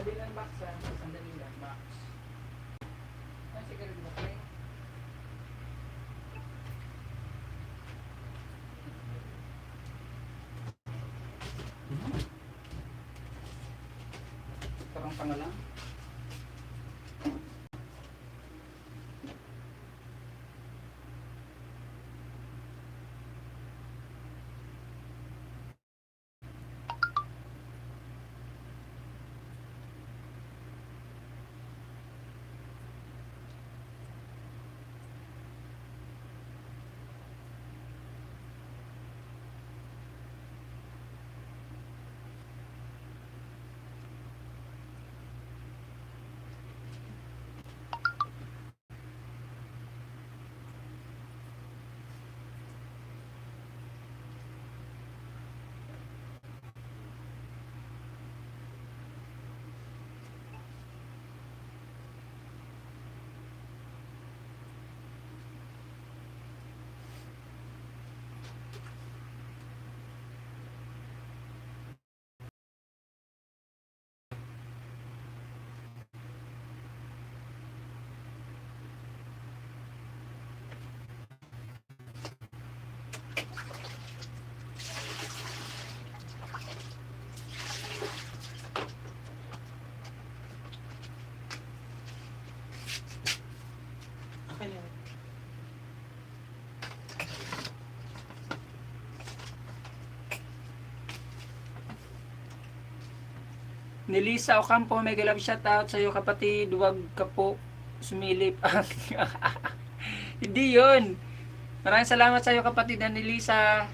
Sabi ng box ha, sandali lang, box. Ay, sige rin ba kayo? Parang tanga lang. Okay lang. Ni Lisa Ocampo, mega love shoutout sa iyo kapatid. Huwag ka po sumilip. Hindi yun. Maraming salamat sa iyo kapatid na ni Lisa.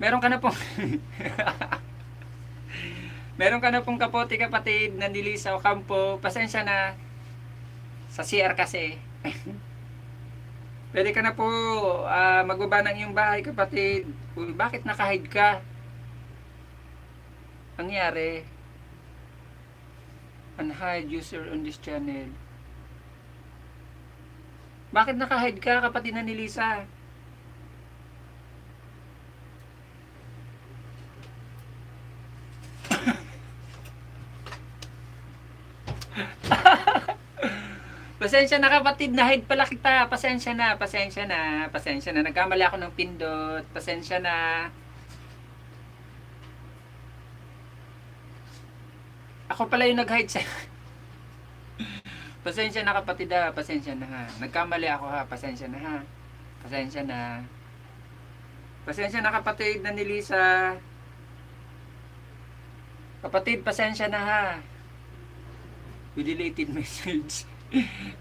Meron ka na pong meron ka na pong kapote kapatid na ni Lisa Ocampo. Pasensya na sa CR kasi. Pwede ka na po magbaba ng iyong bahay kapatid. Uy, bakit naka-hide ka? Nangyari? Unhide user on this channel. Bakit naka-hide ka kapatid na ni Lisa? Pasensya na kapatid, na-hide pala kita. Pasensya na, pasensya na, pasensya na. Nagkamali ako ng pindot. Pasensya na. Ako pala yung nag-hide sa... Pasensya na kapatid ha, pasensya na ha. Nagkamali ako ha, pasensya na ha. Pasensya na. Pasensya na kapatid na ni Lisa. Kapatid, pasensya na ha. We deleted message.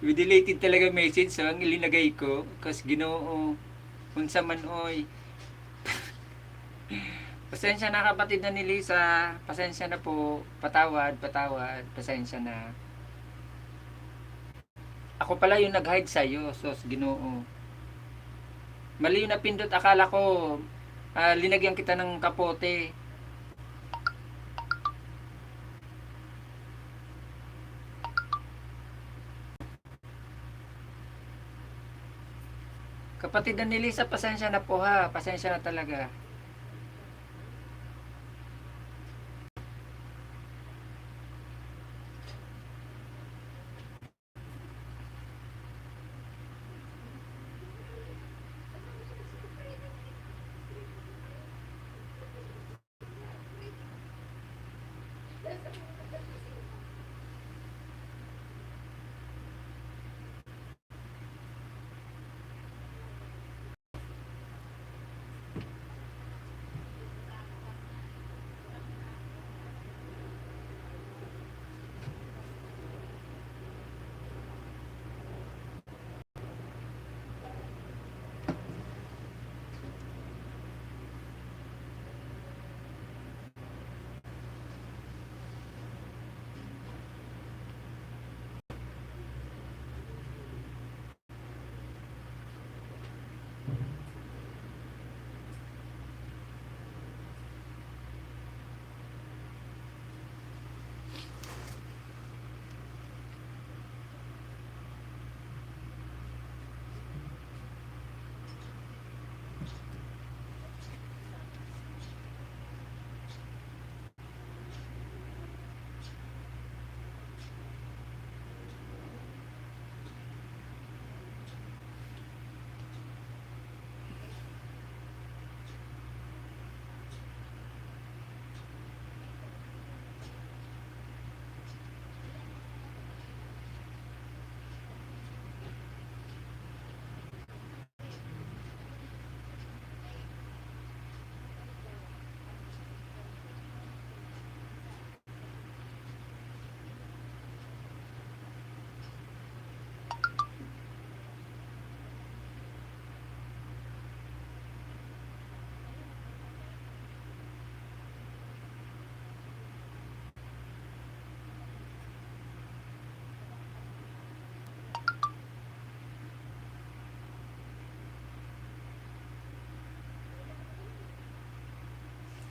We deleted talaga message. So, ang ilinagay ko, kasi Ginoo, unsa man oy. Pasensya na kapatid na ni Lisa. Pasensya na po. Patawad, patawad. Pasensya na. Ako pala yung nag-hide sa'yo. Sos, Ginoo. Mali yung napindot. Akala ko, linagyan kita ng kapote. Kapatid na ni Lisa, pasensya na po ha. Pasensya na talaga.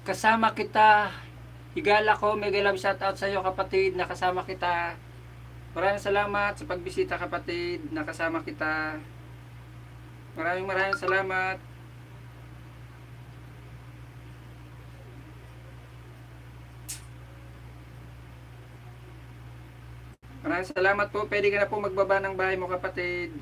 Kasama kita. Higala ko, mega love shoutout sa iyo kapatid, nakasama kita. Maraming salamat sa pagbisita kapatid, nakasama kita. Maraming salamat. Maraming salamat po. Pwede ka na po magbaba ng bahay mo kapatid.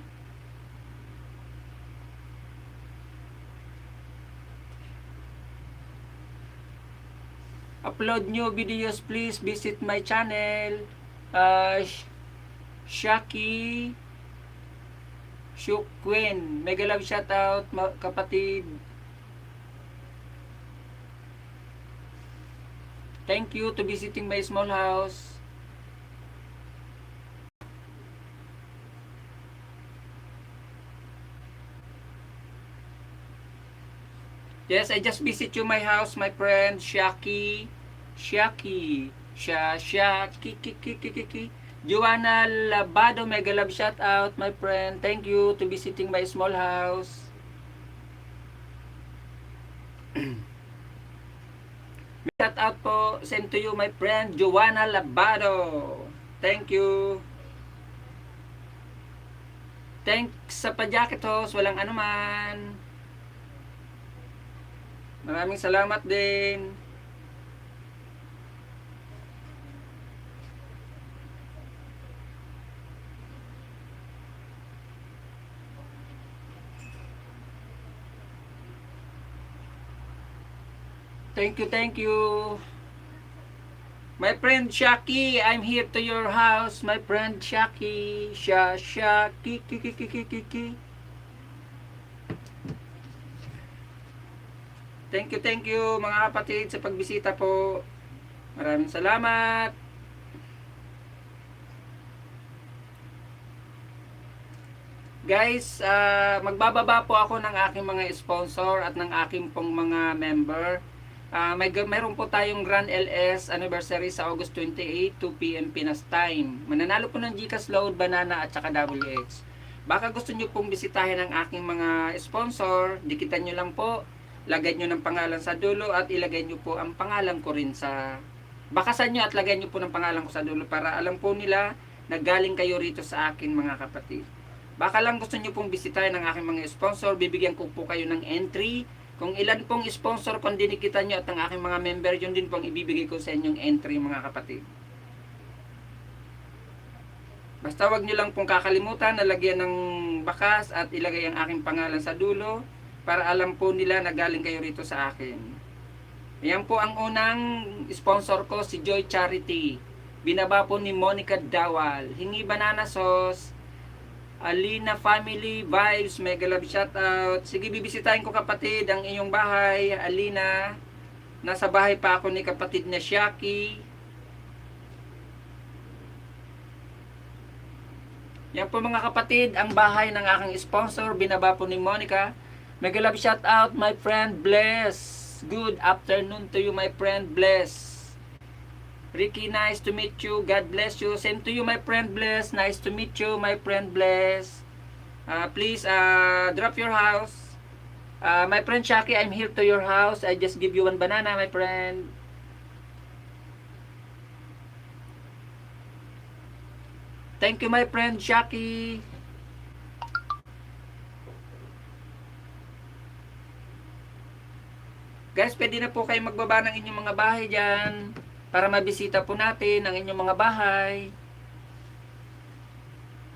Upload new videos, please visit my channel. Shaki Shukwen. Mega love shoutout kapatid. Thank you to visiting my small house. Yes, I just visit you my house, my friend Shaki. Shaki. Shaki. Joanna Labado, mega love shout out, my friend. Thank you to visiting my small house. Shout out po, send to you my friend Joanna Labado. Thank you. Thanks sa pa-jacket host, walang anuman. Maraming salamat din. Thank you. My friend Shaki, I'm here to your house. My friend Shaki. Shaki. Thank you mga kapatid sa pagbisita po. Maraming salamat. Guys, magbababa po ako ng aking mga sponsor at ng aking pong mga member. Mayroon po tayong Grand LS anniversary sa August 28, 2 PM Pinas time. Mananalo po ng Gcash Load, Banana at saka WH. Baka gusto nyo pong bisitahin ang aking mga sponsor, dikitan nyo lang po, lagay nyo ng pangalan sa dulo at ilagay nyo po ang pangalan ko rin sa bakasan nyo at lagay nyo po ng pangalan ko sa dulo para alam po nila na galing kayo rito sa akin mga kapatid. Baka lang gusto nyo pong bisitahin ang aking mga sponsor, bibigyan ko po kayo ng entry. Kung ilan pong sponsor kung dinikitan nyo at ang aking mga member, yun din pong ibibigay ko sa inyong entry mga kapatid. Basta wag nyo lang pong kakalimutan na lagyan ng bakas at ilagay ang aking pangalan sa dulo para alam po nila na galing kayo rito sa akin. Ayan po ang unang sponsor ko, si Joy Charity. Binaba po ni Monica Dawal. Hingi banana sauce. Alina Family Vibes, mega love shoutout. Sige, bibisitahin ko kapatid ang iyong bahay, Alina. Nasa bahay pa ako ni kapatid na Shaki. Yan po mga kapatid, ang bahay ng aking sponsor, binaba po ni Monica. Mega love shoutout, my friend Bless. Good afternoon to you, my friend Bless. Ricky, nice to meet you. God bless you. Same to you, my friend Bless. Nice to meet you, my friend Bless. Please, drop your house. My friend Shaki, I'm here to your house. I just give you one banana, my friend. Thank you, my friend Shaki. Guys, pwede na po kayo magbaba ng inyong mga bahay dyan para mabisita po natin ang inyong mga bahay.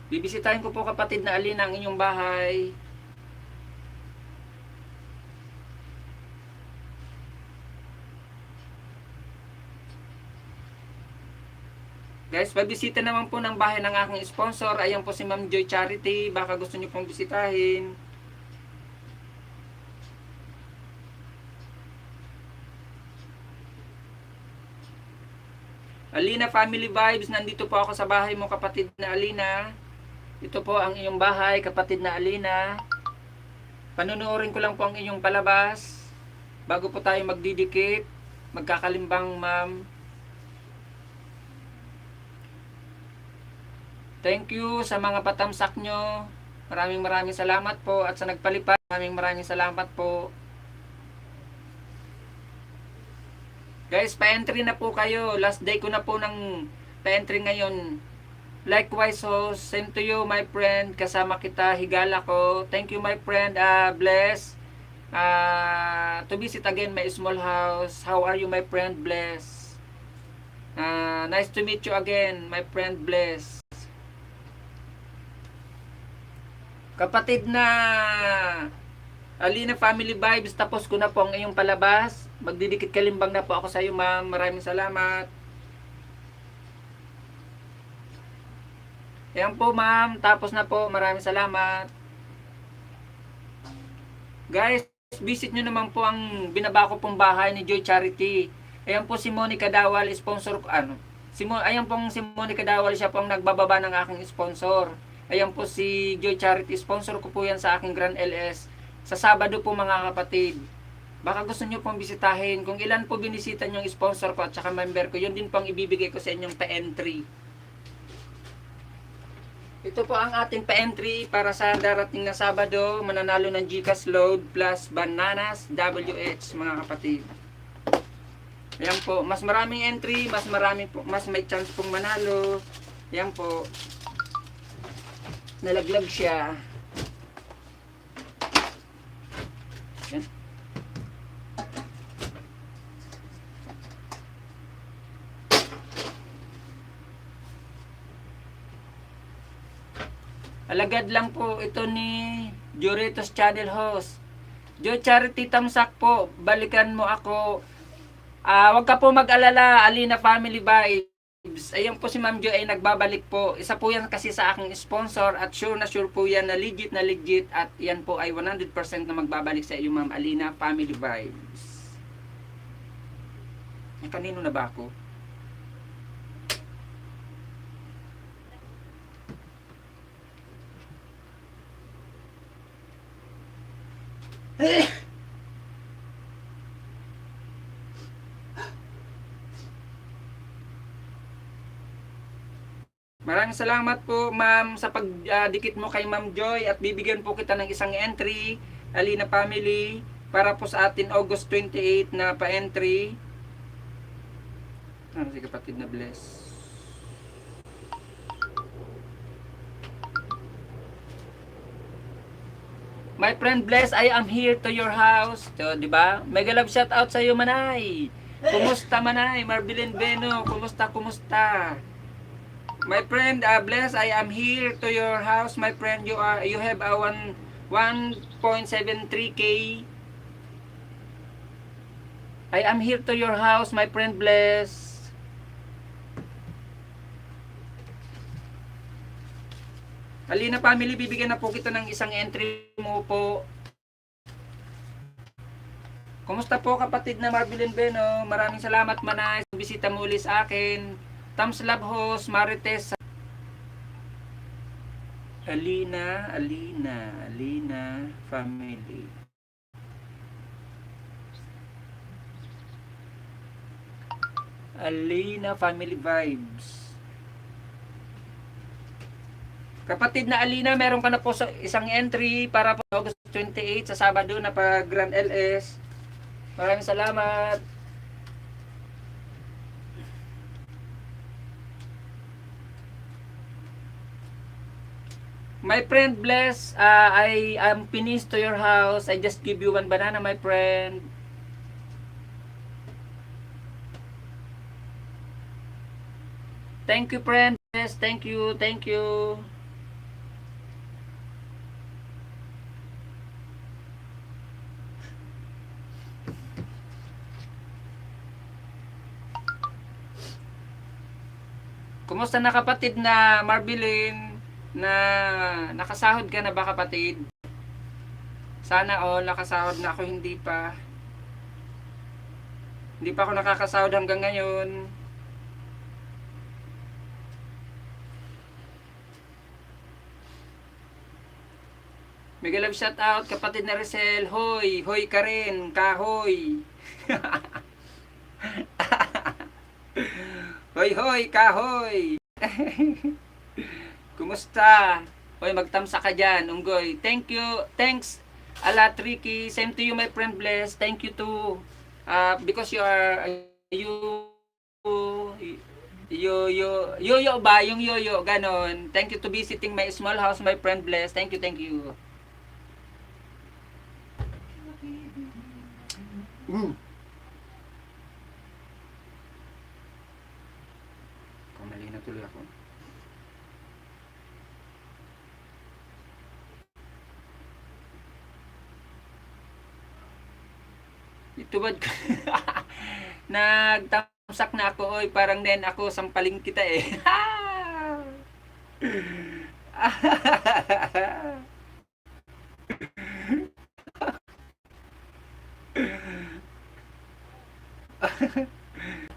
Bibisitahin ko po kapatid na Alina ang inyong bahay. Guys, pagbisita naman po ng bahay ng aking sponsor. Ayan po si Ma'am Joy Charity. Baka gusto nyo pong bisitahin. Alina Family Vibes, nandito po ako sa bahay mo kapatid na Alina. Ito po ang iyong bahay kapatid na Alina. Panunuorin ko lang po ang inyong palabas bago po tayo magdidikit, magkakalimbang ma'am. Thank you sa mga patamsak nyo. Maraming salamat po at sa nagpalipad, maraming salamat po. Guys, pa-entry na po kayo. Last day ko na po ng pa-entry ngayon. Likewise, so, same to you, my friend. Kasama kita, higala ko. Thank you, my friend. Bless. To visit again my small house. How are you, my friend? Bless. Nice to meet you again, my friend. Bless. Kapatid na Alina Family Vibes, tapos ko na po ang iyong palabas. Magdidikit kalimbang na po ako sa iyo, ma'am. Maraming salamat. Ayan po, ma'am. Tapos na po. Maraming salamat. Guys, visit nyo naman po ang binaba ko pong bahay ni Joy Charity. Ayan po si Monica Dawal, sponsor ko. Ayan pong si Monica Dawal, siya pong nagbababa ng aking sponsor. Ayan po si Joy Charity, sponsor ko po yan sa aking Grand LS. Sa Sabado po mga kapatid. Baka gusto nyo pong bisitahin. Kung ilan po binisitan yung sponsor ko at saka member ko, yun din pong ibibigay ko sa inyong pa-entry. Ito po ang ating pa-entry para sa darating na Sabado. Mananalo ng GCash load plus bananas WH mga kapatid. Ayan po, mas maraming entry, mas may chance pong manalo. Ayan po. Nalaglag siya. Ayan. Alagad lang po ito ni Joritos Channel Host. Joy Charity Tamsak po, balikan mo ako. Wag ka po mag-alala, Alina Family Vibes. Ayun po si Ma'am Joy ay nagbabalik po. Isa po yan kasi sa aking sponsor at sure na sure po yan na legit at yan po ay 100% na magbabalik sa iyo, Ma'am Alina Family Vibes. Kanino na ba ako? Maraming salamat po, ma'am, sa pagdikit mo kay Ma'am Joy at bibigyan po kita ng isang entry, Alina Family, para po sa atin August 28 na pa-entry. Si kapatid na Bless. My friend Bless, I am here to your house. So, di ba? Mega love shout out sa iyo, Manay. Kumusta, Manay? Marbilin Beno, kumusta? My friend Bless, I am here to your house. My friend, you have a 1.73k. I am here to your house, my friend Bless. Alina Family, bibigyan na po kita ng isang entry mo po. Kumusta po kapatid na Marbilin Beno? Maraming salamat, Manay. Bisita mo ulit sa akin. Thumbs love host, Marites. Alina Family. Alina Family Vibes. Kapatid na Alina, meron ka na po sa isang entry para po August 28 sa Sabado na pa Grand LS. Maraming salamat. My friend Bless, I am finished to your house. I just give you one banana, my friend. Thank you, friend. Yes, thank you. Kumusta na kapatid na Marbilin? Na nakasahod ka na ba kapatid? Sana nakasahod na ako, hindi pa. Hindi pa ako nakakasahod hanggang ngayon. Mega love shout out kapatid na Rizal. Hoy ka rin, kahoy. Hoy, kahoy. Kumusta? Hoy, magtamsa ka dyan, unggoy. Thanks a lot, Ricky. Same to you, my friend Bless. Thank you too. Because you are Yo, yoyo ba? Yung yoyo, ganon. Thank you to visiting my small house, my friend Bless. Thank you, thank you. Kamali na tuloy ako. Itubad ko. Nagtamsak na ako, oy. Parang nen ako, sampaling kita eh.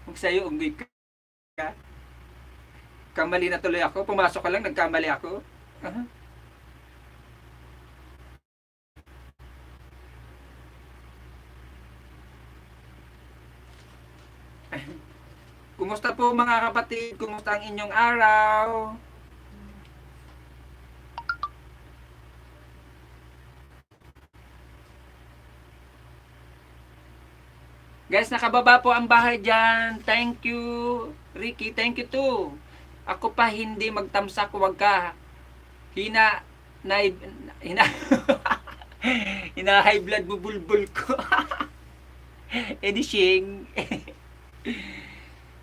Kung sa'yo, unggoy ka. Kamali na tuloy ako. Pumasok ka lang, nagkamali ako. Uh-huh. Kumusta po mga kapatid? Kumusta ang inyong araw? Guys, nakababa po ang bahay dyan. Thank you, Ricky. Thank you too. Ako pa hindi magtamsak. Huwag ka. Hina, hina, hina high blood bubulbul ko. Edishing.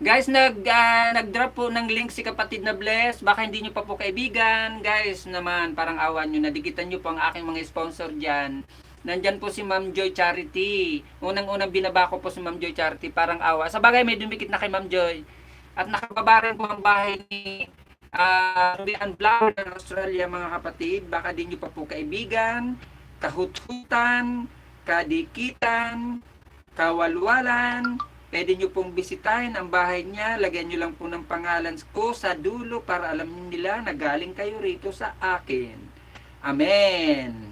Guys, nag-drop po ng link si kapatid na Bless. Baka hindi nyo pa po kaibigan. Guys, naman, parang awan nyo. Nadikitan nyo po ang aking mga sponsor dyan. Nandyan po si Ma'am Joy Charity. Unang-unang binaba ko po si Ma'am Joy Charity. Parang awa. Sa bagay, may dumikit na kay Ma'am Joy. At nakababa rin po ang bahay ni Rubian Vlog ng Australia, mga kapatid. Baka di nyo pa po kaibigan, kahuthutan, kadikitan, kawalwalan. Pwede nyo pong bisitahin ang bahay niya. Lagyan nyo lang po ng pangalan ko sa dulo para alam nila na galing kayo rito sa akin. Amen.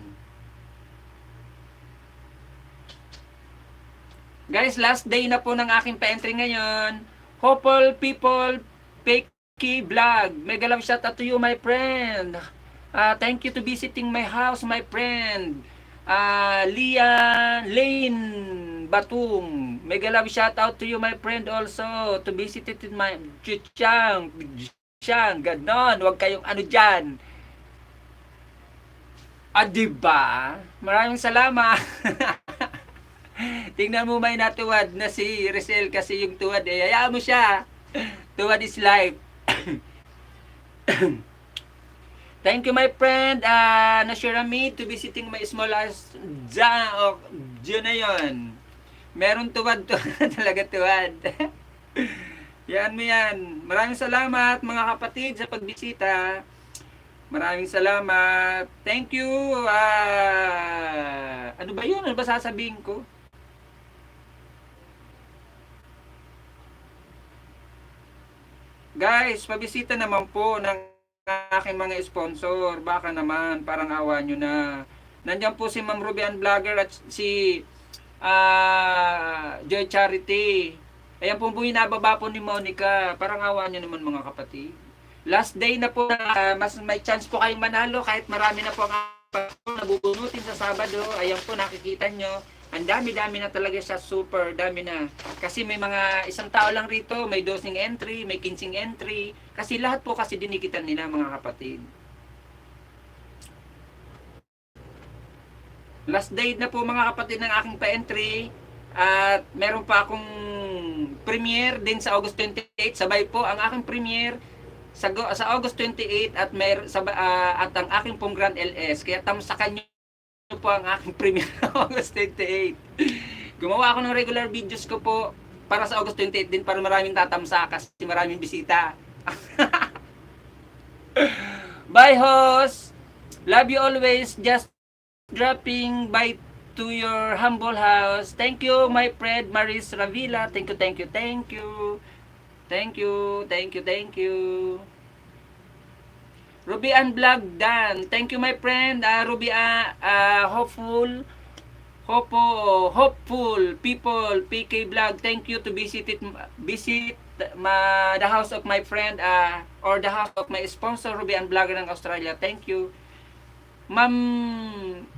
Guys, last day na po ng aking pa-entry ngayon. Hopeful people, Pecky Vlog. Mega love shout out to you, my friend. Thank you to visiting my house, my friend. Lane Batung. Mega love shout out to you, my friend, also. To visit my Chichang. Ganon. Huwag kayong ano dyan. Diba? Maraming salamat. Tingnan mo may natuwad na si Rizal kasi yung tuwad eh. Hayaan mo siya. Tuwad is life. Thank you my friend. Na-share me to visiting my small house. Diyan na yun. Meron tuwad to. Talaga tuwad. Yan mo yan. Maraming salamat mga kapatid sa pagbisita. Maraming salamat. Thank you. Ano ba yun? Ano ba sasabihin ko? Guys, pabisita naman po ng aking mga sponsor. Baka naman, parang awa nyo na. Nandiyan po si Ma'am Rubian Vlogger at si Joy Charity. Ayan po binababa po ni Monica. Parang awa nyo naman mga kapatid. Last day na po, mas may chance po kayong manalo kahit marami na po ang nabubunutin sa Sabado. Ayan po, nakikita nyo. Ang dami-dami na talaga siya, super dami na. Kasi may mga isang tao lang rito, may 12 entry, may 15 entry. Kasi lahat po kasi dinikitan nila mga kapatid. Last day na po mga kapatid ng aking pa-entry. At meron pa akong premiere din sa August 28. Sabay po ang aking premiere sa August 28 at at ang aking pong Grand LS. Kaya tamsakan nyo po ang aking premiere August 28. Gumawa ako ng regular videos ko po para sa August 28 din para maraming tatamsa kasi maraming bisita. Bye host! Love you always. Just dropping by to your humble house. Thank you my friend Maris Ravila. Thank you, thank you, thank you. Thank you, thank you, thank you. Ruby Ann Vlog Dan. Thank you my friend. Ruby hopeful people PK Vlog. Thank you to visit the house of my friend or the house of my sponsor Ruby Ann Vlog ng Australia. Thank you. Ma'am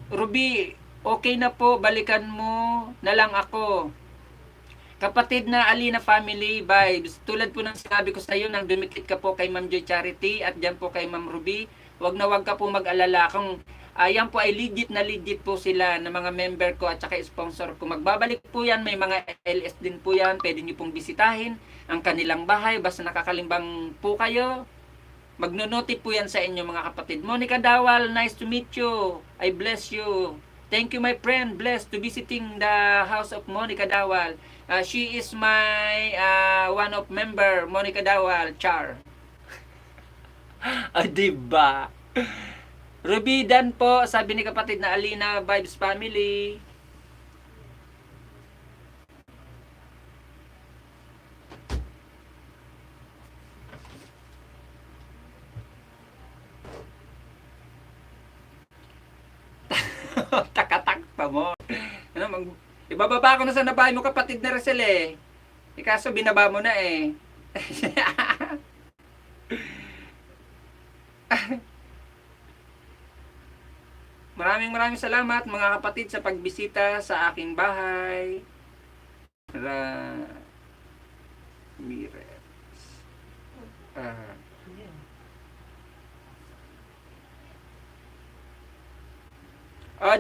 Ruby, okay na po, balikan mo na lang ako. Kapatid na Alina Family Vibes, tulad po ng sinabi ko sa iyo nang dumikit ka po kay Ma'am Joy Charity at diyan po kay Ma'am Ruby, wag ka po mag-alala kung ayan po ay legit po sila na mga member ko at saka sponsor ko. Magbabalik po yan, may mga LS din po yan, pwede nyo pong bisitahin ang kanilang bahay, basta nakakalimbang po kayo. Magno-note po yan sa inyo mga kapatid. Monica Dawal, nice to meet you. I bless you. Thank you my friend, blessed to visiting the house of Monica Dawal. She is my one of member, Monica Dawal, Char. Diba? Ruby Dan po, sabi ni kapatid na Alina Vibes Family. Takatakpa mo. Ano, ibababa ko na sa nabahay mo kapatid na Rosel eh. Kaso binaba mo na eh. Maraming salamat mga kapatid sa pagbisita sa aking bahay. Ramirez.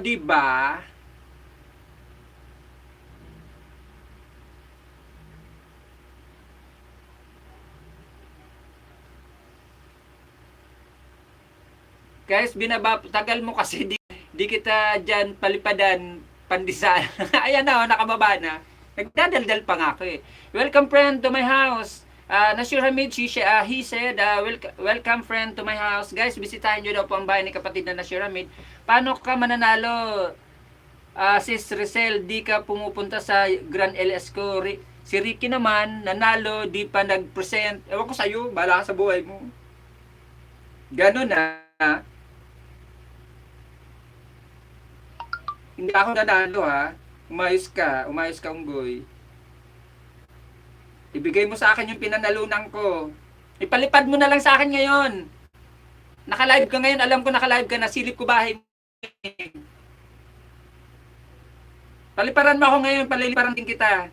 Diba? Guys, tagal mo kasi di kita dyan palipadan, pandisan. Ayan na, nakababa na. Nagdadaldal pa nga ako eh. Welcome friend to my house. Nasir Hamid, he said, welcome friend to my house. Guys, bisitahin nyo daw po ang bahay ni kapatid na Nasir Hamid. Paano ka mananalo? Sis Rizal, di ka pumupunta sa Grand LS ko. Si Ricky naman, nanalo, di pa nag-present. Ewan ko sa'yo, bahala ka sa buhay mo. Ganun na. Hindi ako nanalo ha. Umayos ka unggoy. Ibigay mo sa akin yung pinanalunan ko. Ipalipad mo na lang sa akin ngayon. Naka-live ka ngayon, alam ko naka-live ka, nasilip ko bahay. Paliparan mo ako ngayon, paliliparan din kita.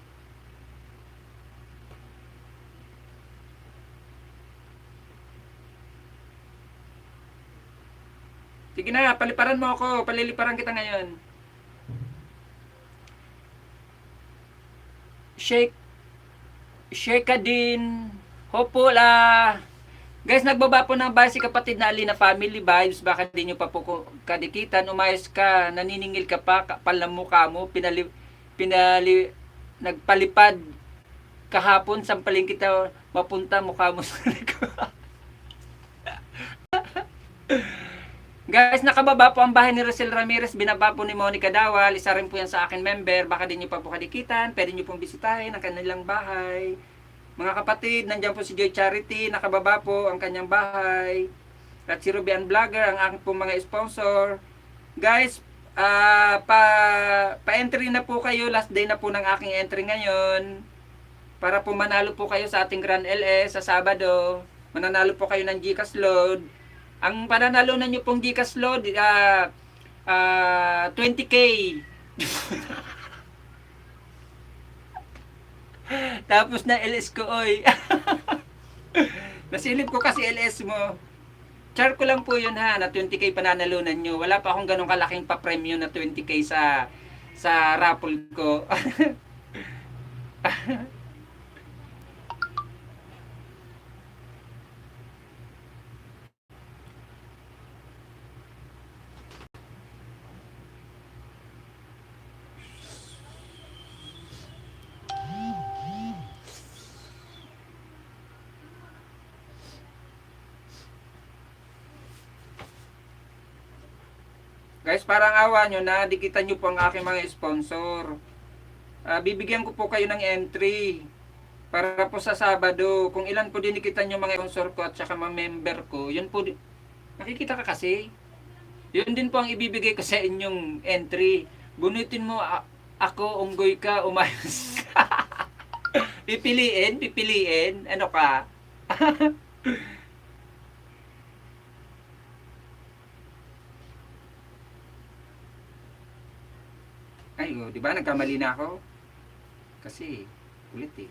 Sige na, paliparan mo ako, paliliparan kita ngayon. Shake din. Hopula. Guys, nagbaba po ng bahay si kapatid na Alina Family Vibes. Baka di nyo pa po kadikitan. Umayos ka, naniningil ka pa, kapal ng mukha mo. Nagpalipad kahapon, sampaling kita mapunta mukha mo sa likod. Guys, nakababa po ang bahay ni Rosel Ramirez, binaba po ni Monica Dawal, isa rin po yan sa akin member, baka din nyo pa po kadikitan, pwede nyo pong bisitahin ang kanilang bahay. Mga kapatid, nandiyan po si Joy Charity, nakababa po ang kanyang bahay. At si Ruby Vlogger, ang aking po mga sponsor. Guys, pa-entry na po kayo, last day na po ng aking entry ngayon. Para po manalo po kayo sa ating Grand LS sa Sabado. Mananalo po kayo ng GCash load. Ang pananalunan nyo pong GCash load, 20k. Tapos na LS ko, oy. Nasilip ko kasi LS mo. Char ko lang po yun ha, na 20k pananalunan nyo. Wala pa akong ganong kalaking pa-premium na 20k sa raffle ko. Guys, parang awa nyo na, dikitan nyo po ang aking mga sponsor. Bibigyan ko po kayo ng entry. Para po sa Sabado, kung ilan po dinikitan nyo mga sponsor ko at saka mga member ko, yun po, nakikita ka kasi. Yun din po ang ibibigay ko sa inyong entry. Bunutin mo, ako, unggoy ka, umayos ka. Pipiliin, ano ka? Ay, di ba nagkamali na ako? Kasi Ulit eh.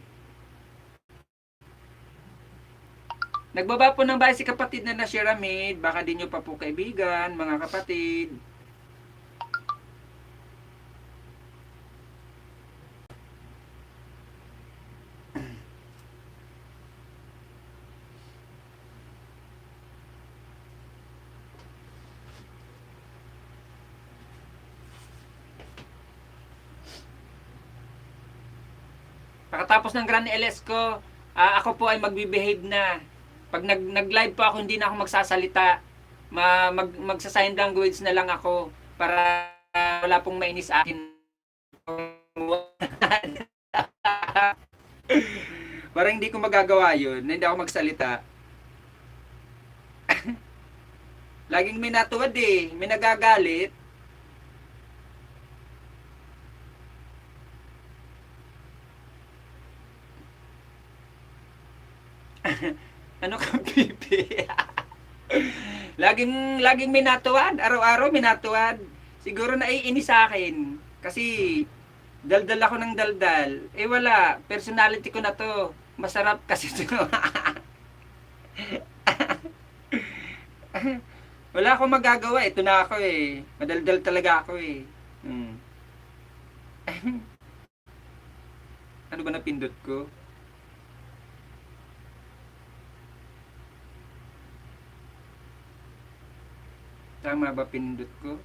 Nagbaba po ng bahay si kapatid na Nashiramid. Baka di nyo pa po kaibigan, mga kapatid. Pagkatapos ng Grand LS ko, ako po ay magbe-behave na. Pag nag-live po ako, hindi na ako magsasalita. Magsa-sign language na lang ako para wala pong mainis sa akin. Para hindi ko magagawa yun, hindi ako magsalita. Laging may natuwad eh, may nagagalit. Ano ka, pipi? laging may natuwad, araw-araw may natuwad. Siguro naiinis sa akin kasi daldal ako ng daldal. Eh wala, personality ko na to. Masarap kasi to. Wala akong magagawa, ito na ako eh. Madaldal talaga ako eh. Ano ba napindot ko? Tama ba pindot ko?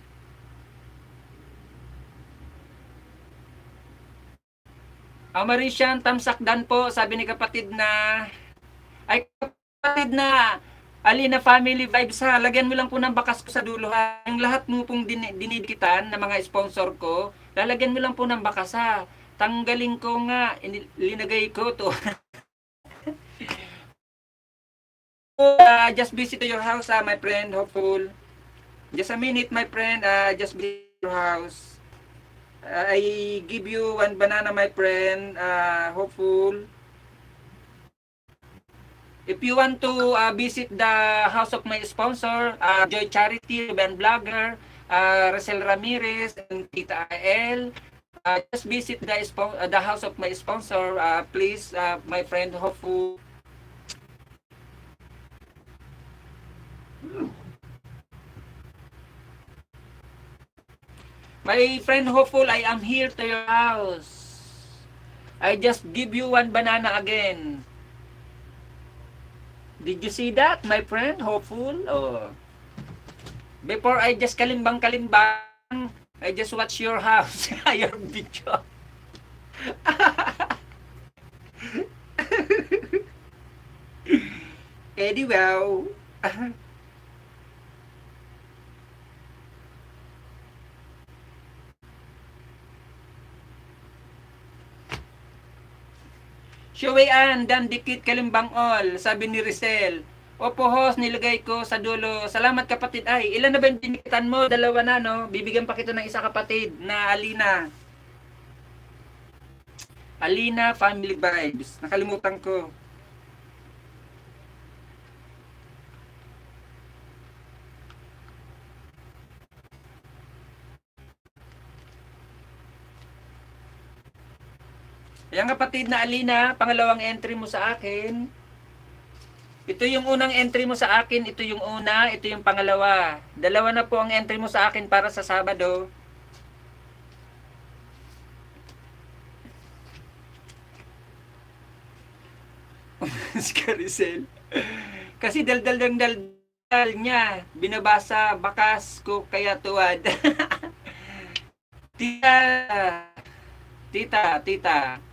Marishan, tamsakdan po, sabi ni kapatid na, ay kapatid na, Alina family vibes ha, lagyan mo lang po ng bakas ko sa dulo ha. Yung lahat mo pong dinidikitan na mga sponsor ko, lalagyan mo lang po ng bakas ha. Tanggalin ko nga, linagay ko to. Just visit to your house ha, my friend, hopeful. Just a minute, my friend. Just be in your house. I give you one banana, my friend. Hopeful. If you want to visit the house of my sponsor, Joy Charity, Ben Blogger, Rachel Ramirez, and Tita El, just visit the house of my sponsor. Please, my friend, Hopeful. My friend Hopeful, I am here to your house. I just give you one banana again. Did you see that, my friend Hopeful? Oh. Before I just kalimbang, I just watch your house, your video. Eddie, well. Shuwayan, dan dikit kalimbang all, sabi ni Rizel. Opo host, nilagay ko sa dulo. Salamat kapatid. Ay, ilan na ba yung dinikitan mo? Dalawa na, no? Bibigyan pa kita ng isa kapatid na Alina. Alina Family Vibes. Nakalimutan ko. Ayan kapatid na Alina, pangalawang entry mo sa akin. Ito yung unang entry mo sa akin, ito yung una, ito yung pangalawa. Dalawa na po ang entry mo sa akin para sa Sabado. Si Caricel. Kasi daldal niya. Binabasa, bakas ko kaya tuwad. Tita.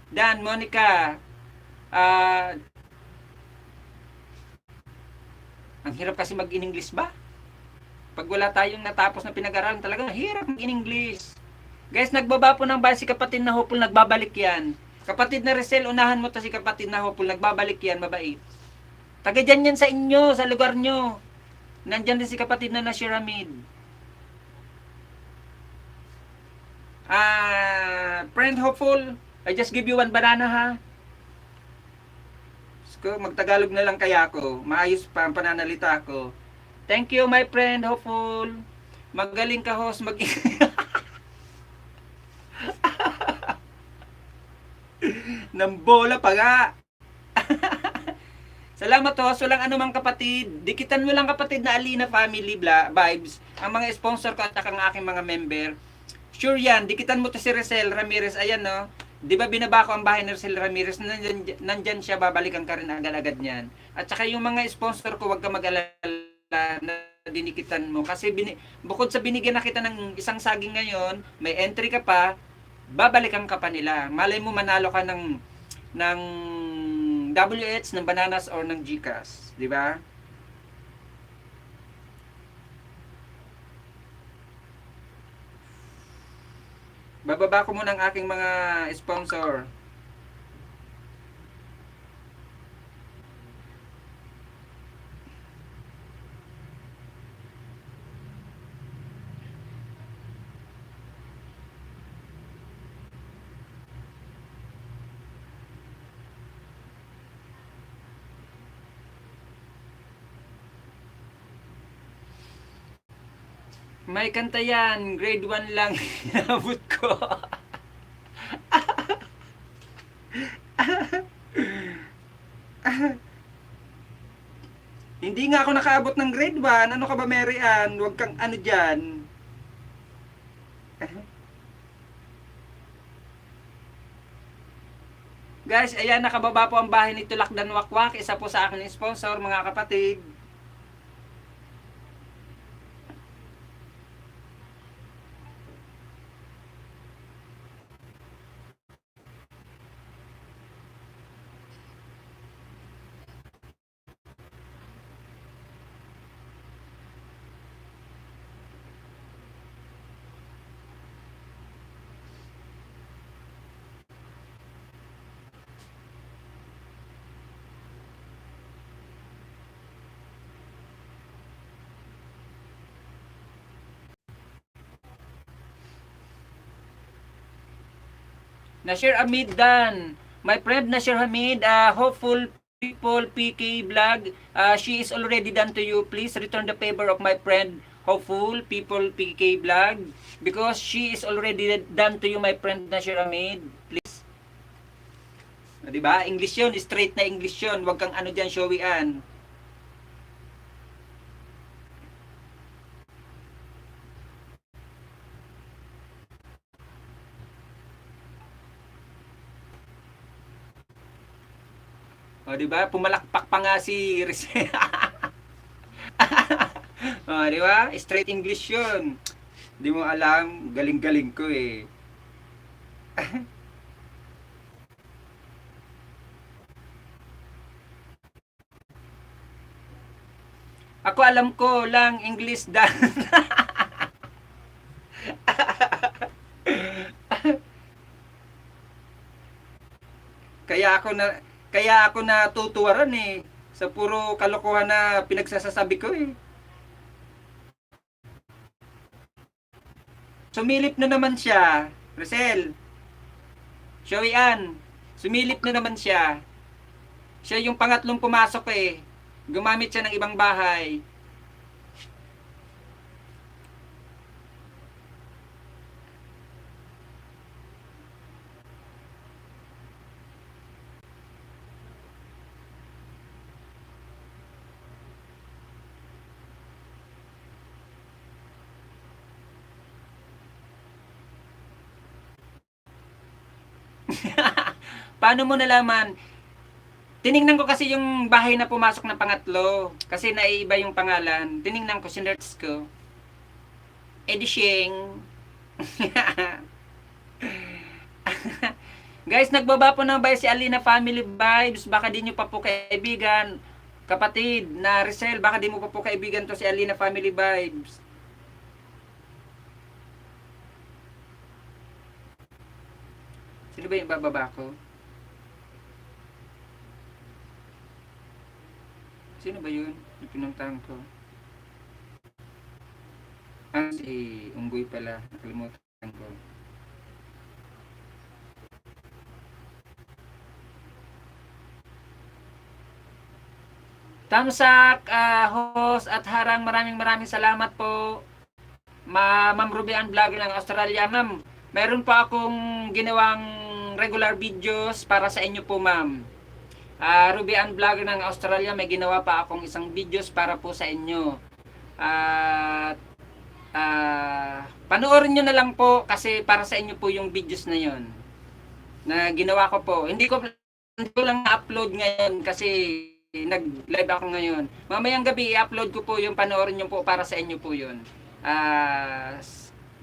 Dan, Monica, ang hirap kasi mag-in-English ba? Pag wala tayong natapos na pinag-aralan talaga, hirap mag-in-English. Guys, nagbaba po ng bahay si kapatid na Hopeful, nagbabalik yan. Kapatid na Rizel, unahan mo to si kapatid na Hopeful, nagbabalik yan, mabait. Taga dyan yan sa inyo, sa lugar nyo. Nandyan din si kapatid na Nashiramid. Friend Hopeful, I just give you one banana ha. So, magtagalog na lang kaya ako. Maayos pa ang pananalita ko. Thank you my friend Hopeful. Magaling ka host mag Ng bola pa nga. Salamat host, walang anumang kapatid. Dikitan mo lang kapatid na Alina Family Vibes, ang mga sponsor ko at ang aking mga member. Sure yan, dikitan mo to si Rizal Ramirez, ayan no. Di ba binaba ko ang bahay ni Rizal Ramirez, nandyan siya, babalikan ka rin agad-agad niyan. At saka yung mga sponsor ko, wag ka mag-alala na dinikitan mo. Kasi bukod sa binigyan na kita ng isang saging ngayon, may entry ka pa, babalikan ka pa nila. Malay mo manalo ka ng WH, ng Bananas or ng GCash, di ba? Bababa ko muna ang aking mga sponsor. May kanta yan, grade 1 lang inabot ko. Hindi nga ako nakaabot ng grade 1. Ano ka ba, Mary Ann? Huwag kang ano dyan. Guys, ayan, nakababa po ang bahay ni Tulakdan Wakwak. Isa po sa akin sponsor, mga kapatid. Nasir Hamid Dan. My friend Nasir Hamid, hopeful people PK vlog. She is already done to you. Please return the favor of my friend hopeful people PK vlog because she is already done to you, my friend Nasir Hamid. Please. Diba? English yun. Straight na English yun. Huwag kang ano dyan, showy-an. O, di ba? Pumalakpak pa nga si Rizal. O, di ba? Straight English 'yun. Di mo alam, galing-galing ko eh. Ako alam ko lang English dan. Kaya ako natutuwaran eh sa puro kalokohan na pinagsasabi ko eh. Sumilip na naman siya, Rizal. Showian, sumilip na naman siya. Siya yung pangatlong pumasok eh. Gumamit siya ng ibang bahay. Paano mo nalaman? Tiningnan ko kasi yung bahay na pumasok na pangatlo. Kasi naiiba yung pangalan. Tiningnan ko, sinerts ko. Edishing. Guys, nagbaba po ng bahay si Alina Family Vibes. Baka di nyo pa po kaibigan. Kapatid na Rizal, baka di mo pa po kaibigan to si Alina Family Vibes. Sino ba yung bababa ko? Sino ba yun? Yung pinuntahan ko. Si Unggoy pala. Nakalimutan ko. Tamsak, host at harang, maraming salamat po. Ma'am Rubian Vlogger ng Australia. Ma'am, meron pa akong ginawang regular videos para sa inyo po, ma'am. Ruby Ann Vlogger ng Australia, may ginawa pa akong isang videos para po sa inyo. At panoorin nyo na lang po kasi para sa inyo po yung videos na yon na ginawa ko po. Hindi ko lang na-upload ngayon kasi nag-live ako ngayon. Mamayang gabi i-upload ko po yung panoorin nyo po para sa inyo po yun.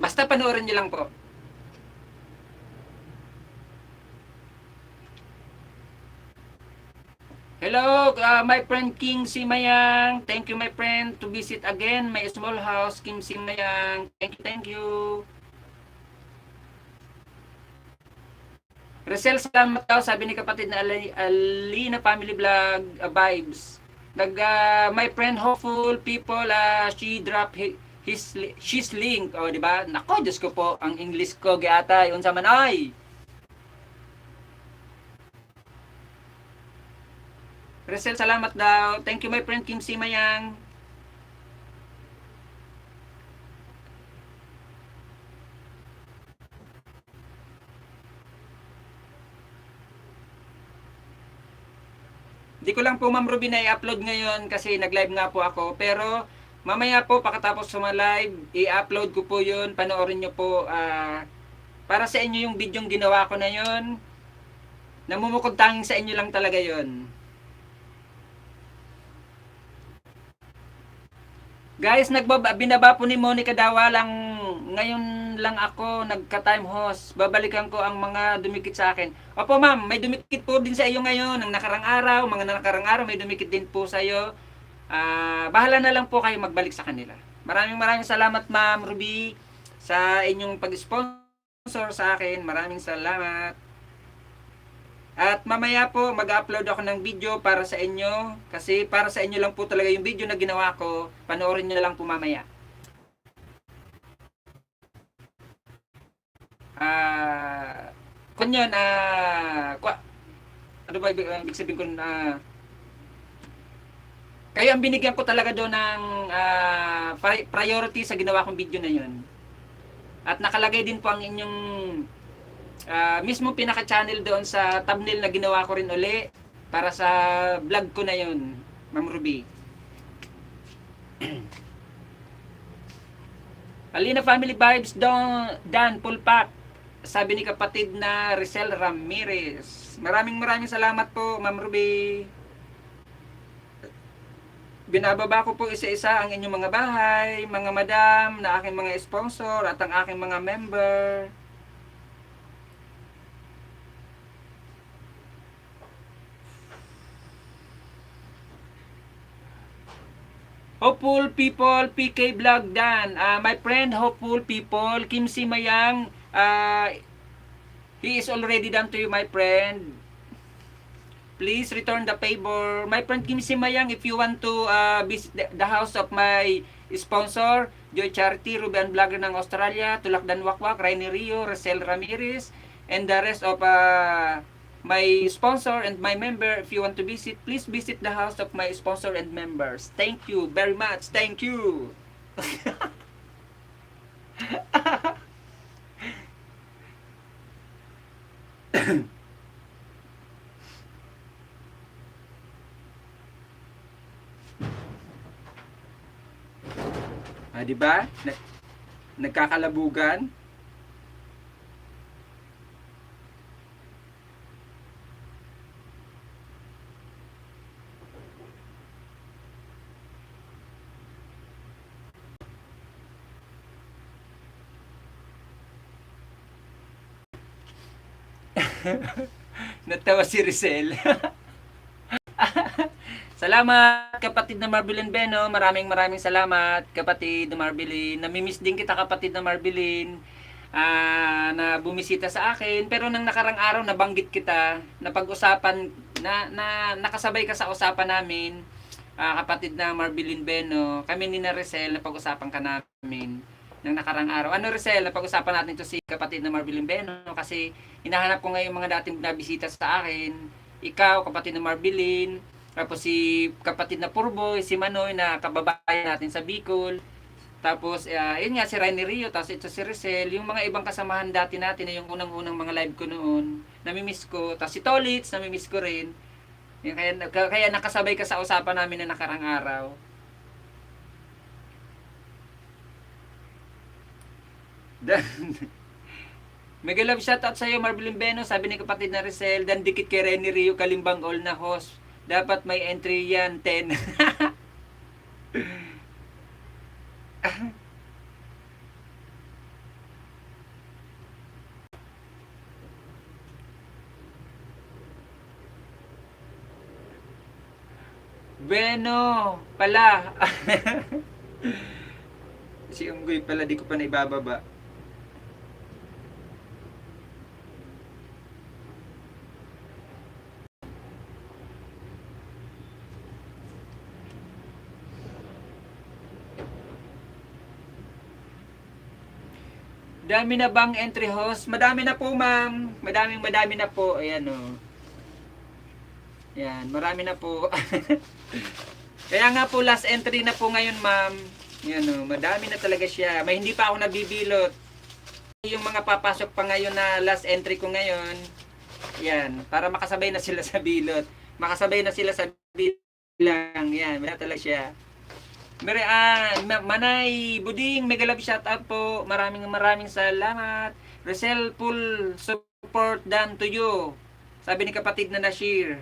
Basta panoorin nyo lang po. Hello, my friend King Simayang. Thank you, my friend, to visit again my small house, King Simayang. Thank you. Resel, salamat daw, sabi ni kapatid na Alina Family Vlog, vibes. My friend Hopeful People, she drop she's link. O, di ba? Nako, Diyos ko po, ang English ko, giatay, unsa man ay. Resel, salamat daw. Thank you, my friend Kim Simayang. Di ko lang po, Ma'am Ruby, na i-upload ngayon kasi nag-live nga po ako. Pero mamaya po, pagkatapos sa live, i-upload ko po yun. Panoorin nyo po. Para sa inyo yung video ginawa ko na yun. Namumukod tanging sa inyo lang talaga yun. Guys, binaba po ni Monica Dawa lang, ngayon lang ako nagka-time host. Babalikan ko ang mga dumikit sa akin. Opo ma'am, may dumikit po din sa iyo ngayon ng nakarang araw. Mga nakarang araw may dumikit din po sa iyo. Bahala na lang po kayo magbalik sa kanila. Maraming salamat ma'am Ruby sa inyong pag-sponsor sa akin. Maraming salamat. At mamaya po mag-upload ako ng video para sa inyo. Kasi para sa inyo lang po talaga yung video na ginawa ko. Panoorin nyo na lang po mamaya. Kung yun, ano ba ibig sabihin ko kayo ang binigyan ko talaga doon ng priority sa ginawa kong video na yun. At nakalagay din po ang inyong mismo pinaka-channel doon sa thumbnail na ginawa ko rin uli para sa vlog ko na yun, Ma'am Ruby. Alina Family Vibes, Dan Pulpak, sabi ni kapatid na Rizal Ramirez. Maraming salamat po, Ma'am Ruby. Binababa ko po isa-isa ang inyong mga bahay, mga madam, na aking mga sponsor at ang aking mga member. Hopeful People, PK Vlog Dan. My friend Hopeful People, Kim Simayang, he is already done to you, my friend. Please return the favor. My friend Kim Simayang, if you want to visit the house of my sponsor, Joy Charity, Ruby Ann Vlogger ng Australia, Tulakdan Wakwak, Rainy Rio, Rizal Ramirez, and the rest of my sponsor and my member, if you want to visit, please visit the house of my sponsor and members. Thank you very much. Thank you. Di ba? Nagkakalabugan. Natawa si Rizal. Salamat kapatid na Marbilin Beno. Maraming salamat kapatid na Marbilin. Namimiss din kita kapatid na Marbilin na bumisita sa akin. Pero nang nakarang araw nabanggit kita, napag-usapan na nakasabay ka sa usapan namin, kapatid na Marbilin Beno. Kami ni na Rizal napag-usapan ka namin ng nakarang araw. Ano Rizal, napag-usapan natin to si kapatid na Marbilin Beno kasi hinahanap ko ngayon mga dating nabisita sa akin. Ikaw, kapatid na Marbilin, tapos si kapatid na Purboy, si Manoy na kababayan natin sa Bicol. Tapos, yun nga, si Rene Rio, tapos ito si Rizal, yung mga ibang kasamahan dati natin, na yung unang-unang mga live ko noon, namimiss ko. Tapos si Tolitz, namimiss ko rin. Yung kaya nakasabay ka sa usapan namin na nakarang araw. Mega love shoutout sa'yo, Marvelyn Beno. Sabi ni kapatid na Rizal, dan dikit kay Rene Rio, Kalimbang all na host. Dapat may entry yan, 10. Beno, pala. Si Unggoy pala, di ko pa naibababa. Dami na bang entry host? Madami na po, ma'am. Madami na po. Ayan, o. Ayan, marami na po. Kaya nga po, last entry na po ngayon, ma'am. Ayan, o. Madami na talaga siya. May hindi pa ako nabibilot. Yung mga papasok pa ngayon na last entry ko ngayon. Ayan, para makasabay na sila sa bilot. Makasabay na sila sa bilang. Ayan, wala talaga siya. Manay Buding, mega love shout out po. Maraming salamat. Rizal, full support done to you. Sabi ni kapatid na Nashir.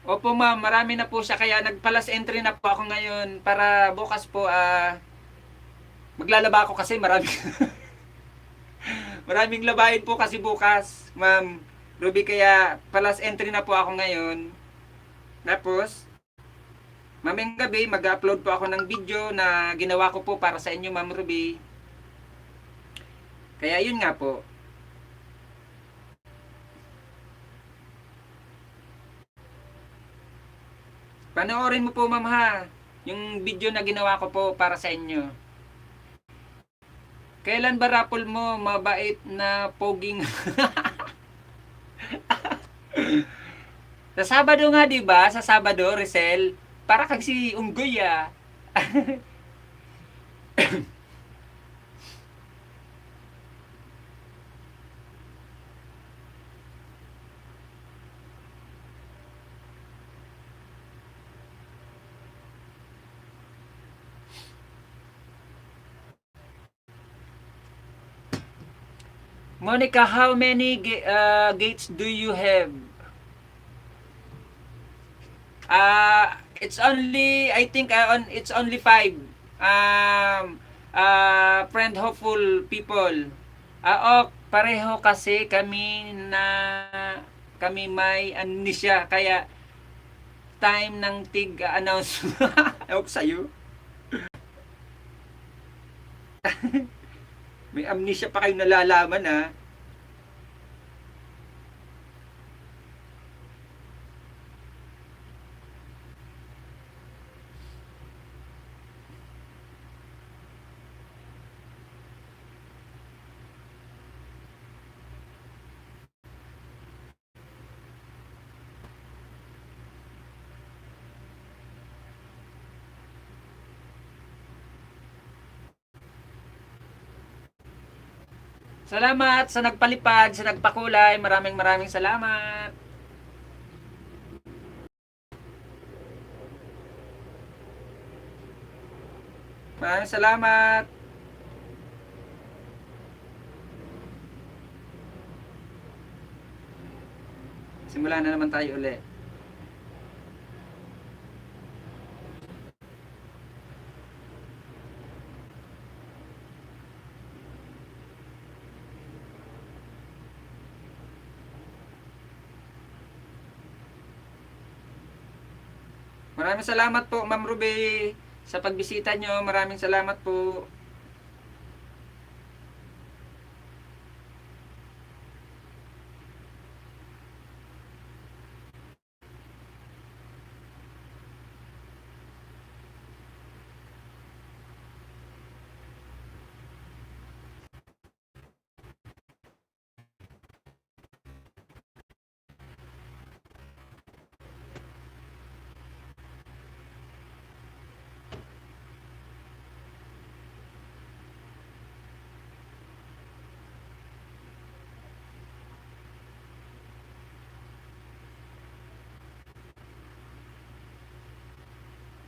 Opo ma'am, marami na po siya, kaya nagpalas entry na po ako ngayon para bukas po maglalaba ako kasi maraming labahin po kasi bukas, ma'am Ruby, kaya palas entry na po ako ngayon. Tapos mamayang gabi mag-upload po ako ng video na ginawa ko po para sa inyo, ma'am Ruby. Kaya yun nga po. Panoorin mo po, ma'am, ha, yung video na ginawa ko po para sa inyo. Kailan ba rapol mo mabait na poging? Sa Sabado nga, 'di ba? Sa Sabado, Rizal. Para kag si Unggoy ah. Monica, how many gates do you have? It's only, I think, it's only 5. Friend hopeful people. Pareho kasi kami may amnesia, kaya time ng tig-announce. Ewan ko sa'yo. May amnesia pa kayo nalalaman, ha. Salamat sa nagpalipad, sa nagpakulay. Maraming salamat. Maraming salamat. Simula na naman tayo ulit. Maraming salamat po, Ma'am Ruby, sa pagbisita nyo. Maraming salamat po.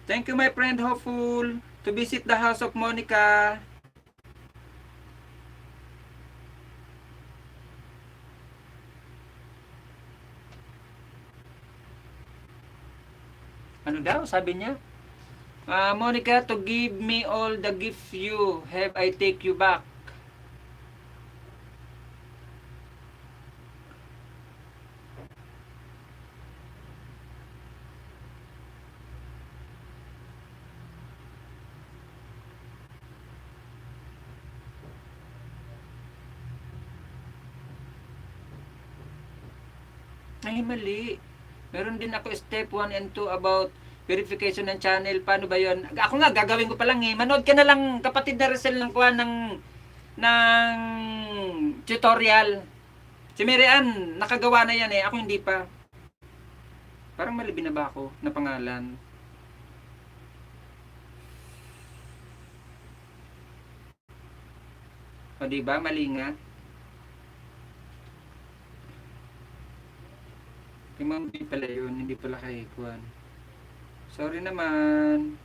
Thank you, my friend Hopeful, to visit the house of Monica. Ano daw, sabi niya? Monica, to give me all the gift you have, I take you back. Ay, mali. Meron din ako step 1 and 2 about verification ng channel. Paano ba yon? Ako nga, gagawin ko pa lang eh. Manood ka na lang, kapatid na Rizal, ng kuha ng tutorial. Si Miriam, nakagawa na yan eh. Ako hindi pa. Parang mali binaba ako na pangalan. O diba? Mali nga. Kay Ma'am B pala yun, hindi pala kay Juan. Sorry naman.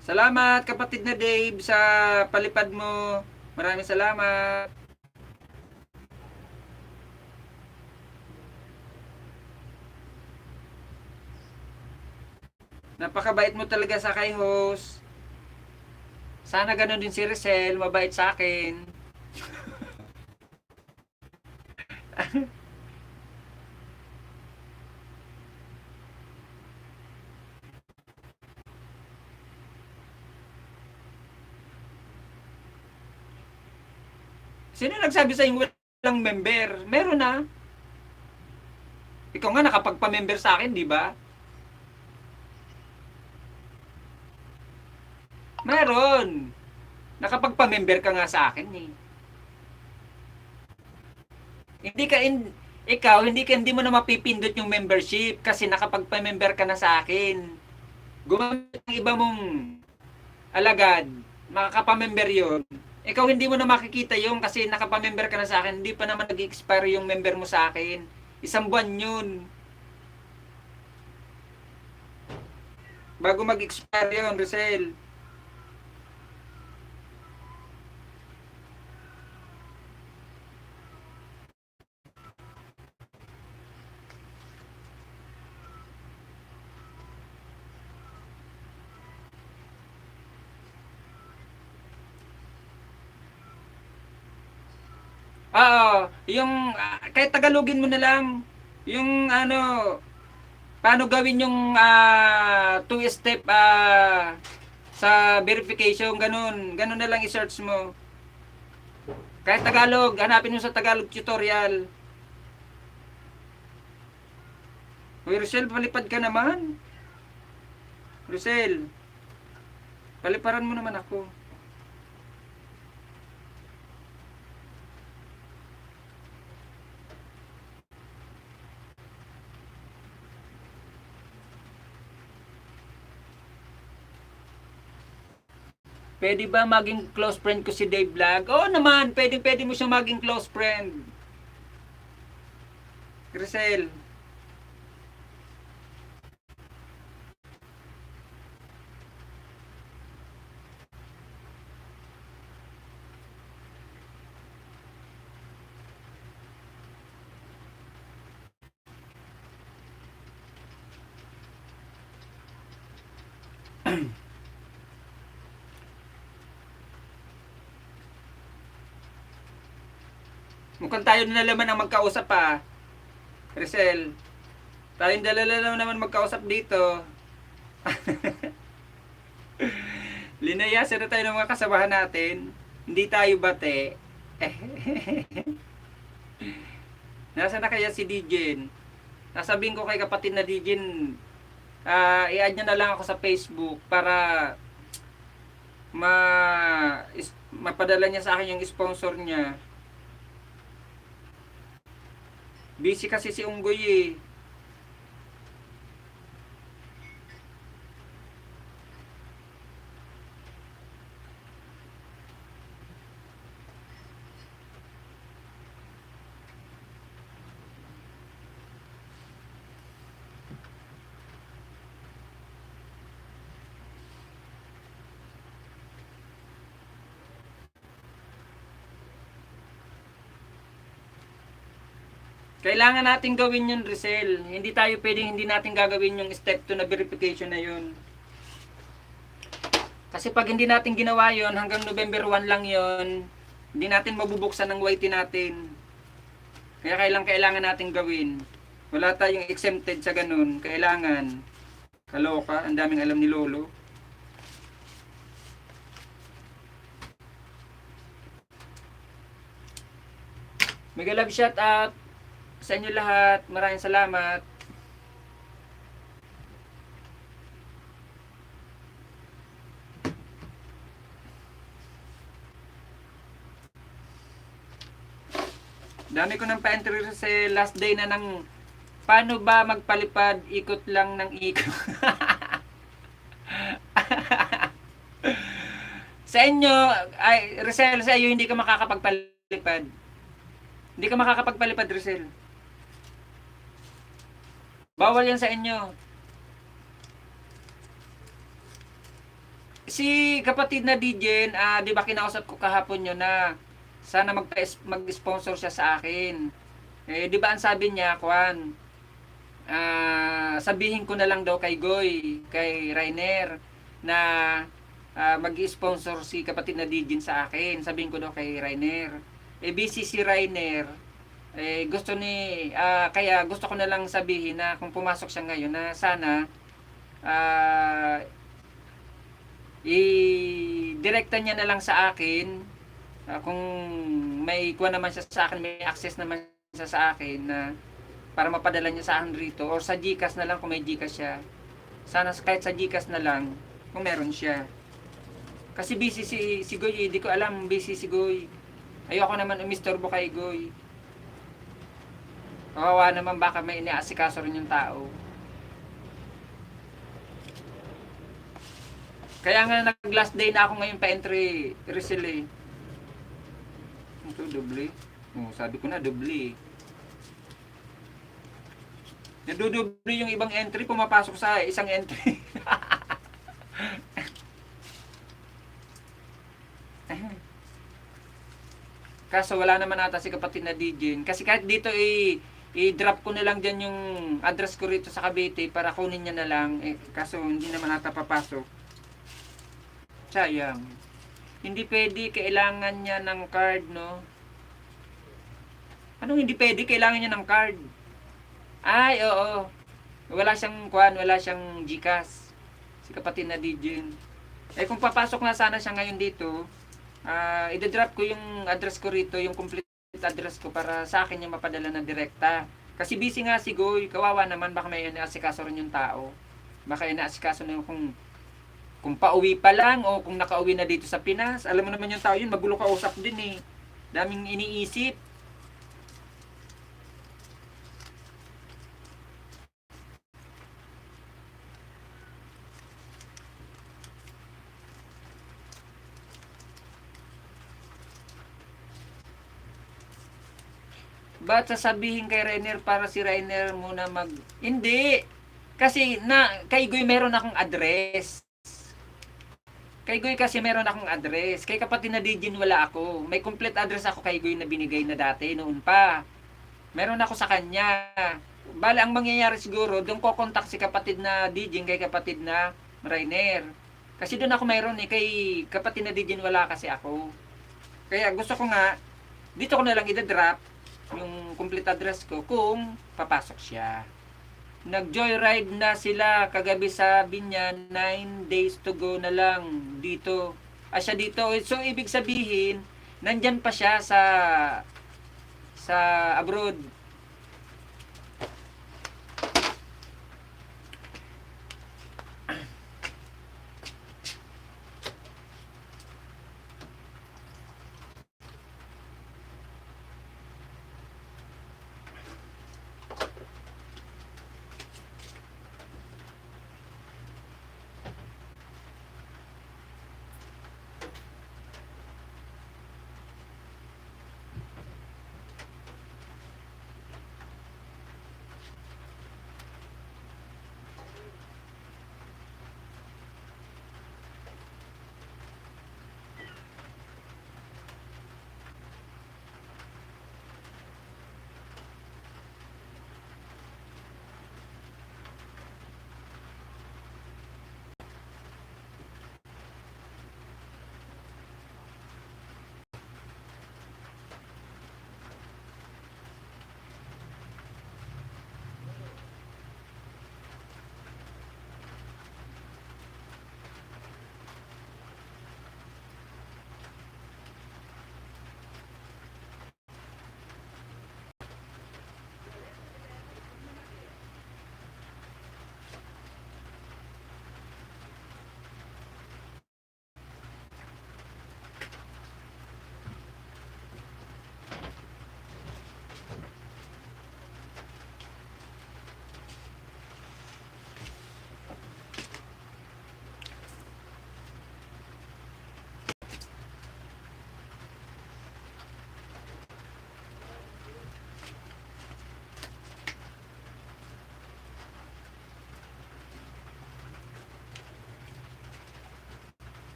Salamat kapatid na Dave sa palipad mo. Maraming salamat. Napakabait mo talaga sa kay host. Sana ganun din si Rizal, mabait sa akin. Sino nagsabi sa inyo walang member? Meron na. Ikaw nga nakapagpa-member sa akin, di ba? Meron. Nakapagpa-member ka nga sa akin eh. Hindi ka ikaw hindi mo na mapipindot yung membership kasi nakapagpa-member ka na sa akin. Gumamit ng iba mong alagad, makakapamember yun. Ikaw hindi mo na makikita yung kasi nakapamember ka na sa akin, hindi pa naman nag-expire yung member mo sa akin. Isang buwan yun. Bago mag-expire yun, Rizal. Yung kahit Tagalogin mo na lang. Yung ano, paano gawin yung two-step sa verification, ganun. Ganun na lang i-search mo. Kahit Tagalog, hanapin mo sa Tagalog tutorial. Uy, Rochelle, palipad ka naman. Rochelle, paliparan mo naman ako. Pwede ba maging close friend ko si Dave Vlog? Oo naman, pwede mo siyang maging close friend. Grisel. Mukhang tayo na naman ang magkausap pa. Grisel. Tayong dalala naman magkausap dito. Linayasan na tayo ng mga kasamahan natin. Hindi tayo bate. Nasaan na kaya si Dijen? Nasabihin ko kay kapatid na Dijen, i-add niya na lang ako sa Facebook para mapadala niya sa akin yung sponsor niya. Busy kasi si Unggoy eh. Kailangan natin gawin yun, Rizal. Hindi tayo pwedeng hindi natin gagawin yung step 2 na verification na yun. Kasi pag hindi natin ginawa yun, hanggang November 1 lang yun, hindi natin mabubuksan ng YT natin. Kaya kailangan natin gawin. Wala tayong exempted sa ganun. Kailangan. Kaloka, ang daming alam ni Lolo. Mega love shout out sa inyo lahat. Maraming salamat. Dami ko ng pa-entry sa last day na ng paano ba magpalipad, ikot lang ng ikot. Sa inyo, ay, Rizal, sa iyo hindi ka makakapagpalipad. Hindi ka makakapagpalipad, Rizal. Bawal yan sa inyo. Si kapatid na DJ, di ba kinausap ko kahapon yun na sana mag-sponsor siya sa akin. Eh, di ba ang sabi niya, Kwan, sabihin ko na lang daw kay Goy, kay Rainer, na mag-sponsor si kapatid na DJ sa akin. Sabihin ko daw kay Rainer. Eh, busy si Rainer. Eh, kaya gusto ko na lang sabihin na kung pumasok siya ngayon na sana i-direkta niya na lang sa akin kung may kuha naman siya sa akin, may access naman siya sa akin na para mapadala niya sa akin rito or sa GCash na lang kung may GCash siya. Sana kahit sa GCash na lang kung meron siya. Kasi busy si Goy, hindi ko alam busy si Goy. Ayoko naman umistorbo kay Goy. Kawawa naman baka may iniasikaso rin yung tao. Kaya nga nag-last day na ako ngayon pa-entry Rizal eh. Ito, doble. Sabi ko na, doble. Nadudoble yung ibang entry, pumapasok sa isang entry. Kaso wala naman ata si kapatid na DJ. Kasi kahit dito i-drop ko na lang dyan yung address ko rito sa Cavite para kunin niya na lang. Kaso hindi naman ata papasok. Sayang. Hindi pwede, kailangan niya ng card, no? Anong hindi pwede? Kailangan niya ng card. Ay, oo. Wala siyang wala siyang GCash. Si kapatid na DJ. Kung papasok na sana siya ngayon dito, i-drop ko yung address ko rito, yung complete address ko para sa akin yung mapadala na direkta. Kasi busy nga si Goy, kawawa naman, baka may inaasikaso rin yung tao. Baka inaasikaso na yung kung pauwi pa lang o kung nakauwi na dito sa Pinas. Alam mo naman yung tao yun, magulo kausap din eh. Daming iniisip. Ba't sasabihin kay Rainer para si Rainer muna Hindi! Kasi kay Goy meron akong address. Kay Goy kasi meron akong address. Kay kapatid na Dijin wala ako. May complete address ako kay Goy na binigay na dati noon pa. Meron ako sa kanya. Bale, ang mangyayari siguro, doon ko contact si kapatid na Dijin kay kapatid na Rainer. Kasi doon ako mayroon kay kapatid na Dijin wala kasi ako. Kaya gusto ko nga, dito ko na lang i-drop yung complete address ko kung papasok siya. Nag-joyride na sila kagabi, sabi niya 9 days to go na lang dito. Siya dito. So ibig sabihin, nandyan pa siya sa abroad.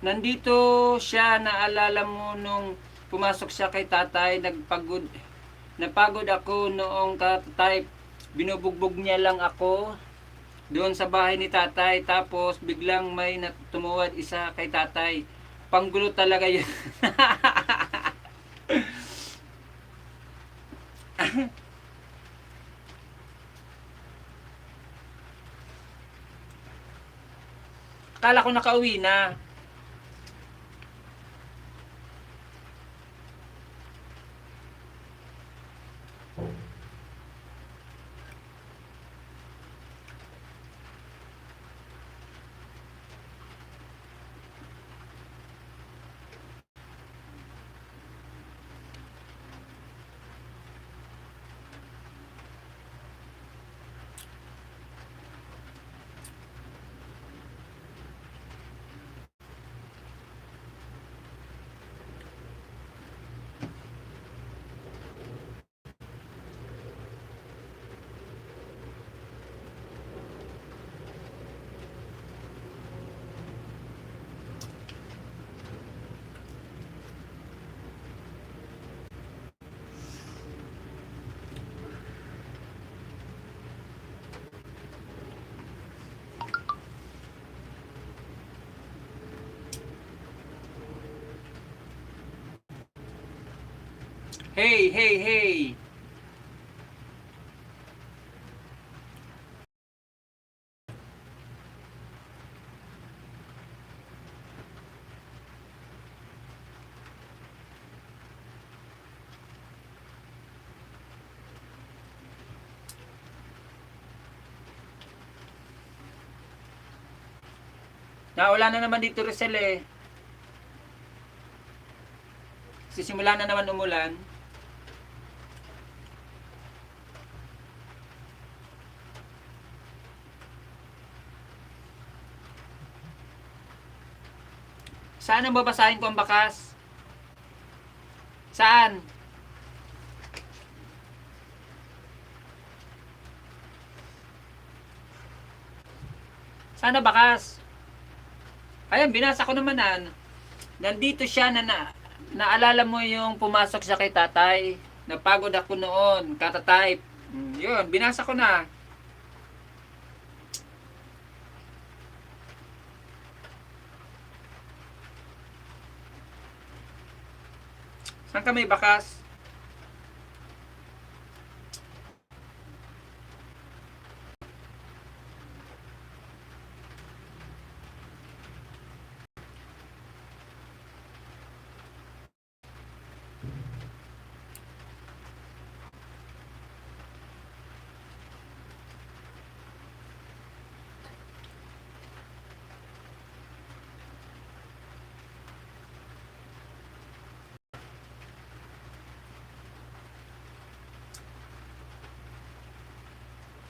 Nandito siya, naalala mo nung pumasok siya kay tatay, napagod ako noong tatay, binubugbog niya lang ako doon sa bahay ni tatay, tapos biglang may tumuwad isa kay tatay. Panggulo talaga yun. Akala ko nakauwi na. Hey, hey, hey. Wala na naman dito, Rizal eh. Sisimula na naman umulan. Saan ang babasahin ko ang bakas? Saan? Saan ang bakas? Ayan, binasa ko naman nandito siya naalala mo yung pumasok siya kay tatay. Napagod ako noon, katatype. Yun, binasa ko na. Saan ka may bakas?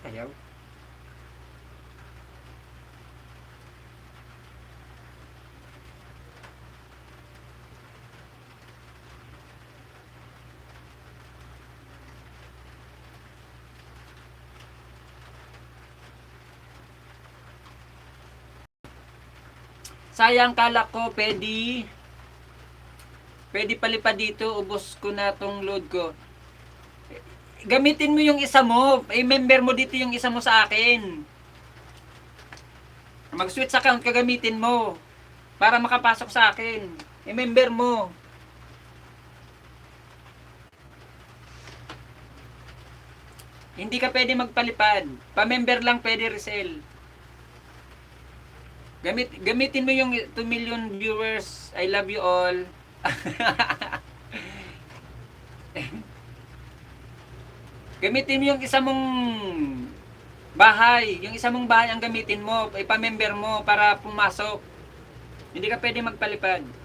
Ayaw. Sayang, kala ko pwede palipad dito, ubos ko na tong load ko. Gamitin mo yung isa mo, i-member mo dito yung isa mo sa akin. Mag-switch account ka, gamitin mo para makapasok sa akin. I-member mo. Hindi ka pwede magpalipad. Pa-member lang pwede, Rizal. Gamitin mo yung 2 million viewers. I love you all. Gamitin mo yung isa mong bahay. Yung isa mong bahay ang gamitin mo. Ipa-member mo para pumasok. Hindi ka pwede magpalipad.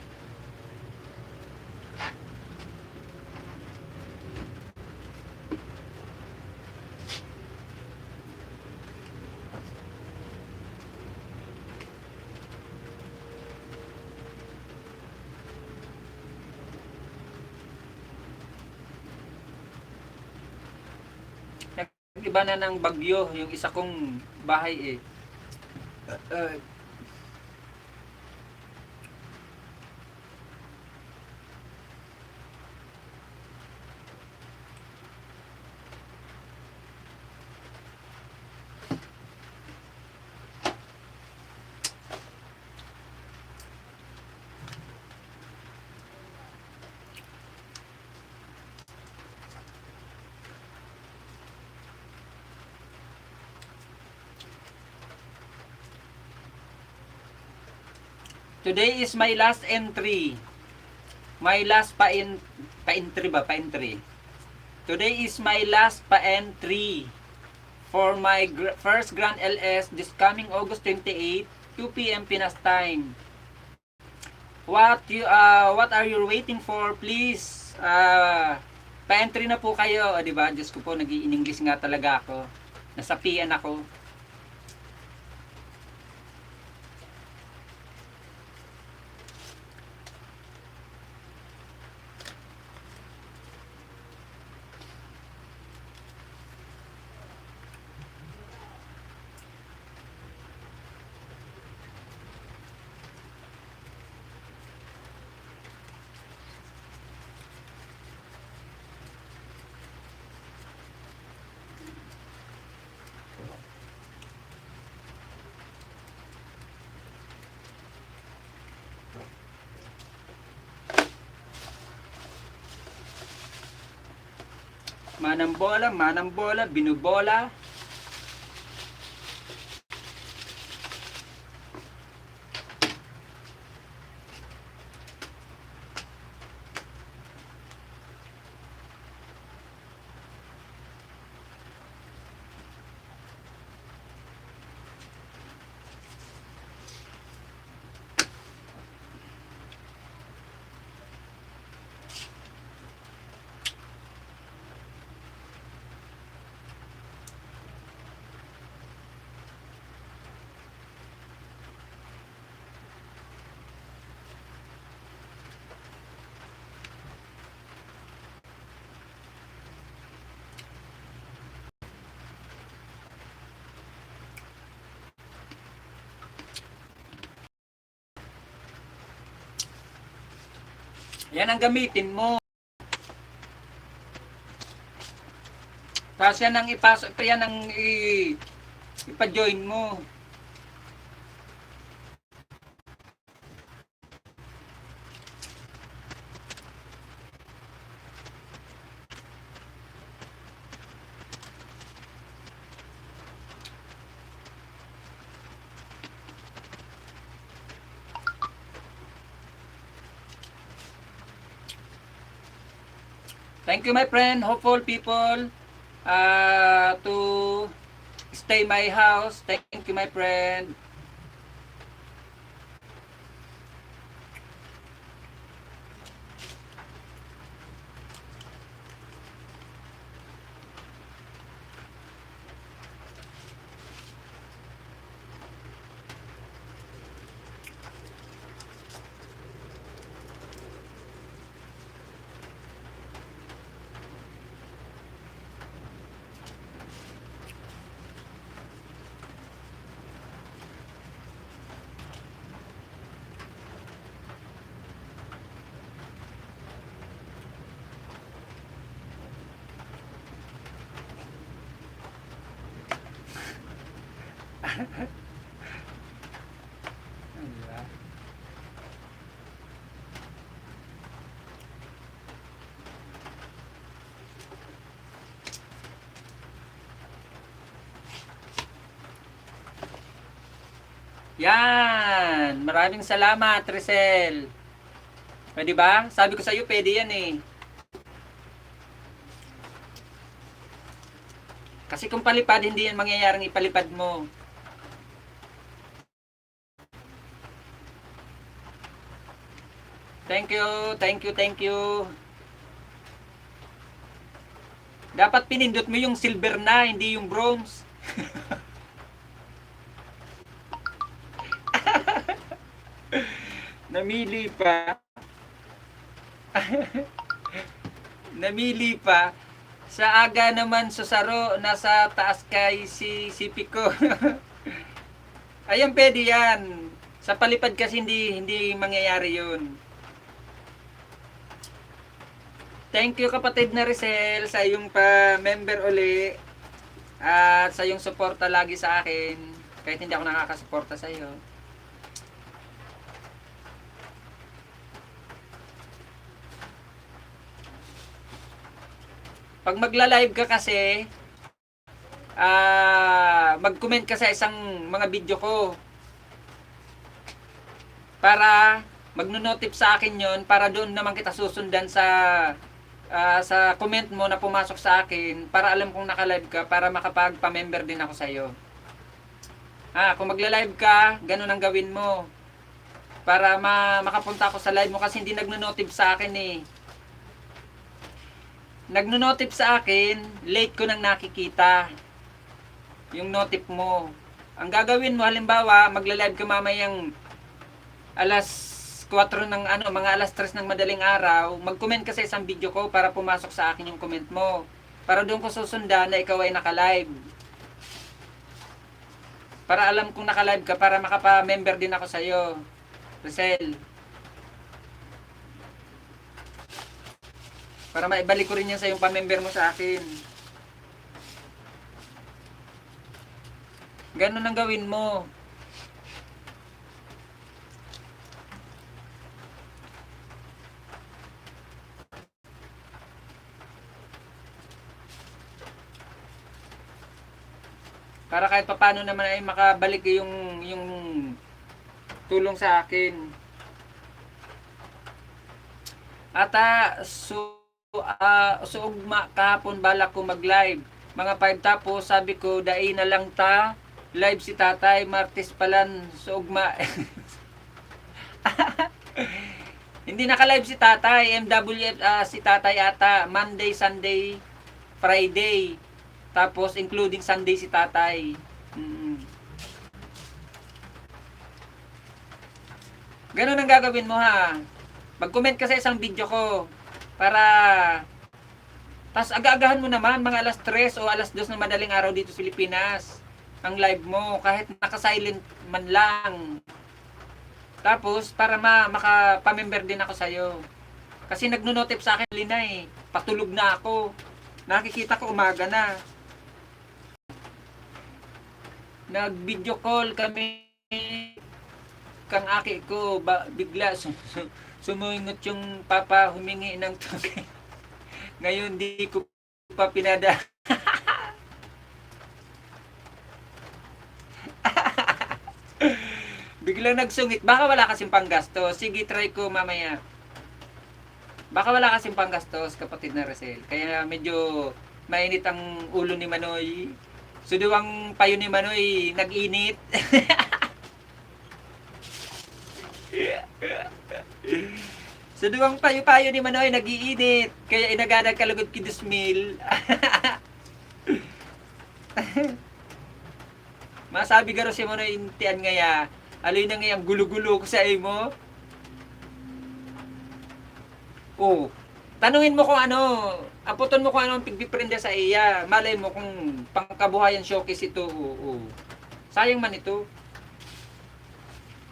Iba na ng bagyo yung isa kong bahay eh. Today is my last entry. My last pa-entry ba? Pa-entry. Today is my last pa-entry for my first Grand LS this coming August 28, 2 p.m. Pinas time. What are you waiting for? Please, pa-entry na po kayo, di ba? Diyos ko po, nag-i-English nga talaga ako. Nasapian ako. Manang bola, binubola. Yan ang gamitin mo. Tapos yan ang ipasok, yan ang ipa-join mo. Thank you, my friend. Hopeful people to stay my house. Thank you, my friend. Yan. Maraming salamat, Trisel. Pwede ba? Sabi ko sa iyo, pwede yan eh. Kasi kung palipad, hindi yan mangyayaring ipalipad mo. Thank you, thank you, thank you. Dapat pinindot mo yung silver na, hindi yung bronze. Namili pa. Namili pa. Sa aga naman susaro, nasa taas kay si Pico. Ayan, pwede yan. Sa palipad kasi hindi mangyayari yun. Thank you kapatid na Rizal sa iyong pa-member uli. At sa iyong suporta lagi sa akin. Kahit hindi ako nakakasuporta sa iyo. Pag magla-live ka kasi, mag-comment ka sa isang mga video ko. para magno-notif sa akin yon, para doon naman kita susundan sa comment mo na pumasok sa akin, para alam kong naka-live ka, para makapagpa-member din ako sa iyo. Kung magla-live ka, ganun ang gawin mo. Para makapunta ako sa live mo, kasi hindi nagno-notif sa akin eh. Nagno-notif sa akin, late ko nang nakikita yung notif mo. Ang gagawin mo, halimbawa, magla-live ka mamayang alas 4 ng mga alas 3 ng madaling araw, mag-comment ka sa isang video ko para pumasok sa akin yung comment mo. Para doon ko susundan na ikaw ay naka-live. Para alam kong naka-live ka, para makapa-member din ako sa iyo. Rosel. Para maibalik ko rin yan sa yung pa-member mo sa akin. Ganun ang gawin mo. Para kahit papaano naman ay makabalik yung tulong sa akin. At ugma kahapon balak ko mag-live. Mga 5 tapos sabi ko dai na lang ta live si Tatay Martes palan ugma. Hindi naka-live si Tatay, MWF si Tatay ata Monday, Sunday, Friday. Tapos including Sunday si Tatay. Ganun ang gagawin mo ha. Mag-comment ka sa isang video ko para tas aga-agahan mo naman mga alas 3 o alas 2 ng madaling araw dito sa Pilipinas ang live mo kahit naka-silent man lang. Tapos para makapa-member din ako sa iyo. Kasi nagno-notif sa akin lina eh. Patulog na ako. Nakikita ko umaga na. Nag-video call kami kang aki ko, bigla sumungot yung papa humingi ng tubig. Ngayon di ko pa pinada. Biglang nagsungit. Baka wala kasing panggastos. Sige, try ko mamaya. Baka wala kasing panggastos, kapatid na Rosel. Kaya medyo mainit ang ulo ni Manoy. Suduwang payo ni Manoy nag-init. Suduwang payo-payo ni Manoy nag-iinit. Kaya inagadag kalagod kidusmil. Masabi garo si Manoy intian ngaya. Aloy na ngayang gulo-gulo ko sa imo. Oh, tanungin mo kung ano, aputon mo kung ano ang pigbiprenda sa iya. Malay mo kung pangkabuhayan showcase ito. Oo. Sayang man ito.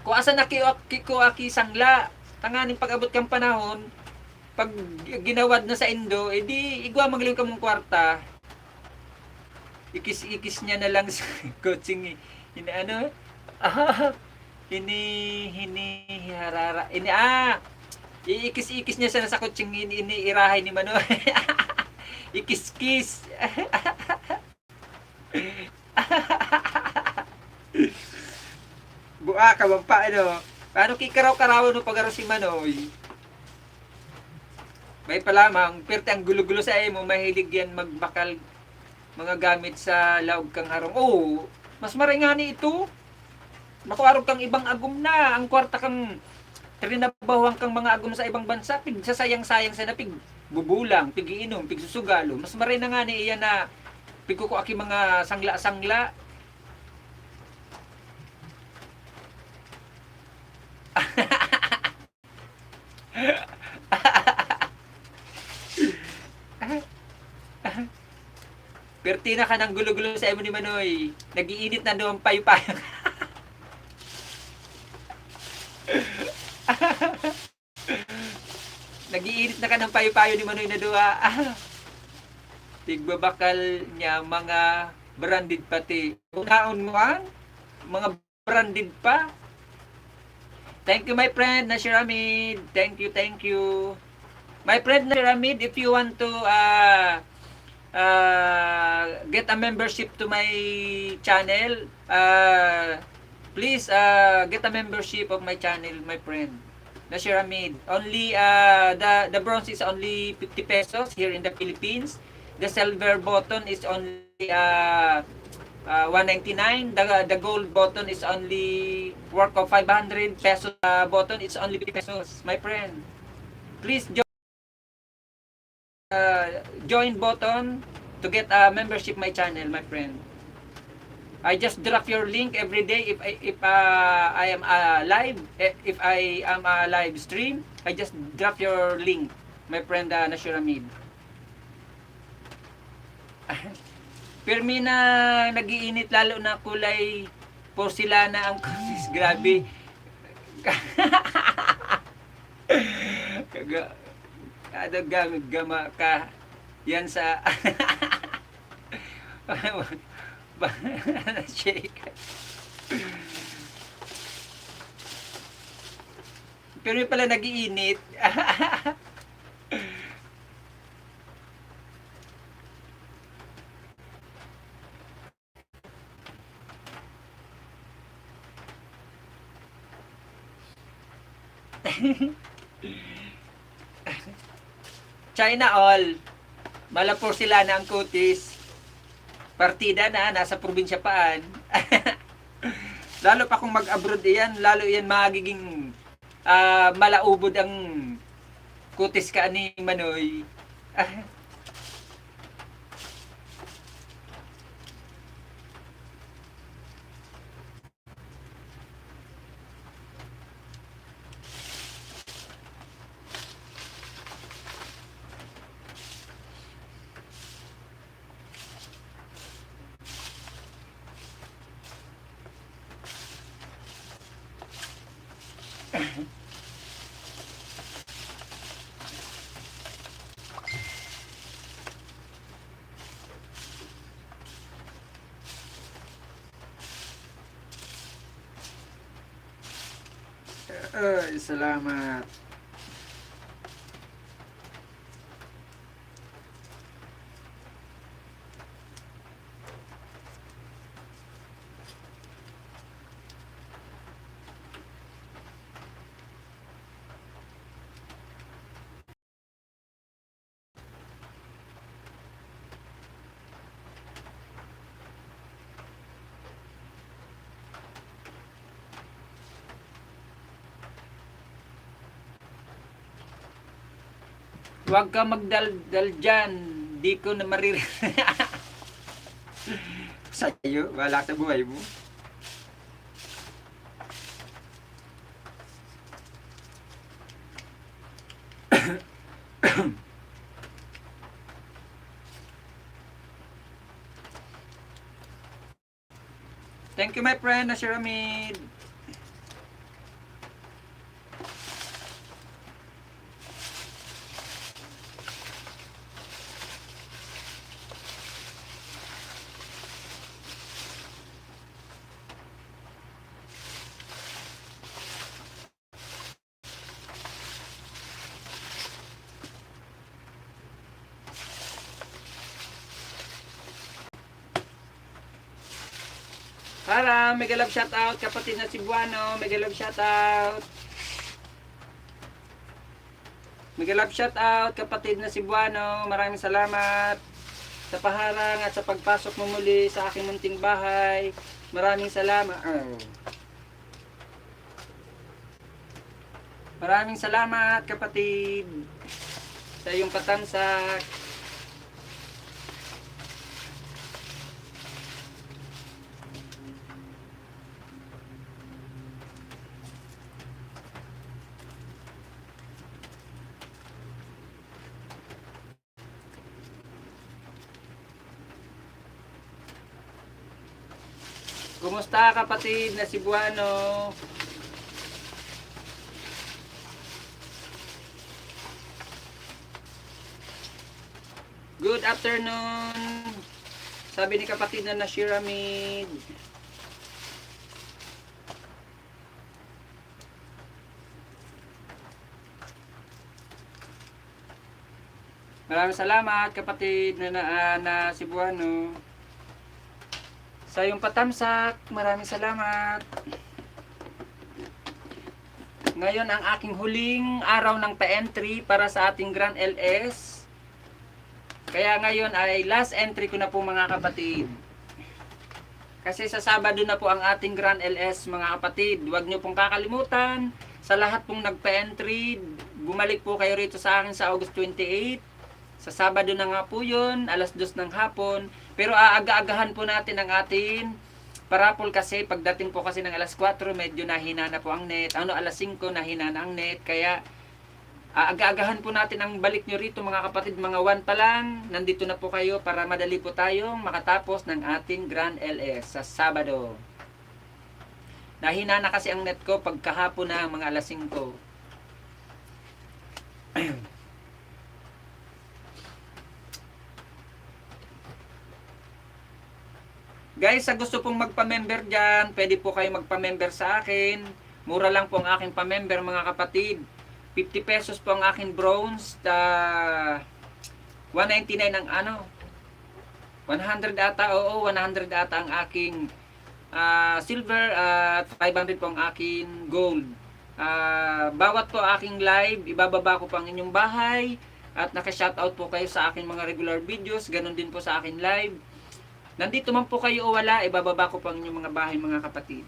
Kung asa na kiko aki sangla, tanganing pag-abot kang panahon, pag ginawad na sa Indo, edi igwa magliw ka mong kwarta. Ikis-ikis niya na lang sa coaching. Harara. Iikis-ikis niya siya sa kutsing irahay ni Manoy. Ikis-kis. Buka ka bang pa, Paano kikaraw-karawan no pagaro si Manoy? May pa lamang, perte ang gulo-gulo sa mo, mahilig yan magbakal mga gamit sa laog kang harong. Oh, mas maringani ito. Makuarog kang ibang agum na. Ang kwarta kang trinabahuan kang mga agum sa ibang bansa. Pig sasayang-sayang sa napig bubulang, pig iinom, pig susugalo. Mas maray na nga ni iyan na pigkuko aki mga sangla-sangla. Pertina ka ng gulo-gulo sa imo ni Manoy. Nagiinit na doon payo-payo. Nagiinit na ka ng payo-payo ni Manoy na duwa. Tigbabakal niya mga branded pati. Unaon mo mga branded pa. Thank you my friend na Shiramid. Thank you. My friend na Shiramid, if you want to get a membership to my channel, Please get a membership of my channel, my friend. Nasir Hamid. Only the bronze is only 50 pesos here in the Philippines. The silver button is only 199. The gold button is only worth of 500 pesos. Button is only 50 pesos, my friend. Please join button to get a membership my channel, my friend. I just drop your link every day if I am live, if I am a live stream, I just drop your link, my friend Nasir Hamid. Pirmi na nagiinit lalo na kulay porcelana ang kutis. Grabe. Kada gamit gama ka yan sa shake. Pero pala nagiinit. China all. Malapor sila na ang kutis. Partida na, nasa probinsya paan. Lalo pa kung mag-abroad yan, lalo yan magiging malaubod ang kutis ka ni Manoy. Ay, salamat. Huwag ka magdaldal dyan. Di ko na maririnig. Sa'yo, wala sa buhay mo. Thank you, my friend, Nasir Hamid. Para, mega love shoutout, kapatid na Cebuano, mega love shoutout. Mega love shoutout, kapatid na Cebuano, maraming salamat sa paharang at sa pagpasok mo muli sa aking munting bahay. Maraming salamat. Maraming salamat, kapatid, sa iyong patamsak. Kumusta, kapatid na Cebuano? Good afternoon. Sabi ni kapatid na Nasir Hamid. Maraming salamat, kapatid na Cebuano. Sa iyong patamsak, maraming salamat. Ngayon ang aking huling araw ng pa-entry para sa ating Grand LS. Kaya ngayon ay last entry ko na po mga kapatid. Kasi sa Sabado na po ang ating Grand LS mga kapatid. Huwag nyo pong kakalimutan. Sa lahat pong nagpa-entry, bumalik po kayo rito sa akin sa August 28. Sa Sabado na nga po yun, alas 2 ng hapon. Pero aaga-agahan po natin ang atin parapol kasi pagdating po kasi ng alas 4, medyo nahina na po ang net. Alas 5, nahina na ang net. Kaya aga-agahan po natin ang balik nyo rito mga kapatid, mga 1 pa lang, nandito na po kayo para madali po tayong makatapos ng ating Grand LS sa Sabado. Nahina na kasi ang net ko pagkahapon na mga alas 5. Guys, sa gusto pong magpa-member dyan, pwede po kayo magpa-member sa akin. Mura lang po ang aking pa-member mga kapatid. 50 pesos po ang aking bronze, 199 ang 100 ata, 100 ata ang aking silver at 500 po ang aking gold. Bawat po aking live, ibababa ko po ang inyong bahay at naka-shoutout po kayo sa aking mga regular videos, ganun din po sa aking live. Nandito man po kayo o wala, ibababa ko po ang inyong mga bahay mga kapatid.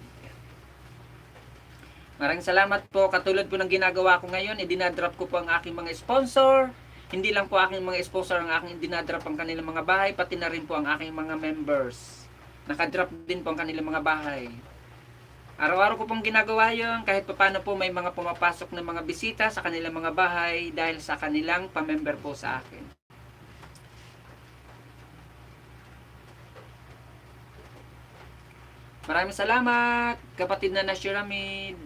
Maraming salamat po. Katulad po ng ginagawa ko ngayon, dinadrop ko po ang aking mga sponsor. Hindi lang po aking mga sponsor ang aking dinadrop ang kanilang mga bahay, pati na rin po ang aking mga members. Nakadrop din po ang kanilang mga bahay. Araw-araw ko pong ginagawa yun, kahit paano po may mga pumapasok na mga bisita sa kanilang mga bahay dahil sa kanilang pamember po sa akin. Maraming salamat, kapatid na Nashiramid.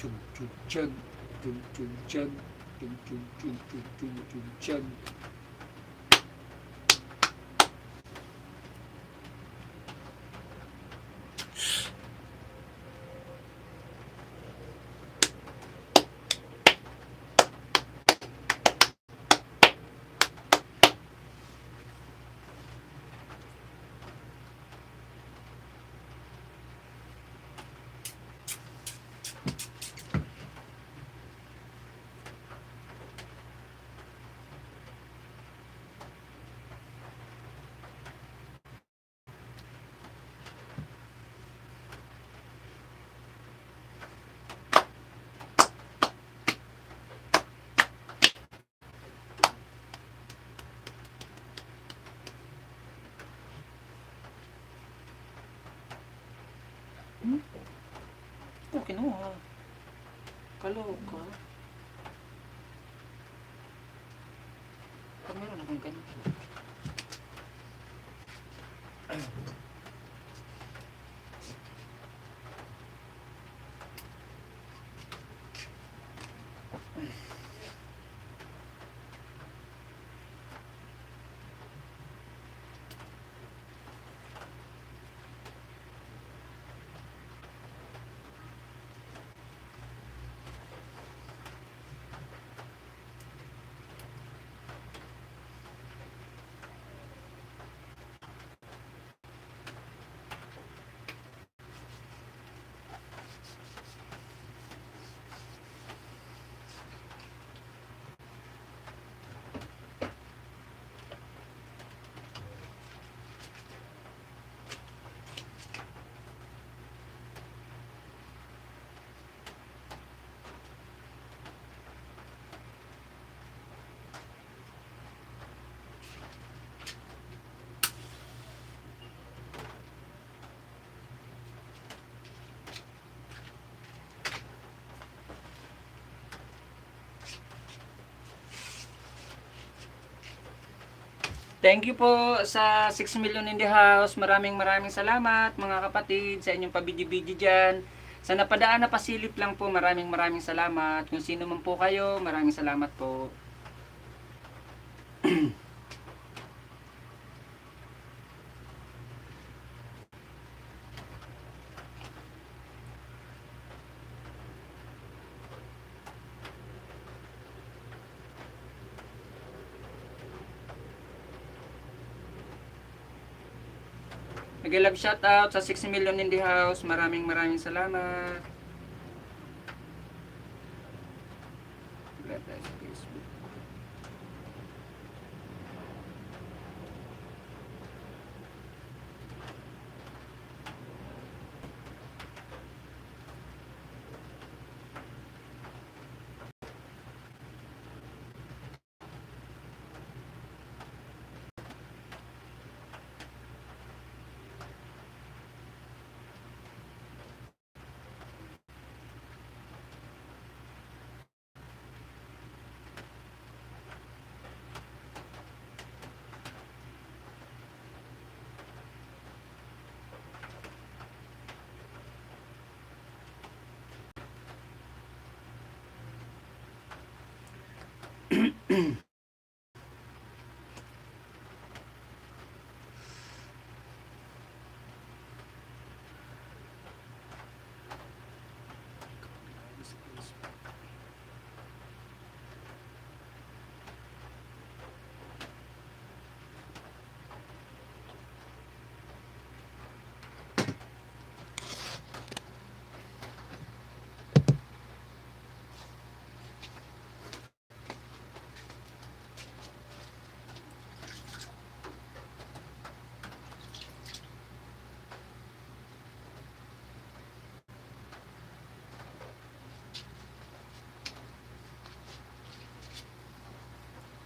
Chug chug chug, chug chug chug, chug chug chug chug chug chug chug. Kinuha. Kaloka. Pag meron akong ganito. Thank you po sa 6 million in the house. Maraming salamat mga kapatid sa inyong pabidyo-bidyo dyan. Sa napadaan na pasilip lang po, maraming salamat. Kung sino man po kayo, maraming salamat po. Mega love shoutout sa 6 million in the house. Maraming salamat. Facebook.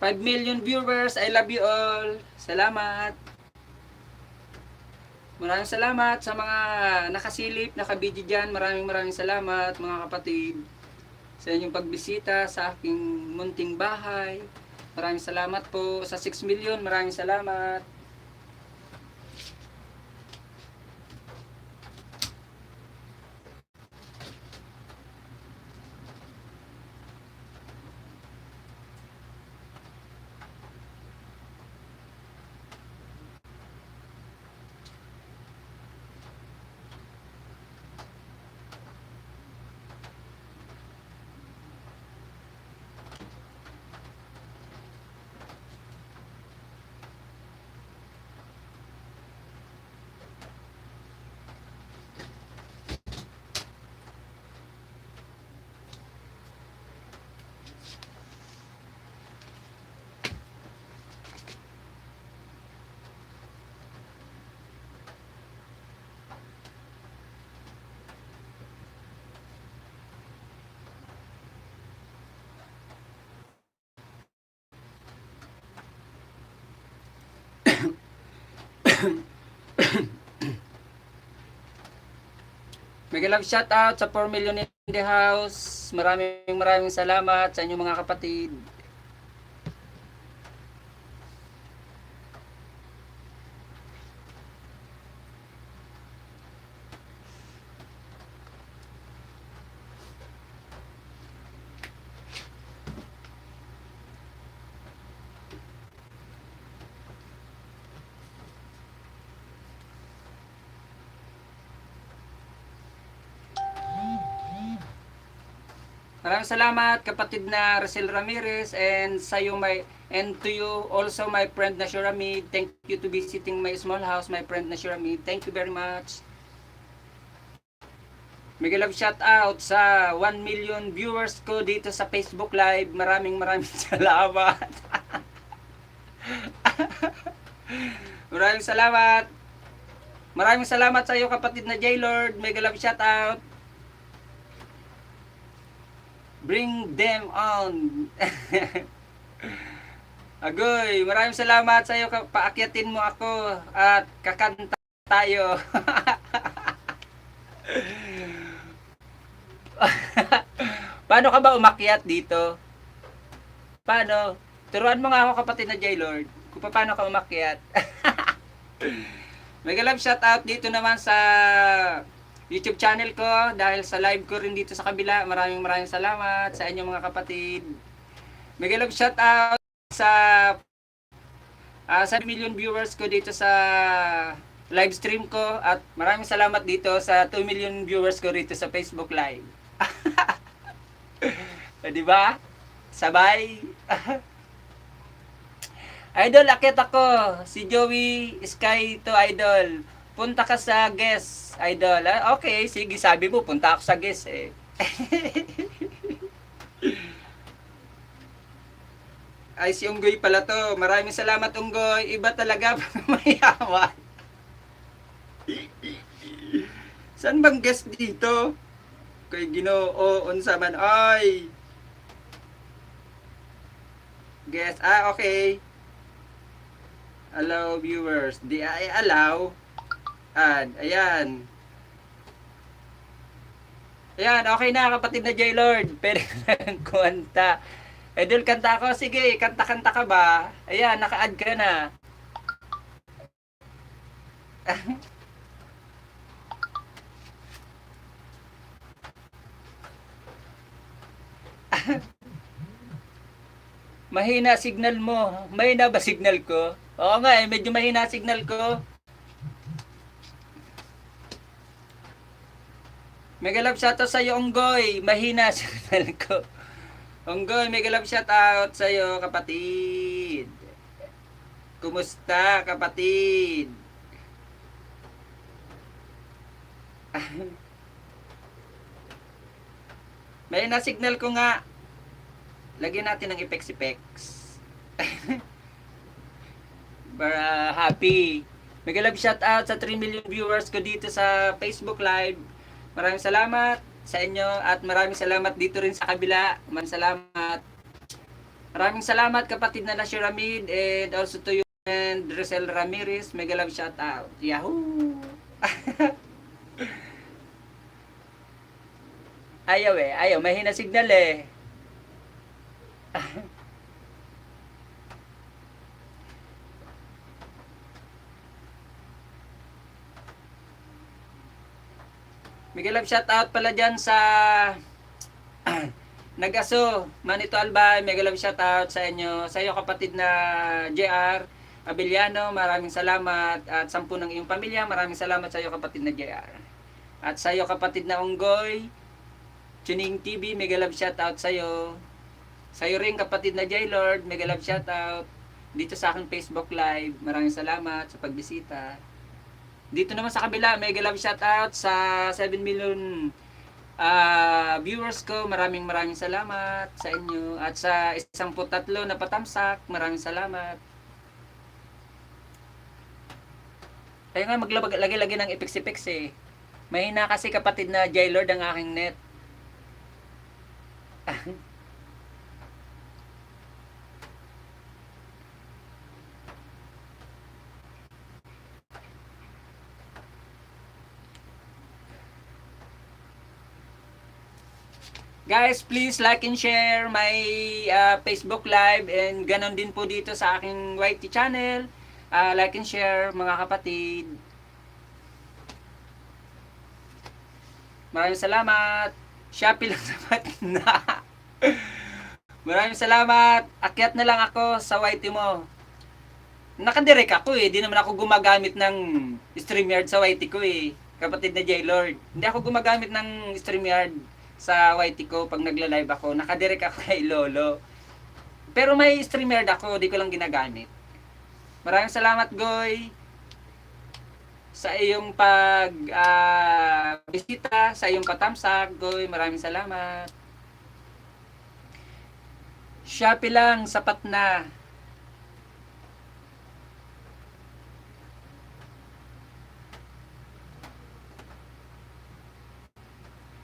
Five million viewers, I love you all. Salamat. Maraming salamat sa mga nakasilip, nakabidyo dyan. Maraming salamat mga kapatid sa inyong pagbisita sa aking munting bahay. Maraming salamat po sa 6 million. Maraming salamat. Mega love shoutout sa 4 million in the house. Maraming salamat sa inyong mga kapatid. Maraming salamat kapatid na Rosel Ramirez and to you also my friend na Shuramid. Thank you to visiting my small house, my friend na Shuramid. Thank you very much. Mega love shout out sa 1 million viewers ko dito sa Facebook Live. Maraming salamat. Maraming salamat. Maraming salamat sa iyo kapatid na J-Lord. Mega love shout out. Bring them on. Agoy, maraming salamat sa iyo. Paakyatin mo ako at kakanta tayo. Paano ka ba umakyat dito? Paano? Turuan mo nga ako kapatid na J-Lord kung paano ka umakyat. Mega love shout out dito naman sa YouTube channel ko dahil sa live ko rin dito sa kabila. Maraming salamat sa inyong mga kapatid. Mega love shout out sa 1 million viewers ko dito sa live stream ko at maraming salamat dito sa 2 million viewers ko dito sa Facebook Live. Di ba? Sabay. Idol, akit ako. Si Joey Sky to Idol. Punta ka sa guest, idol. Ah, okay, sige, sabi mo, punta ako sa guest eh. Ay, si Unggoy pala to. Maraming salamat, Unggoy. Iba talaga pag mayaman. Saan bang guest dito? Kay Ginoo, unsa man. Ay, guest. Ah, okay. Allow viewers. Di ay allow. Ayan. Ayan, okay na kapatid na J-Lord. Pwede ka na kumanta. Idol, kanta ako. Sige, kanta-kanta ka ba? Ayan, naka-add ka na. Mahina signal mo. Mahina ba signal ko? Oo nga eh, medyo mahina signal ko. Mega love shoutout sa'yo, Onggoy. Mahina signal ko. Onggoy, mega love shoutout sa'yo, kapatid. Kumusta, kapatid? Mahina signal ko nga. Lagyan natin ng effects. Para happy. Mega love shoutout sa 3 million viewers ko dito sa Facebook Live. Maraming salamat sa inyo at maraming salamat dito rin sa kabila. Maraming salamat kapatid na Lasher Ramid and also to you and Dresel Ramirez. Mega love shoutout. Yahoo! Ayaw. Mahina signal eh. Mega love shoutout pala dyan sa Nag-aso, Manito Albay, mega love shoutout sa inyo. Sa iyo kapatid na JR Abiliano, maraming salamat. At 10 ng iyong pamilya, maraming salamat sa iyo kapatid na JR. At sa iyo kapatid na Unggoy, Tuning TV, mega love shoutout sa iyo. Sa iyo rin kapatid na J-Lord, mega love shoutout. Dito sa aking Facebook Live, maraming salamat sa pagbisita. Dito naman sa kabila, mega love shoutout sa 7 million viewers ko. Maraming salamat sa inyo. At sa 13 na patamsak, maraming salamat. Kaya nga maglagay-lagay ng effects eh. Mahina kasi kapatid na J-Lord ang aking net. Guys, please like and share my Facebook Live and ganon din po dito sa aking YT channel. Like and share mga kapatid. Maraming salamat. Shopee lang sapat na. Maraming salamat. Akyat na lang ako sa YT mo. Nakadirect ako eh. Di naman ako gumagamit ng StreamYard sa YT ko eh. Kapatid na J-Lord. Hindi ako gumagamit ng StreamYard sa YT ko pag nagla-live ako. Nakadirect ako kay Lolo. Pero may StreamYard ako, di ko lang ginagamit. Maraming salamat, Goy, sa iyong bisita, sa iyong patamsak, Goy. Maraming salamat. Shopee lang, sapat na.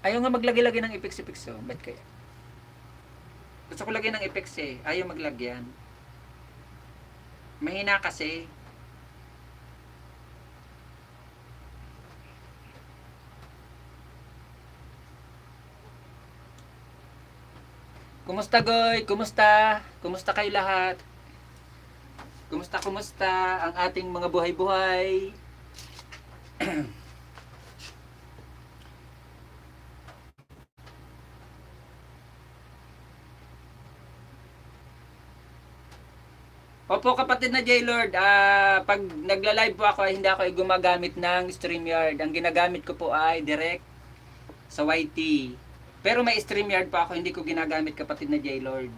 Ayaw nga maglagay-lagay ng effects oh. Ba't kaya? Gusto ko lagay ng effects eh. Ayaw maglagyan. Mahina kasi. Kumusta, Goy? Kumusta? Kumusta kayo lahat? Kumusta ang ating mga buhay-buhay? Opo kapatid na J-Lord, pag nagla-live po ako, hindi ako gumagamit ng StreamYard. Ang ginagamit ko po ay direct sa YT. Pero may StreamYard pa ako, hindi ko ginagamit kapatid na J-Lord.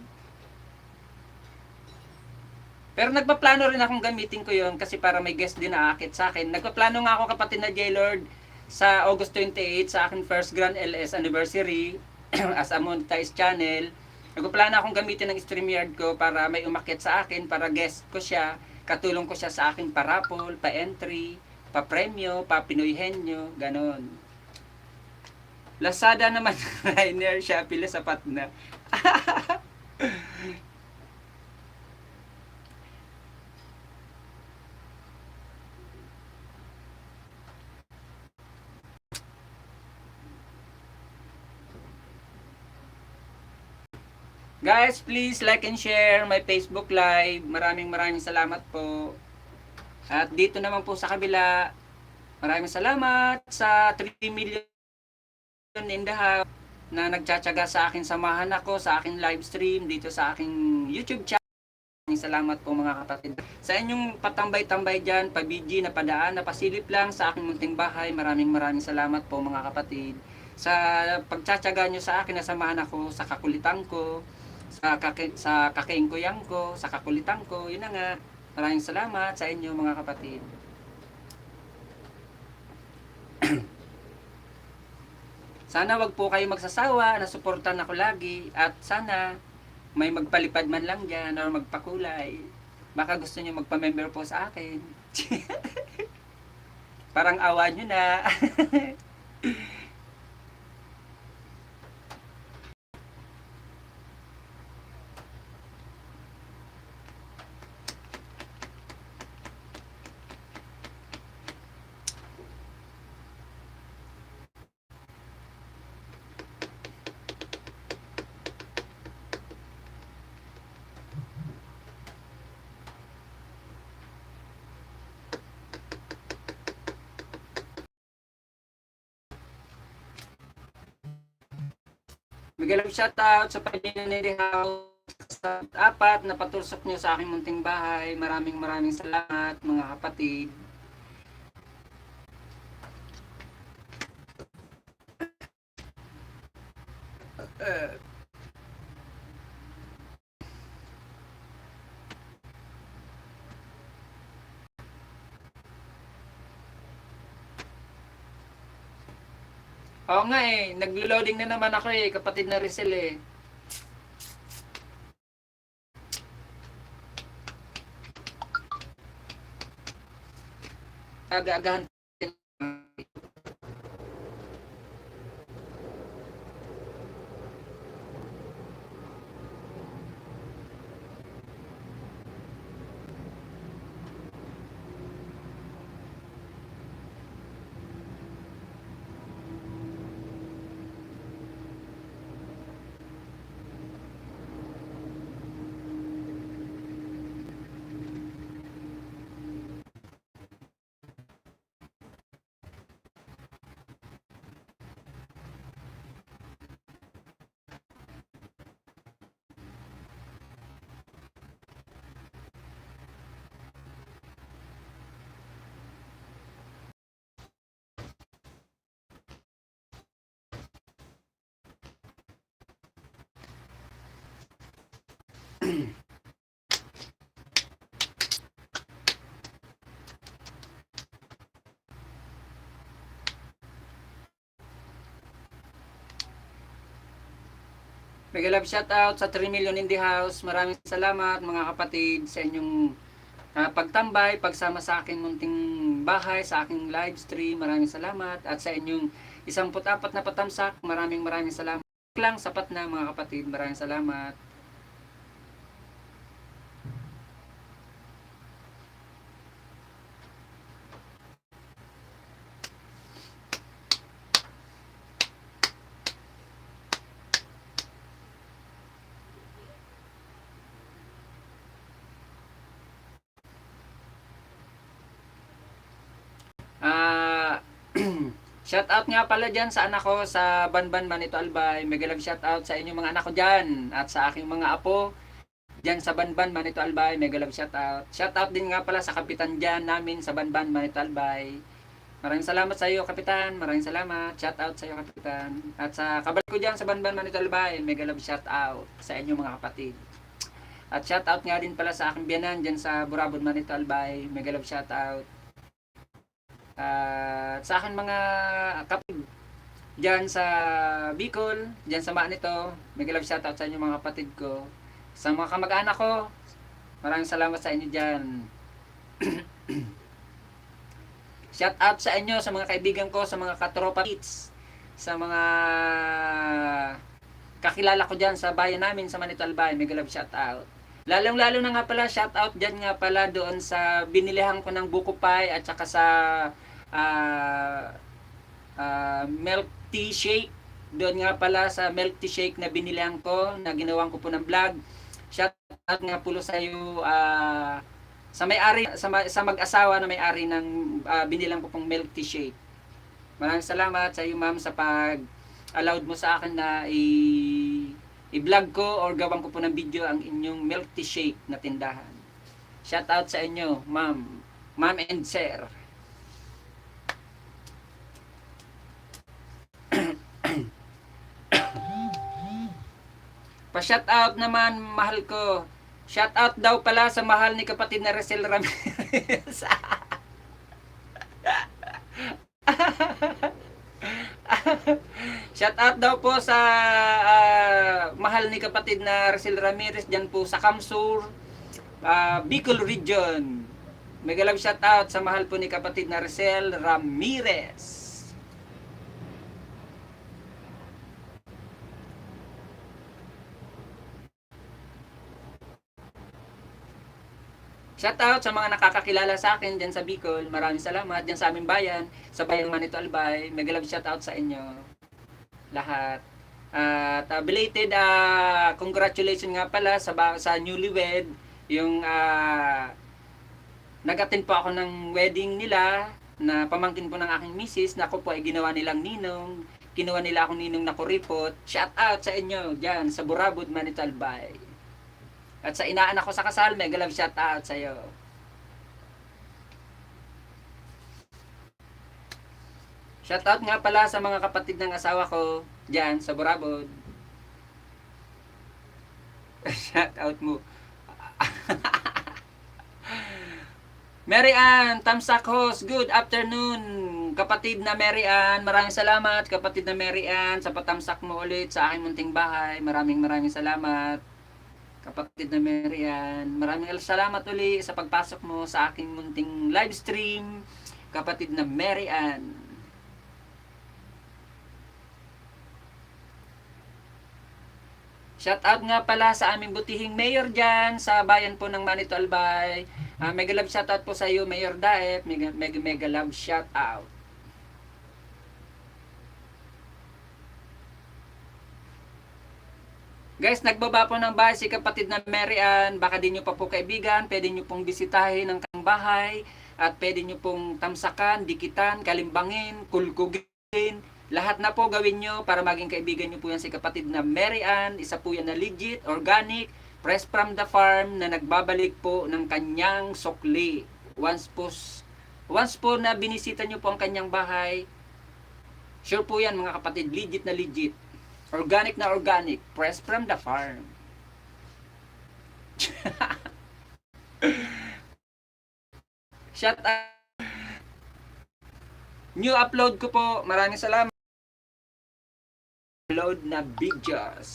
Pero nagpaplano rin akong gamitin ko yon kasi para may guest din na aakit sa akin. Nagpaplano nga ako kapatid na J-Lord sa August 28 sa akin first Grand LS anniversary as a monetized channel. Nagpaplano akong gamitin ng StreamYard ko para may umakit sa akin, para guest ko siya, katulong ko siya sa akin pa-raffle, pa-entry, pa-premyo, pa-Pinoy Henyo, ganon. Lazada naman, Rainer, Shopee, sapat na. Guys, please like and share my Facebook Live. Maraming salamat po. At dito naman po sa kabila, maraming salamat sa 3 million in the house na nagtsatsaga sa akin, samahan ako sa aking live stream dito sa aking YouTube channel. Maraming salamat po mga kapatid. Sa inyong patambay-tambay dyan, pa-BG na padaan, na pasilip lang sa aking munting bahay. Maraming salamat po mga kapatid. Sa pagtsatsaga nyo sa akin, nasamahan ako sa kakulitan ko, sa kakengkuyang ko, sa kakulitan ko, yun na nga. Maraming salamat sa inyo mga kapatid. Sana wag po kayo magsasawa na suportan ako lagi at sana may magpalipad man lang dyan o magpakulay. Baka gusto nyo magpa-member po sa akin. Parang awa nyo na. Bigyan shoutout sa pag-inindi sa apat na patusok nyo sa aking munting bahay. Maraming salamat mga kapatid. Oo nga eh, naglo-loading na naman ako eh, kapatid na Rizal eh. Aga-agahan. Mega love shoutout sa 3 million in the house. Maraming salamat mga kapatid sa inyong pagtambay, pagsama sa akin munting bahay, sa aking live stream. Maraming salamat. At sa inyong 14 na patamsak, maraming salamat. Lang sapat na mga kapatid. Maraming salamat. Shoutout nga pala dyan sa anak ko sa Banban Manito Albay. Mega love shoutout sa inyong mga anak ko dyan. At sa aking mga apo dyan sa Banban Manito Albay. Mega love shoutout. Shoutout din nga pala sa kapitan dyan namin sa Banban Manito Albay. Maraming salamat sa iyo kapitan. Maraming salamat. Shoutout sa iyo kapitan. At sa kabal ko dyan sa Banban Manito Albay. Mega love shoutout sa inyong mga kapatid. At shoutout nga din pala sa aking biyanan dyan sa Burabon, Manito, Albay. Mega love shoutout. At sa akin mga kapatid dyan sa Bicol, dyan sa Manito, mega love shoutout sa inyo mga kapatid ko. Sa mga kamag-anak ko, maraming salamat sa inyo dyan. Shoutout sa inyo, sa mga kaibigan ko, sa mga katropa kids, sa mga kakilala ko dyan sa bayan namin sa Manito, Albay. Mega love shoutout. Lalong-lalo na nga pala, shoutout dyan nga pala doon sa binilihan ko ng buko pie at saka sa milk tea shake. Doon nga pala sa milk tea shake na binilihan ko, na ginawan ko po ng vlog. Shoutout nga po sa iyo sa may-ari, sa mag-asawa na may-ari ng binilang ko pong milk tea shake. Maraming salamat sa iyo, ma'am, sa pag-allowed mo sa akin na i-vlog ko or gawan ko po ng video ang inyong milk tea shake na tindahan. Shout out sa inyo, ma'am. Ma'am and sir. Pa-shout out naman, mahal ko. Shout out daw pala sa mahal ni kapatid na Resel Ramirez. Shout out daw po sa mahal ni kapatid na Resel Ramirez dyan po sa Kamsur, Bicol Region. Mega love shout out sa mahal po ni kapatid na Resel Ramirez. Shout out sa mga nakakakilala sa akin dyan sa Bicol. Maraming salamat dyan sa aming bayan, sa bayang Manito, Albay. Mega love shout out sa inyo lahat. At belated congratulations nga pala sa newlywed. Yung nag-attend po ako ng wedding nila na pamangkin po ng aking misis na ako po ay ginawa nilang ninong. Kinuha nila akong ninong na kuripot. Shout out sa inyo dyan sa Burabon, Manito, Albay. At sa inaanak ko sa kasal, mega love shout out sa iyo. Shout out nga pala sa mga kapatid ng asawa ko diyan sa Burabon. Shout out mo. Mary Ann, Tamsak Host, good afternoon. Kapatid na Mary Ann, maraming salamat kapatid na Mary Ann sa patamsak mo ulit sa aking munting bahay. Maraming salamat. Kapatid na Mary Ann, maraming salamat uli sa pagpasok mo sa aking munting live stream. Kapatid na Mary Ann. Shout out nga pala sa aming butihing mayor dyan sa bayan po ng Manito, Albay. Mega love shout out po sa iyo, Mayor Daep. Mega love shout out. Guys, nagbaba po ng bahay si kapatid na Mary Ann. Baka di nyo pa po kaibigan, pwede nyo pong bisitahin ang kanyang bahay. At pwede nyo pong tamsakan, dikitan, kalimbangin, kulkugin. Lahat na po gawin nyo para maging kaibigan nyo po yan si kapatid na Mary Ann. Isa po yan na legit, organic, fresh from the farm na nagbabalik po ng kanyang sukli. Once po na binisita nyo po ang kanyang bahay, sure po yan mga kapatid, legit na legit. Organic na organic, fresh from the farm. Shout out. New upload ko po. Maraming salamat. Upload na videos.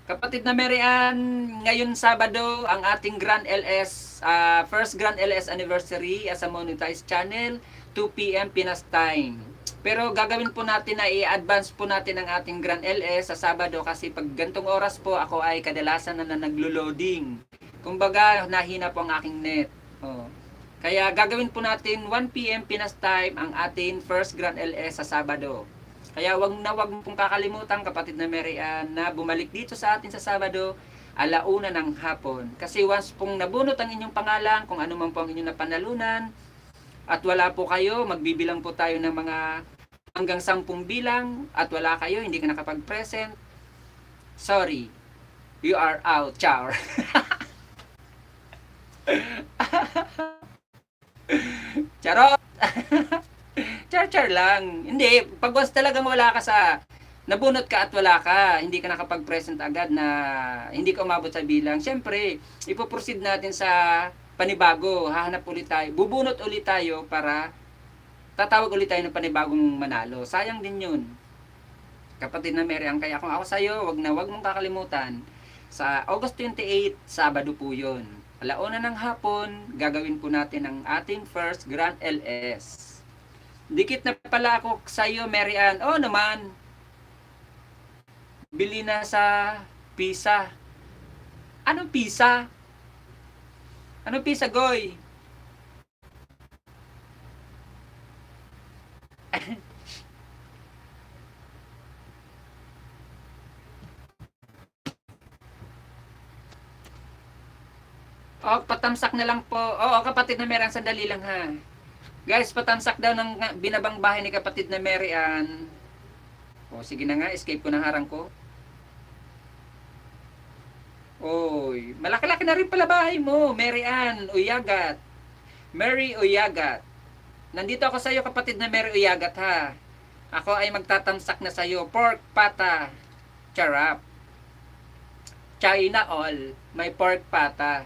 Kapatid na Mary Ann, ngayon Sabado ang ating Grand LS, first Grand LS anniversary as a monetized channel, 2 PM Pinas time. Pero gagawin po natin na i-advance po natin ang ating Grand LS sa Sabado kasi pag gantong oras po ako ay kadalasan na naglo-loading. Kumbaga nahina po ang aking net. Kaya gagawin po natin 1 PM Pinas time ang ating first Grand LS sa Sabado. Kaya wag pong kakalimutan kapatid na Mary Ann na bumalik dito sa atin sa Sabado 1:00 ng hapon. Kasi once pong nabunot ang inyong pangalan, kung ano man po ang inyong napanalunan, at wala po kayo, magbibilang po tayo ng mga hanggang 10 bilang, at wala kayo, hindi ka nakapag-present, sorry, you are out, char. Charot! Char lang. Hindi, pag once talaga wala ka sa nabunot ka at wala ka, hindi ka nakapag-present agad na hindi ka umabot sa bilang, syempre, ipoproceed natin sa panibago, hahanap ulit tayo, bubunot ulit tayo para tatawag ulit tayo ng panibagong manalo. Sayang din yun. Kapatid na Mary, ang kaya kung ako sa'yo, wag mong kakalimutan. Sa August 28, Sabado po yun. Alauna ng hapon, gagawin po natin ang ating first Grand LS. Dikit na pala ako sa'yo, Mary Ann. Oo naman, bili na sa Pisa. Anong Pisa? Anong Pisa, Goy? Oh, patamsak na lang po. Oo, kapatid na Mary Ann, sandali lang ha. Guys, patamsak daw ng binabang bahay ni kapatid na Mary Ann. O, sige na nga, escape ko ng harang ko. Oy, malaki-laki na rin pala bahay mo, Mary Ann Uyagat. Mary Uyagat. Nandito ako sa iyo, kapatid na Mary Uyagat ha. Ako ay magtatamsak na sa iyo. Pork pata. Charap. China all. May pork pata.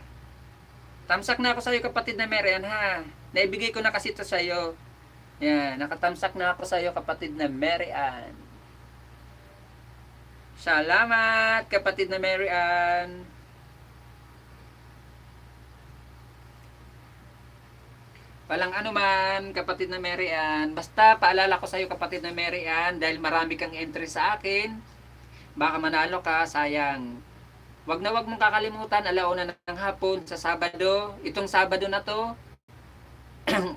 Tamsak na ako sa iyo, kapatid na Mary Ann ha. Naibigay ko na kasi ito sa iyo. Yan, nakatamsak na ako sa iyo, kapatid na Mary Ann. Salamat, kapatid na Mary Ann. Walang anuman, kapatid na Mary Ann. Basta paalala ko sa iyo, kapatid na Mary Ann, dahil marami kang entry sa akin, baka manalo ka, sayang. Wag na wag mong kakalimutan, alauna ng hapon sa Sabado. Itong Sabado na to,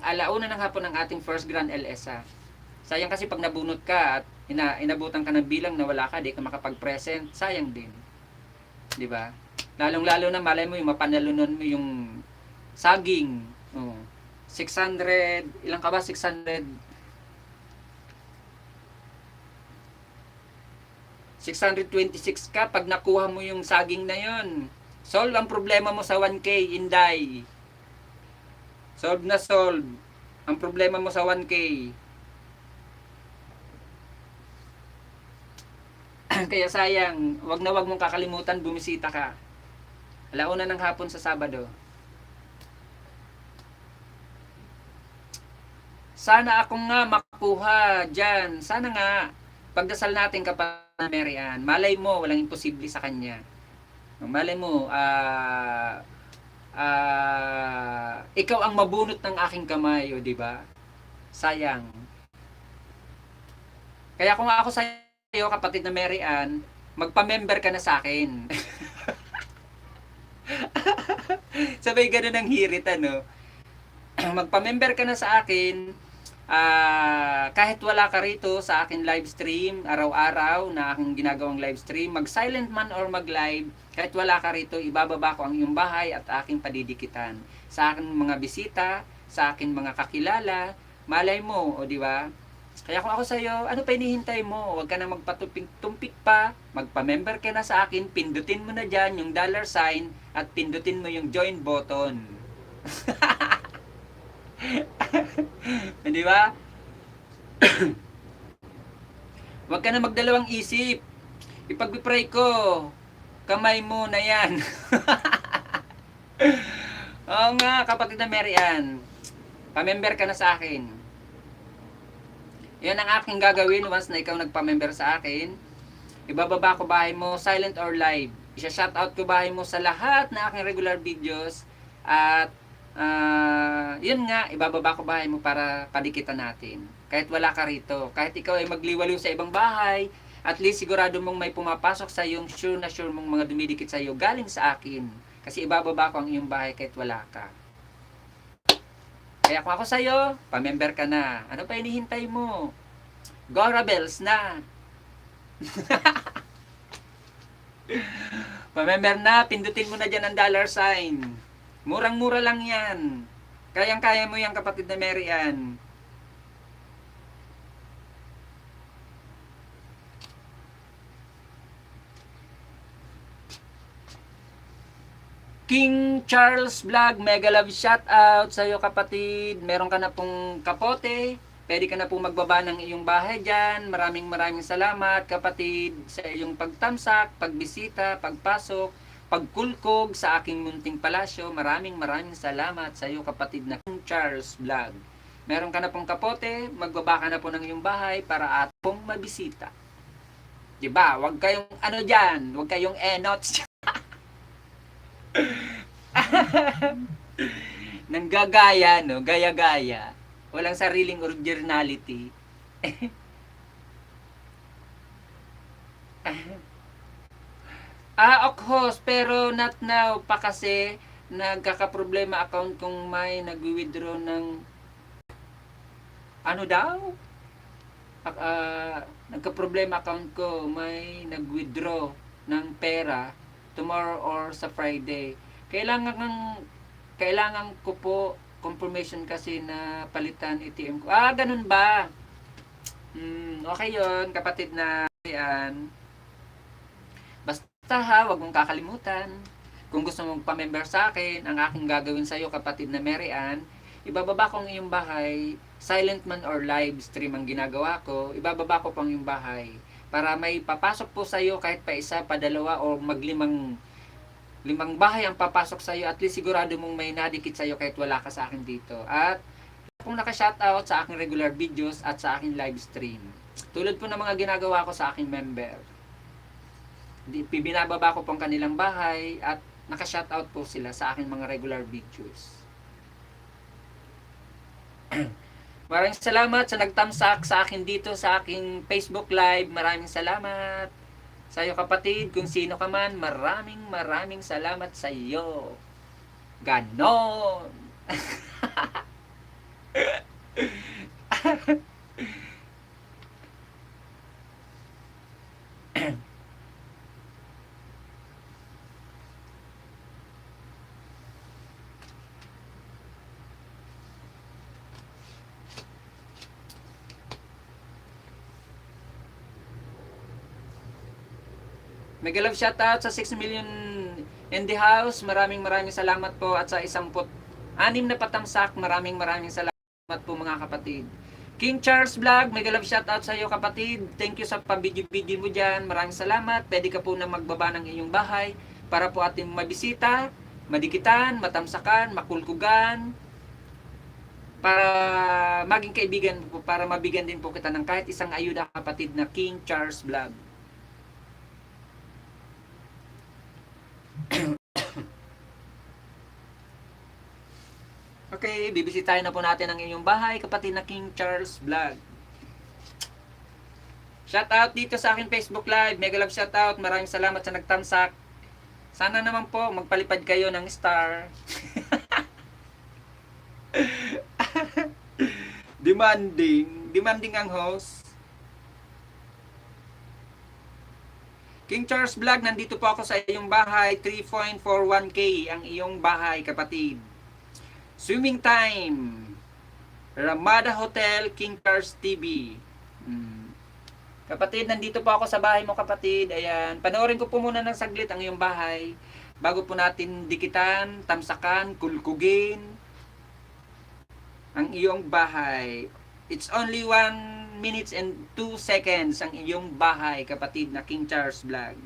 alauna ng hapon ng ating first Grand LS ha. Sayang kasi pag nabunot ka at inabutan ka ng bilang na wala ka, di ka makapag-present, sayang din. 'Di ba? Lalong-lalo na malay mo yung mapanalunan mo yung saging. Oh. 600, ilang ka ba? 600 626 ka pag nakuha mo yung saging na yon. Solve ang problema mo sa 1K, Inday. Solve na solve ang problema mo sa 1K. Kaya sayang, wag na wag mong kakalimutan bumisita ka. Alauna ng hapon sa Sabado. Sana ako nga makuha dyan. Sana nga. Pagdasal natin kapag Mary Ann. Malay mo, walang imposible sa kanya. Malay mo, ikaw ang mabunot ng aking kamay, o di ba? Sayang. Kaya kung ako sa iyo, kapatid na Mary Ann, magpa-member ka na sa akin. Sabay ganun ang hirit, ano? Magpa-member ka na sa akin. Kahit wala ka rito sa akin live stream araw-araw na aking ginagawang live stream, mag silent man or mag live, kahit wala ka rito, ibababa ko ang iyong bahay at aking padidikitan sa aking mga bisita, sa aking mga kakilala. Malay mo, o di ba? Kaya kung ako sa iyo, ano pa hinihintay mo? Huwag ka na magpatumpik pa, magpa-member ka na sa akin, pindutin mo na diyan yung $ at pindutin mo yung join button. Di ba? Huwag ka na magdalawang isip. Ipag-pray ko, kamay mo na yan. Oo nga, kapatid na Mary Ann, pa-member ka na sa akin. Yan ang aking gagawin once na ikaw nagpa-member sa akin. Ibababa ko bahay mo, silent or live. Isa-shoutout ko bahay mo sa lahat na aking regular videos. At yun nga, ibababa ko bahay mo para padikitan natin. Kahit wala ka rito, kahit ikaw ay magliwaliw sa ibang bahay, at least sigurado mong may pumapasok sa iyong sure na sure mong mga dumidikit sa iyo galing sa akin. Kasi ibababa ko ang iyong bahay kahit wala ka. Kaya kung ako sa iyo, pa-member ka na. Ano pa hinihintay mo? Go Rebels na! Pa-member na, pindutin mo na dyan ang $. Murang-mura lang yan. Kayang-kaya mo yan, kapatid na Mary Ann. King Charles Vlog, mega love shout out sa iyo, kapatid. Meron ka na pong kapote Pwede ka na po magbaba ng iyong bahay dyan. Maraming salamat kapatid sa iyong pagtamsak, pagbisita, pagpasok, pagkulkog sa aking munting palasyo. Maraming salamat sa iyo kapatid na King Charles Vlog. Meron ka na pong kapote, magbaba ka na po ng iyong bahay para atong mabisita. Diba? Huwag kayong ano dyan, huwag kayong enots dyan. Nanggagaya, no? Gaya-gaya. Walang sariling originality. Of course, pero not now pa kasi nagkakaproblema account kung may nag-withdraw ng ano daw? Nagka-problema account ko, may nag-withdraw ng pera tomorrow or sa Friday. Kailangan ko po confirmation kasi na palitan ATM ko. Ganun ba? Okay yun, kapatid na yan. Basta ha, wag mong kakalimutan. Kung gusto mong pa-member sa akin, ang aking gagawin sa iyo, kapatid na Mary Ann, ibababa ko ang iyong bahay, silent man or live stream ang ginagawa ko, ibababa ko pang iyong bahay para may papasok po sa iyo kahit pa isa, pa dalawa o limang bahay ang papasok sa iyo, at least sigurado mong may nadikit sa iyo kahit wala ka sa akin dito. At kung naka-shoutout sa aking regular videos at sa aking live stream, tulad po ng mga ginagawa ko sa aking member, binababa ko pong kanilang bahay at naka-shoutout po sila sa aking mga regular videos. Maraming salamat sa nagtamsak sa akin dito sa aking Facebook Live. Maraming salamat sa iyo kapatid. Kung sino ka man, maraming salamat sa iyo. Ganon. Mega love shoutout sa 6 million in the house. Maraming salamat po. At sa 16 na patamsak, maraming salamat po mga kapatid. King Charles Vlog, mega love shoutout sa iyo kapatid. Thank you sa pabidyo-bidyo mo dyan. Maraming salamat. Pwede ka po na magbaba ng iyong bahay para po ating mabisita, madikitan, matamsakan, makulkugan, para maging kaibigan po, para mabigyan din po kita ng kahit isang ayuda kapatid na King Charles Vlog. Okay, bibisitahin na po natin ang inyong bahay, kapatid na King Charles Vlog. Shoutout dito sa akin Facebook Live. Mega love shoutout. Maraming salamat sa nagtamsak. Sana naman po magpalipad kayo ng star. Demanding ang host. King Charles Vlog, nandito po ako sa iyong bahay. 3.41k ang iyong bahay, kapatid. Swimming time. Ramada Hotel, King Charles TV. Kapatid, nandito po ako sa bahay mo, kapatid. Ayan, panoorin ko po muna ng saglit ang iyong bahay bago po natin dikitan, tamsakan, kulkugin ang iyong bahay. It's only 1 minutes and 2 seconds ang iyong bahay, kapatid na King Charles Vlog.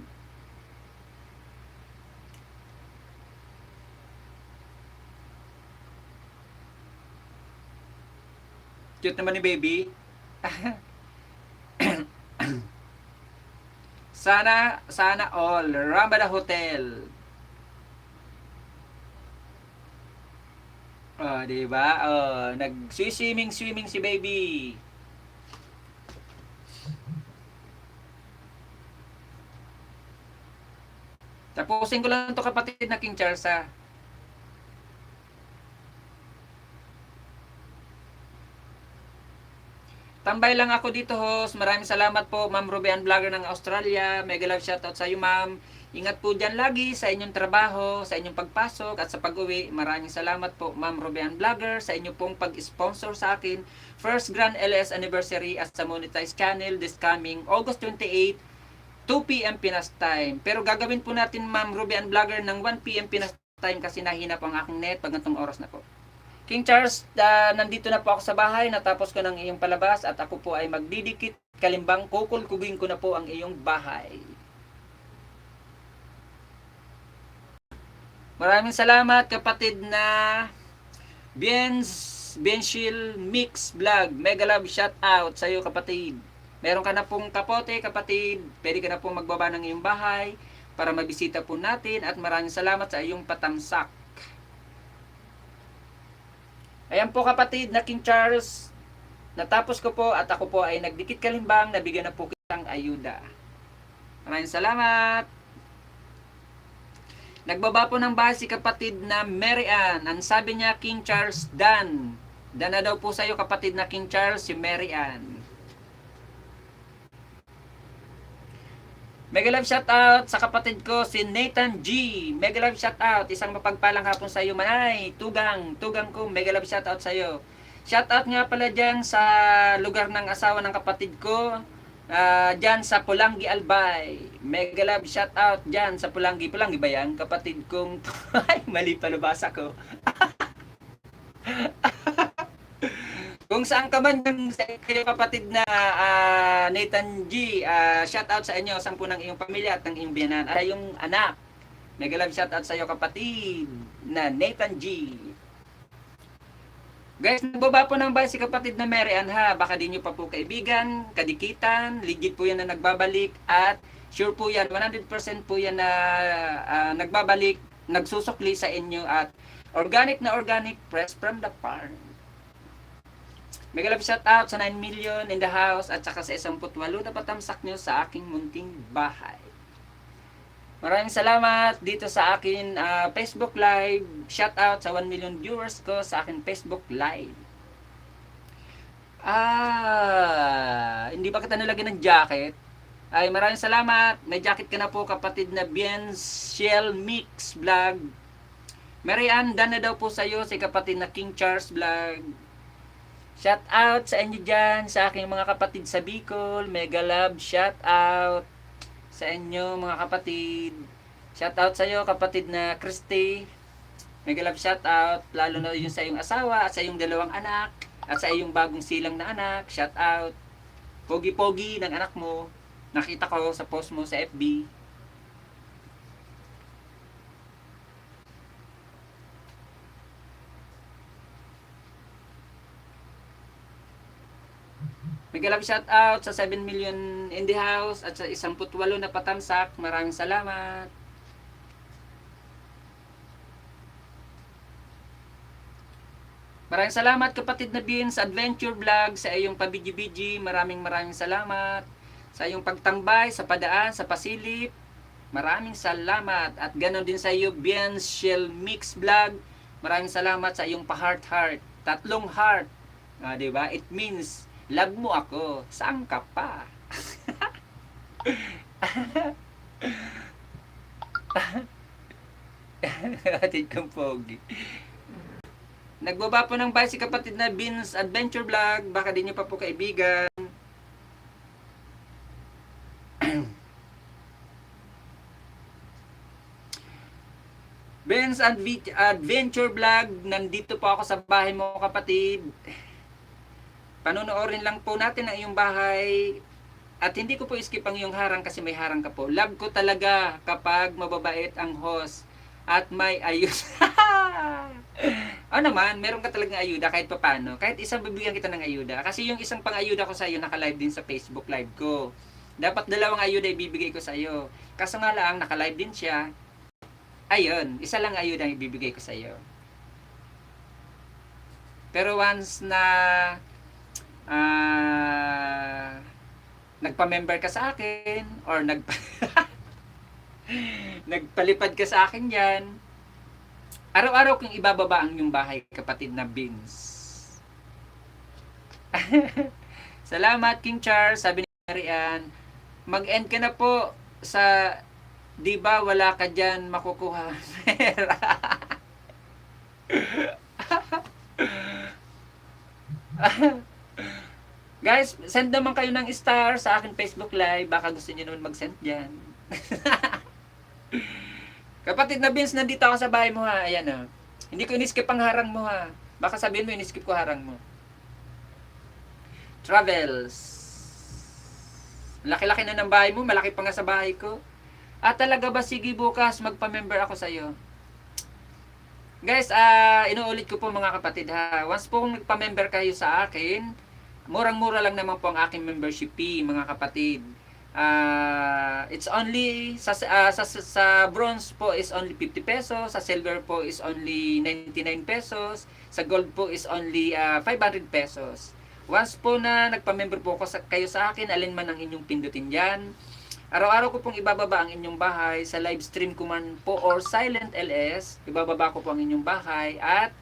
Cute naman ni baby. Sana all. Ramada Hotel. Oh, diba? Oh, nag-swimming si baby. Tapusin ko lang to, kapatid na King Charles, ha. Tambay lang ako dito, host. Maraming salamat po, Ma'am Rubian Vlogger ng Australia. Mega love shoutout sa iyo, ma'am. Ingat po dyan lagi sa inyong trabaho, sa inyong pagpasok at sa pag-uwi. Maraming salamat po, Ma'am Rubian Vlogger, sa inyo pong pag-sponsor sa akin. First Grand LS Anniversary as sa monetized channel this coming August 28, 2 p.m. Pinas time. Pero gagawin po natin, Ma'am Rubian Vlogger, ng 1 p.m. Pinas time kasi nahina po ang aking net pag ganitong oras na po. King Charles, nandito na po ako sa bahay, natapos ko ng iyong palabas at ako po ay magdidikit kalimbang, kukulkubing ko na po ang iyong bahay. Maraming salamat kapatid na Bienshil Mix Vlog. Mega love shout out sa iyo kapatid. Meron ka na pong kapote kapatid, pwede ka na pong magbaba ng iyong bahay para mabisita po natin at maraming salamat sa iyong patamsak. Ayan po kapatid na King Charles, natapos ko po at ako po ay nagdikit kalimbang, nabigyan na po kitang ayuda. Maraming salamat. Nagbaba po ng bahay si kapatid na Mary Ann. Ang sabi niya, King Charles, Dan na daw po sa iyo kapatid na King Charles, si Mary Ann. Mega love shout out sa kapatid ko si Nathan G. Mega love shout out. Isang mapagpalang hapon sa iyo, Manay. Tugang ko. Mega love shout out sa iyo. Shout out nga pala diyan sa lugar ng asawa ng kapatid ko. Diyan sa Pulangi Albay. Mega love shout out diyan sa Pulangi. Pulangi ba yan? Kapatid kong ay mali pa nabasa ko. Kung saan ka man kayo kapatid na Nathan G, shout out sa inyo, sampu ng iyong pamilya at ng iyong biyanan at yung anak. Mega love shout out sa iyo kapatid na Nathan G. Guys, nagbaba po ng bahay si kapatid na Mary Ann ha. Baka di nyo pa po kaibigan, kadikitan, legit po yan na nagbabalik at sure po yan, 100% po yan na nagbabalik, nagsusukli sa inyo at organic na organic, fresh from the farm. Mega love shout out sa 9 million in the house at saka sa 18 na patamsak nyo sa aking munting bahay. Maraming salamat dito sa akin Facebook Live. Shout out sa 1 million viewers ko sa akin Facebook Live. Hindi ba kita nilagyan ng jacket? Ay maraming salamat. May jacket ka na po kapatid na Bienshil Mix Vlog. Mary Ann, dan na daw po sa iyo si kapatid na King Charles Vlog. Shout out sa inyo dyan, sa aking mga kapatid sa Bicol. Mega love, shout out sa inyo mga kapatid. Shout out sa iyo kapatid na Christy. Mega love, shout out. Lalo na yun sa iyong asawa at sa iyong dalawang anak. At sa iyong bagong silang na anak. Shout out. Pogi-pogi ng anak mo. Nakita ko sa post mo sa FB. Mega love shout out sa 7 million in the house at sa 18 na patamsak. Maraming salamat. Maraming salamat kapatid na Beans Adventure Vlog sa iyong pabiji-biji. Maraming salamat sa iyong pagtambay sa padaan, sa pasilip. Maraming salamat at ganoon din sa iyo Bienshil Mix Vlog. Maraming salamat sa iyong pa-heart. 3 heart. Diba? It means love mo ako. Saan ka pa? Atid kong pogi. Nagbaba po ng bahay si kapatid na Beans Adventure Vlog. Baka di nyo pa po kaibigan. Beans Adventure Vlog. Nandito po ako sa bahay mo kapatid. Panonoorin lang po natin ang iyong bahay. At hindi ko po skip ang iyong harang kasi may harang ka po. Love ko talaga kapag mababait ang host at may ayos. Naman, meron ka talagang ayuda kahit papano. Kahit isang bibigyan kita ng ayuda. Kasi yung isang pang-ayuda ko sa iyo naka-live din sa Facebook Live ko. Dapat 2 ayuda ibibigay ko sa iyo. Kaso nga lang, naka-live din siya. Ayun, isa lang ayuda ang ibibigay ko sa iyo. Pero once na nagpa-member ka sa akin or nagpalipad ka sa akin yan, araw-araw kong ibababa ang iyong bahay kapatid na Beans. Salamat King Charles. Sabi ni Mary Ann, mag-end ka na po sa di ba wala ka dyan makukuha pera. Guys, send naman kayo ng star sa akin Facebook Live. Baka gusto niyo naman mag-send dyan. Kapatid na Beans, nandito ako sa bahay mo ha. Ayan ha. Hindi ko iniskip ang harang mo ha. Baka sabihin mo, in-skip ko harang mo. Travels. Laki-laki na ng bahay mo, malaki pa nga sa bahay ko. Talaga ba, sige bukas, magpa-member ako sa'yo. Guys, inuulit ko po mga kapatid ha. Once po kung nagpa-member kayo sa akin, murang-mura lang naman po ang aking membership fee mga kapatid. It's only sa bronze po is only 50 pesos, sa silver po is only 99 pesos, sa gold po is only 500 pesos. Once po na nagpa-member po kayo sa akin, alin man ang inyong pindutin diyan. Araw-araw ko pong ibababa ang inyong bahay sa live stream ko man po or Silent LS. Ibababa ko po ang inyong bahay at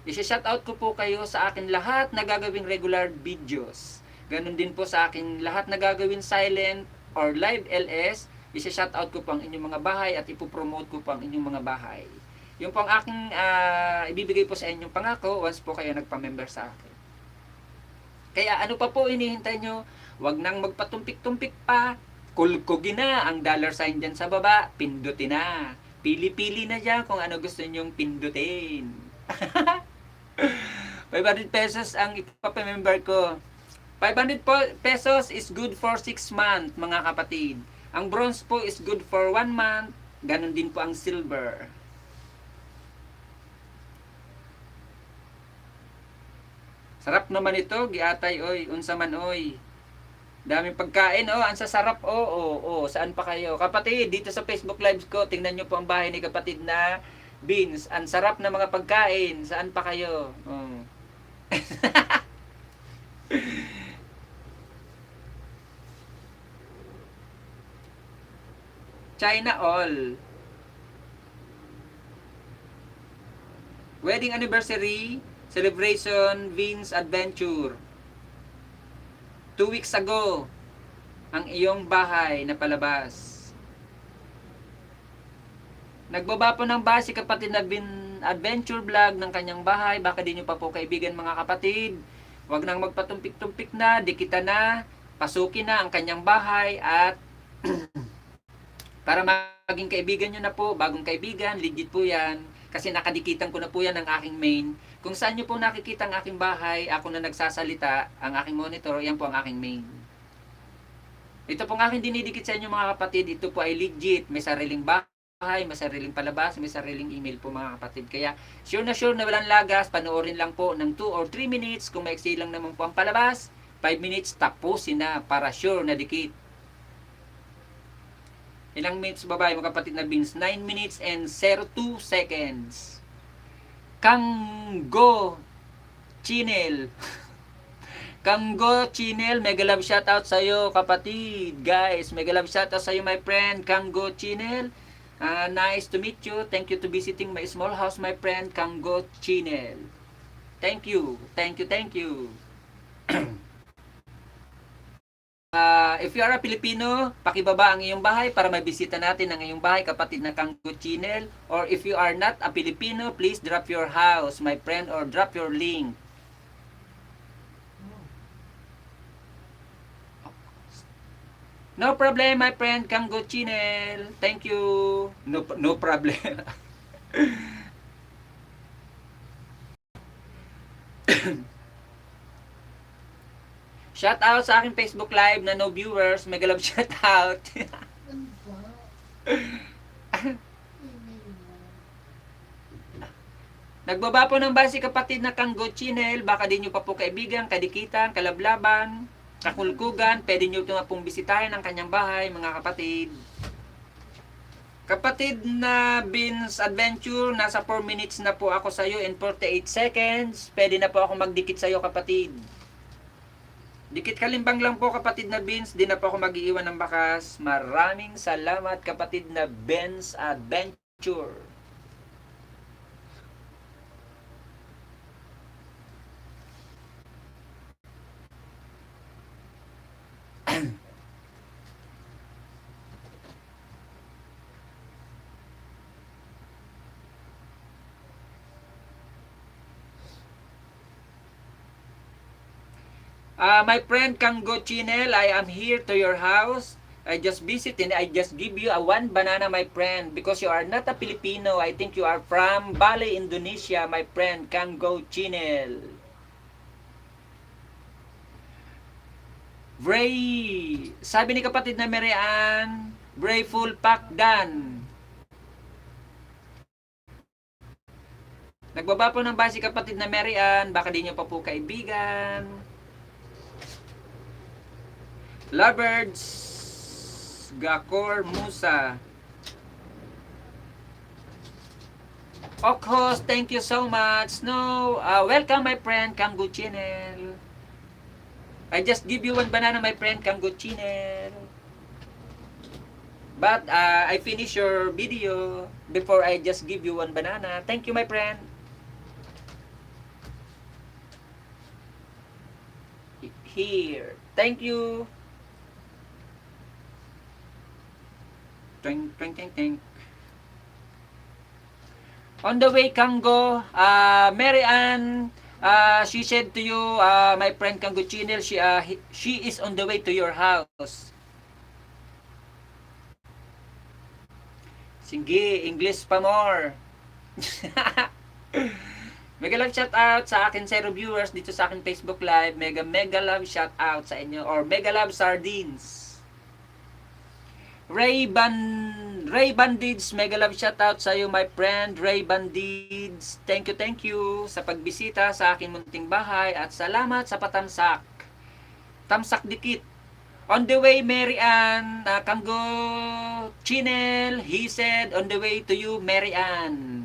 i-shoutout ko po kayo sa akin lahat na gagawing regular videos. Ganon din po sa akin lahat na gagawin silent or live LS. I-shoutout ko po ang inyong mga bahay at ipopromote ko po ang inyong mga bahay. Yung po ang aking ibibigay po sa inyong pangako once po kayo nagpa-member sa akin. Kaya ano pa po inihintay nyo? Huwag nang magpatumpik-tumpik pa. Kulkugin na ang dollar sign dyan sa baba. Pindutin na. Pili-pili na dyan kung ano gusto nyong pindutin. 500 pesos ang ipapamember ko. 500 pesos is good for 6 months mga kapatid. Ang bronze po is good for 1 month. Ganon din po ang silver. Sarap naman ito, giatay oy, unsa man oy. Daming pagkain, ang sasarap, saan pa kayo? Kapatid, dito sa Facebook Live ko, tingnan nyo po ang bahay ni kapatid na Beans. Ang sarap na mga pagkain, saan pa kayo? China all. Wedding anniversary, celebration, Beans Adventure. 2 weeks ago, ang iyong bahay na palabas. Nagbaba po ng bahay si kapatid na adventure vlog ng kanyang bahay. Baka di nyo pa po kaibigan mga kapatid. Huwag nang magpatumpik-tumpik na, dikitan na, pasukin na ang kanyang bahay at para maging kaibigan nyo na po, bagong kaibigan, legit po yan. Kasi nakadikitan ko na po yan ng aking main. Kung saan nyo po nakikita ang aking bahay, ako na nagsasalita, ang aking monitor, yan po ang aking main. Ito pong aking dinidikit sa inyo mga kapatid, ito po ay legit. May sariling bahay, may sariling palabas, may sariling email po mga kapatid. Kaya sure na walang lagas, panoorin lang po ng 2 or 3 minutes. Kung maiksi lang naman po ang palabas, 5 minutes, tapusin na para sure na dikit. Ilang minutes babae mga kapatid na Beans? 9 minutes and 02 seconds. Kanggo Chinel. Kanggo Chinel, mega love shoutout sa iyo kapatid. Guys, mega love shoutout sa iyo my friend Kanggo Chinel. Nice to meet you. Thank you to visiting my small house my friend Kanggo Chinel. Thank you. If you are a Filipino, pakibaba ang iyong bahay para mabisita natin ang iyong bahay, kapatid na Kanggo Chinel. Or if you are not a Filipino, please drop your house, my friend, or drop your link. No problem, my friend, Kanggo Chinel. Thank you. No problem. Shout out sa aking Facebook Live na no viewers. Mega love shout out. Nagbaba po ng basi kapatid na Kanggo Chinel. Baka di nyo pa po kaibigan, kadikitan, kalablaban, kakulkugan. Pwede nyo ito na pong bisitahin ang kanyang bahay mga kapatid. Kapatid na Beans Adventure, nasa 4 minutes na po ako sa iyo in 48 seconds. Pwede na po ako magdikit sa iyo kapatid. Dikit kalimbang lang po kapatid na Beans, di na po ako mag-iiwan ng bakas. Maraming salamat kapatid na Beans Adventure. My friend Kanggo Chinel, I am here to your house. I just visit and I just give you a one banana, my friend, because you are not a Filipino. I think you are from Bali, Indonesia, my friend. Kanggo Chinel. Bray, sabi ni kapatid na Marian, Brayful Pakdan. Nagbaba po ng basi kapatid na Marian, baka di nyo pa po kaibigan. Lovebirds, Gakor Musa. Okhos, thank you so much. No, welcome my friend, Kanggo Channel. I just give you one banana, my friend, Kanggo Channel. But I finish your video before I just give you one banana. Thank you, my friend. Here. Thank you. Twing, twing, twing, twing. On the way, Kanggo, Mary Ann, she said to you, my friend Kanggo Chinel, she is on the way to your house. Sige, English pa more. Mega love shout out sa akin zero viewers dito sa akin Facebook Live. Mega love shout out sa inyo, or mega love sardines. Ray Bandids, mega love shout out sa iyo, my friend Ray Bandids. Thank you sa pagbisita sa akin munting bahay at salamat sa patamsak. Tamsak dikit. On the way, Mary Ann, Kanggo Chinel, he said, on the way to you, Mary Ann.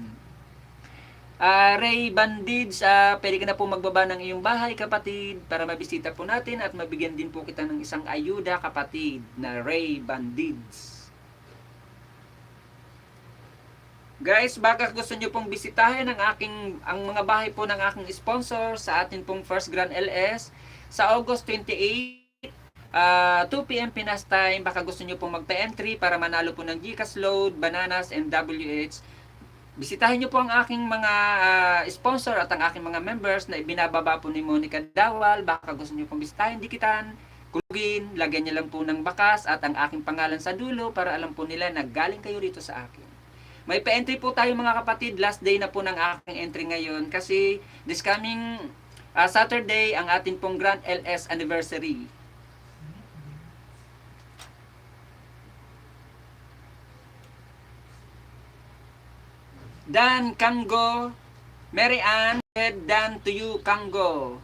Ray Bandids, pwede ka na po magbaba ng iyong bahay, kapatid, para mabisita po natin at mabigyan din po kita ng isang ayuda, kapatid, na Ray Bandids. Guys, baka gusto nyo pong bisitahin ang mga bahay po ng aking sponsor sa atin pong First Grand LS sa August 28, 2 p.m. Pinas time. Baka gusto nyo pong magpa-entry para manalo po ng GCash load, bananas, and WH. Bisitahin nyo po ang aking mga sponsor at ang aking mga members na ibinababa po ni Monica Dawal. Baka gusto nyo pong bisitahin, dikitan, kulugin, lagyan nyo lang po ng bakas at ang aking pangalan sa dulo para alam po nila na galing kayo rito sa akin. May pa-entry po tayo mga kapatid. Last day na po ng aking entry ngayon kasi this coming Saturday ang atin pong Grand LS anniversary. Dan Kanggo, Mary Ann, Dan to you Kanggo.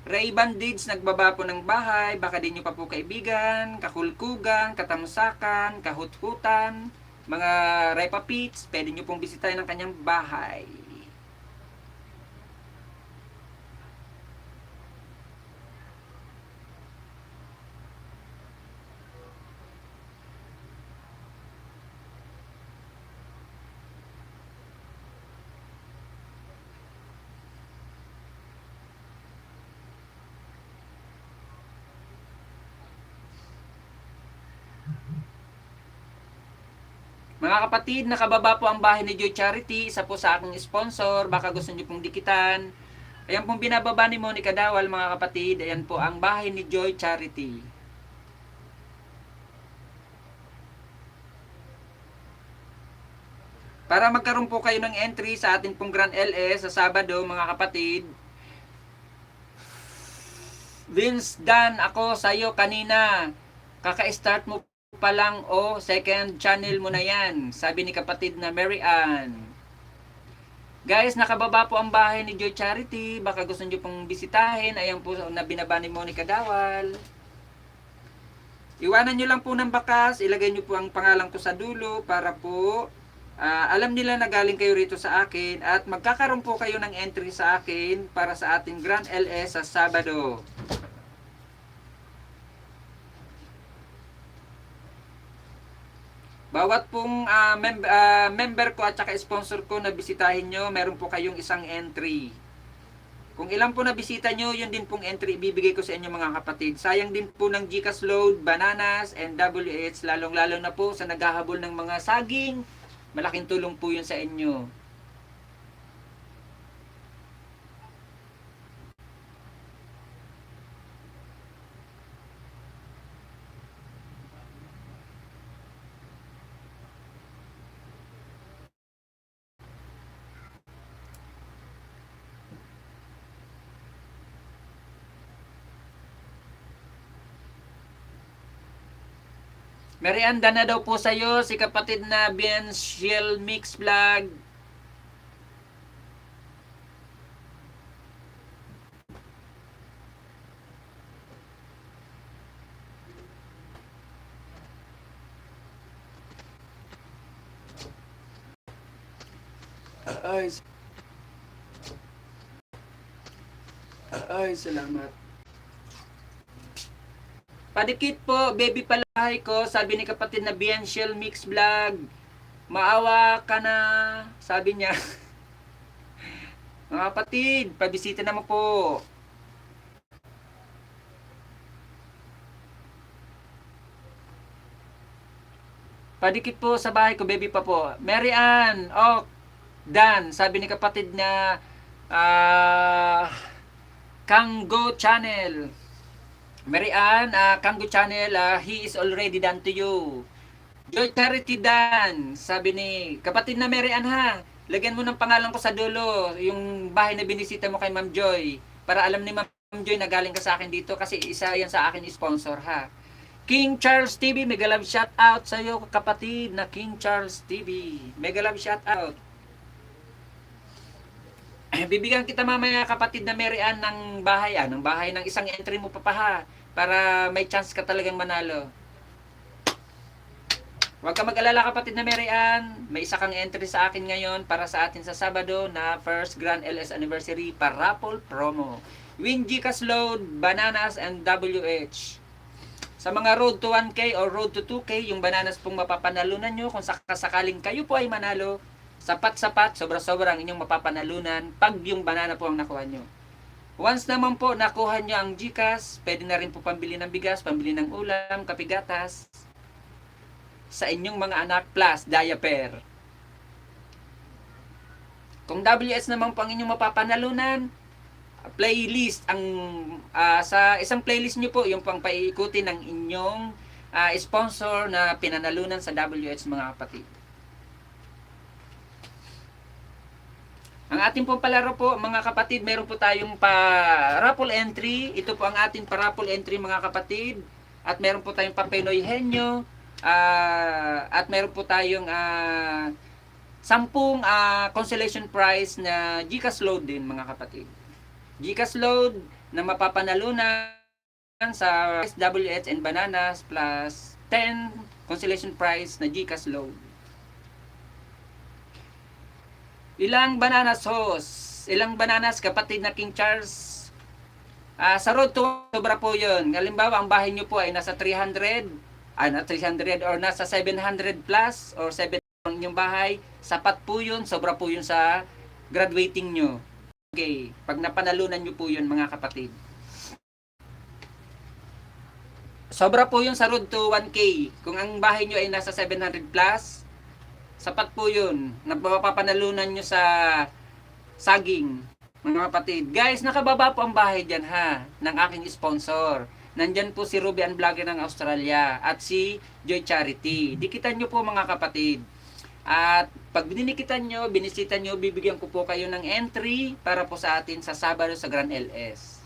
Ray Bandids, nagbaba po ng bahay, baka di nyo pa po kaibigan, kakulkugan, katamsakan, kahuthutan, mga Repa Pits, pwede nyo pong bisitahin ang kanyang bahay. Mga kapatid, nakababa po ang bahay ni Joy Charity, isa po sa aking sponsor, baka gusto nyo pong dikitan. Ayan pong binababa ni Monica Dawal mga kapatid, ayan po ang bahay ni Joy Charity. Para magkaroon po kayo ng entry sa ating pong Grand LS sa Sabado mga kapatid. Vince Dan, ako sa iyo kanina, kaka-start mo pa lang o second channel mo na yan, sabi ni kapatid na Mary Ann. Guys, nakababa po ang bahay ni Joy Charity, baka gusto nyo pong bisitahin. Ayan po na binaba ni Monica Dawal. Iwanan nyo lang po ng bakas, ilagay nyo po ang pangalan ko sa dulo para po alam nila na galing kayo rito sa akin at magkakaroon po kayo ng entry sa akin para sa ating Grand LS sa Sabado. Bawat pong member ko at saka sponsor ko na bisitahin nyo, meron po kayong isang entry. Kung ilan po na bisita nyo, yun din pong entry ibibigay ko sa inyo mga kapatid. Sayang din po ng GCash load, bananas, and WH, lalong-lalo na po sa naghahabol ng mga saging. Malaking tulong po yun sa inyo. Merienda na daw po sa'yo, si kapatid na Biensiel Mix Vlog. Ay, salamat. Padikit po, baby palahay ko, sabi ni kapatid na Biensiel Mix Vlog. Maawa ka na, sabi niya. Mga kapatid, pabisita naman po. Padikit po sa bahay ko, baby pa po. Mary Ann, oh, Dan, sabi ni kapatid na Kanggo Channel. Mary Ann, Kanggo Channel, he is already done to you. Joy Charity Dan, sabi ni kapatid na Mary Ann ha, lagyan mo ng pangalan ko sa dulo, yung bahay na binisita mo kay Ma'am Joy, para alam ni Ma'am Joy na galing ka sa akin dito kasi isa yan sa akin sponsor ha. King Charles TV, mega love shout out sa iyo kapatid na King Charles TV. Mega love shout out. Bibigyan kita mamaya kapatid na Mary Ann ng bahay, ng bahay ng isang entry mo pa ha, para may chance ka talagang manalo. Huwag ka mag-alala kapatid na Mary Ann, may isa kang entry sa akin ngayon para sa atin sa Sabado na first Grand LS Anniversary Parapol Promo. Win Gcash Load, Bananas and WH. Sa mga road to 1K or road to 2K, yung bananas pong mapapanalunan nyo, kung sakaling kayo po ay manalo, sapat-sapat, sobra-sobra ang inyong mapapanalunan pag yung banana po ang nakuha nyo. Once naman po nakuha nyo ang Gcash, pwede na rin po pambili ng bigas, pambili ng ulam, kapigatas, sa inyong mga anak plus diaper. Kung WS naman po ang inyong mapapanalunan, playlist ang sa isang playlist nyo po yung pang paiikuti ng inyong sponsor na pinanalunan sa WH mga kapatid. Ang ating pong palaro po mga kapatid, meron po tayong raffle entry. Ito po ang ating raffle entry mga kapatid. At meron po tayong Pinoy Henyo. At meron po tayong 10 consolation prize na Gcash load din mga kapatid. Gcash load na mapapanalunan sa SWH and bananas plus 10 consolation prize na Gcash load. Ilang bananas host? Ilang bananas kapatid na King Charles? Sa road to sobra po yun. Halimbawa ang bahay nyo po ay nasa 300 or nasa 700 plus or 7 ang inyong bahay, sapat po yun, sobra po yun sa graduating nyo. Okay, pag napanalunan nyo po yun mga kapatid. Sobra po yun sa road to 1K. Kung ang bahay nyo ay nasa 700 plus, sapat po yun. Napapanalunan nyo sa saging, mga kapatid. Guys, nakababa po ang bahay dyan ha, ng aking sponsor. Nandyan po si Ruby and Vlogger ng Australia at si Joy Charity. Dikitan nyo po mga kapatid. At pag bininikitan nyo, binisitan nyo, bibigyan ko po kayo ng entry para po sa atin sa Sabado sa Grand LS.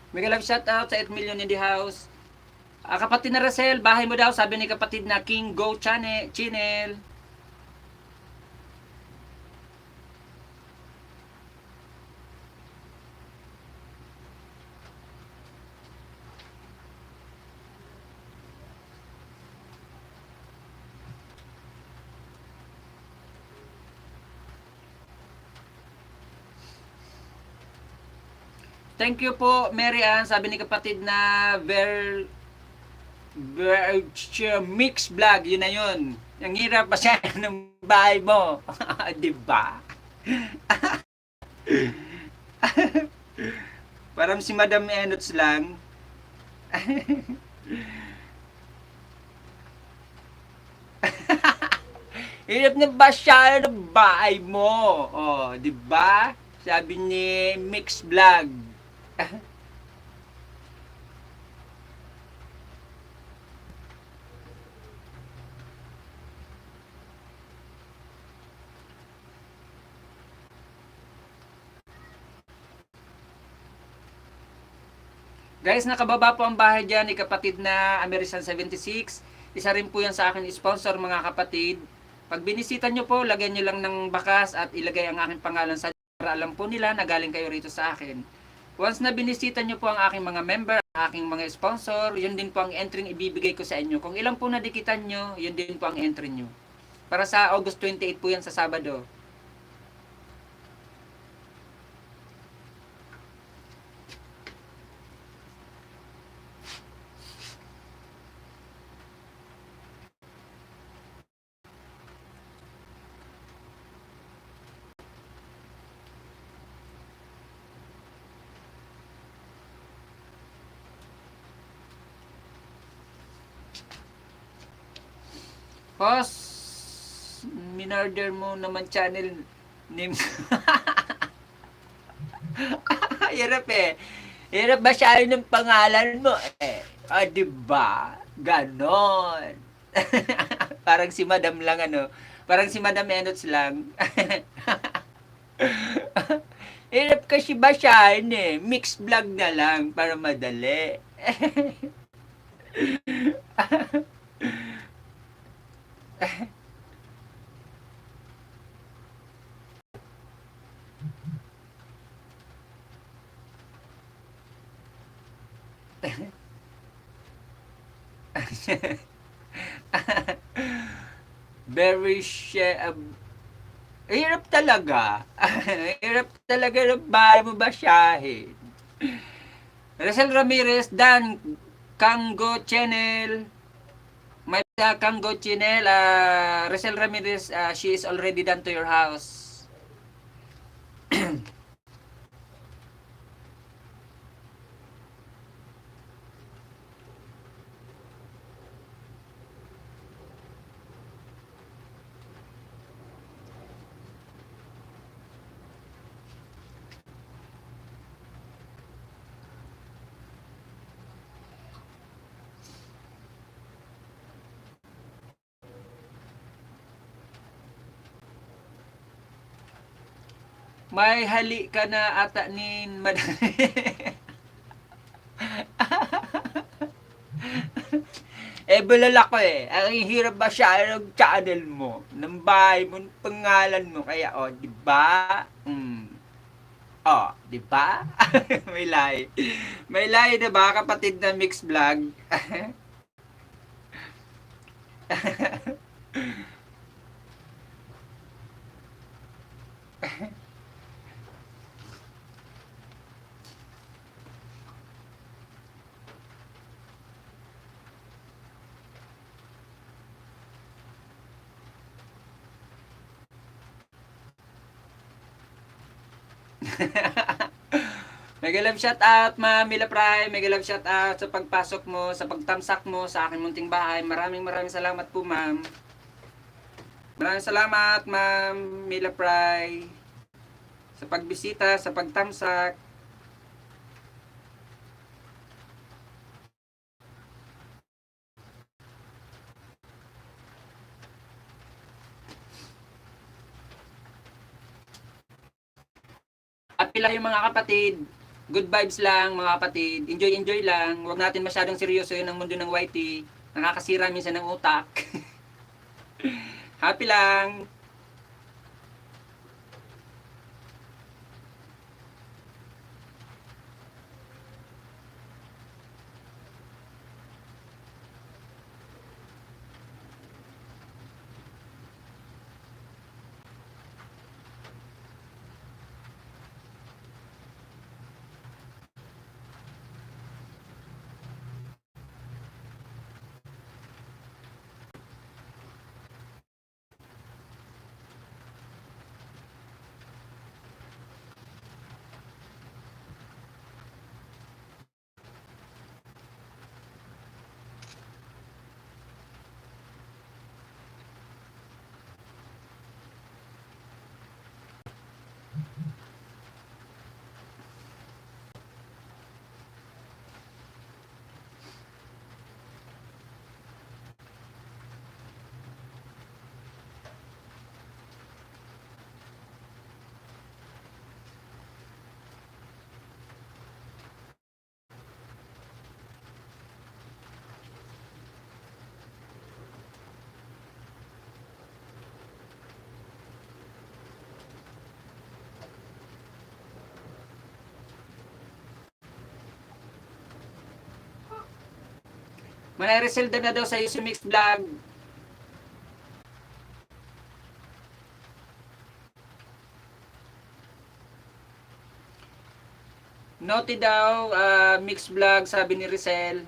Mega love shout out sa 8 million in the house. Kapatid na Racel, bahay mo daw, sabi ni kapatid na King Go Channel. Thank you po, Mary Ann. Sabi ni kapatid na mix vlog, yun na yun. Ang hirap pa siya ng bahay mo. Di ba? Parang si Madam Enots lang. Hirap na ba siya ng bahay mo? Oh, di ba? Sabi ni Mix Vlog. Guys, nakababa po ang bahay dyan ni kapatid na American 76. Isa rin po yan sa akin sponsor mga kapatid. Pag binisita nyo po, lagyan nyo lang ng bakas at ilagay ang aking pangalan sa para alam po nila na galing kayo rito sa akin. Once na binisita nyo po ang aking mga member, ang aking mga sponsor, yun din po ang entry ibibigay ko sa inyo. Kung ilan po nadikitan nyo, yun din po ang entry nyo. Para sa August 28 po yan sa Sabado. Host, minorder mo naman channel name. Hirap eh. Hirap masyado ng pangalan mo eh. Ah, diba? Ganon. Parang si Madam lang ano. Parang si Madam Enots lang. Hirap kasi basahin eh. Mixed vlog na lang para madali. Very hirap talaga. Hirap talaga ng bahay mo basahin. Rachel Ramirez, Dan, Kango Channel. May Kango Channel. Rachel Ramirez, she is already done to your house. May hali ka na ata ni Madam. Bulala ko eh. Ang hirap ba siya ng channel mo? Ng bahay mo, ng pangalan mo. Kaya, di ba? Di ba? May lahi. May lahi na ba, kapatid na mix vlog? Mega love shout out, Ma'am Mila Prime. Mega love shout out sa pagpasok mo, sa pagtamsak mo sa aking munting bahay. Maraming salamat po, Ma'am. Maraming salamat, Ma'am Mila Prime, sa pagbisita, sa pagtamsak. Happy lang yung mga kapatid. Good vibes lang mga kapatid. Enjoy lang. Huwag natin masyadong seryoso yun ang mundo ng YT. Nakakasira minsan ng utak. Happy lang. Manay-resell na daw sa si Mix Vlog. Naughty daw, Mix Vlog, sabi ni Rizal.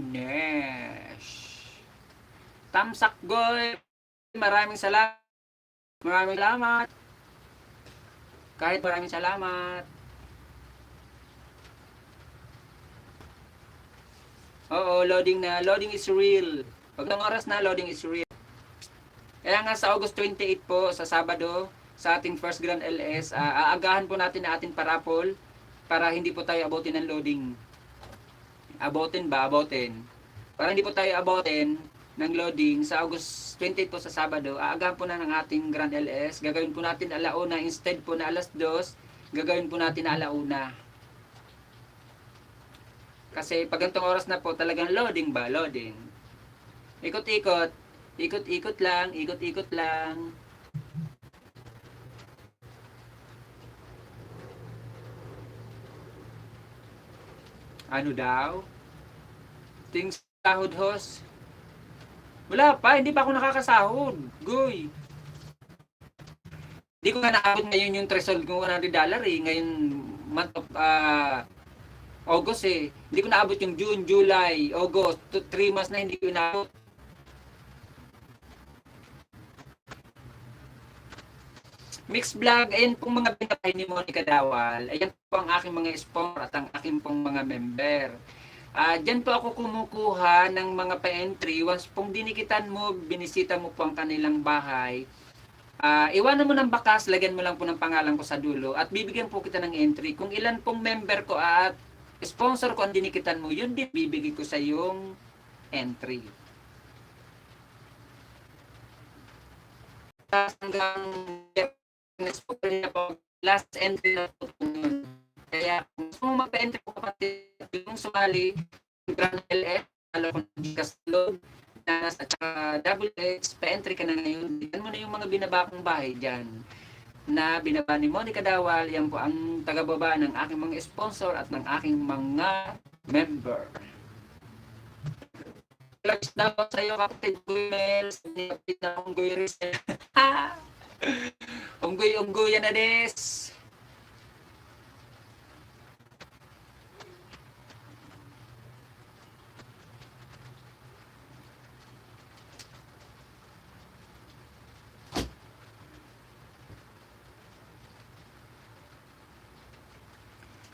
Nesh. Tamsak Goy. Maraming salamat. Maraming salamat. Kahit maraming salamat. Oo, loading na. Loading is real. Pag ng oras na, loading is real. Kaya nga sa August 28 po, sa Sabado, sa ating first Grand LS, aagahan po natin na ating parapol para hindi po tayo abutin ng loading. Abutin ba? Abutin. Para hindi po tayo abutin ng loading sa August 28 po sa Sabado, aagahan po na ng ating Grand LS. Gagawin po natin alauna instead po na alas 2, gagawin po natin na alauna. Kasi pag ganitong oras na po, talagang loading ba? Loading. Ikot-ikot. Ikot-ikot lang. Ikot-ikot lang. Ano daw? Ting sahod host? Wala pa. Hindi pa ako nakakasahod. Goy. Hindi ko nga naabot ngayon yung threshold kong $100 eh. Ngayon, month of August eh. Hindi ko naabot yung June, July, August. 3 months na hindi ko naabot. Mix Vlog, ayan pong mga pinapay ni Monica Dawal. Ayan po ang aking mga sponsor at ang aking pong mga member. Diyan po ako kumukuha ng mga pa-entry. Once pong dinikitan mo, binisita mo po ang kanilang bahay. Iwanan mo ng bakas, lagyan mo lang po ng pangalan ko sa dulo at bibigyan po kita ng entry. Kung ilan pong member ko at sponsor ko ang dinikitan mo, yun din bibigay ko sa yung entry. Hanggang last entry na po yun. Kaya kung gusto mo magpa-entry po kapatid, yung sumali, Grand LF, alam ko ng Kaslog, at saka WX, pa-entry ka na ngayon. Yan mo na yung mga binaba kong bahay dyan na binaba ni Monica Dawal. Yan po ang tagababa ng aking mga sponsor at ng aking mga member. Lags na po sa iyo kapatid Guymel, kapatid na akong Guyris. Unggoy yan na des.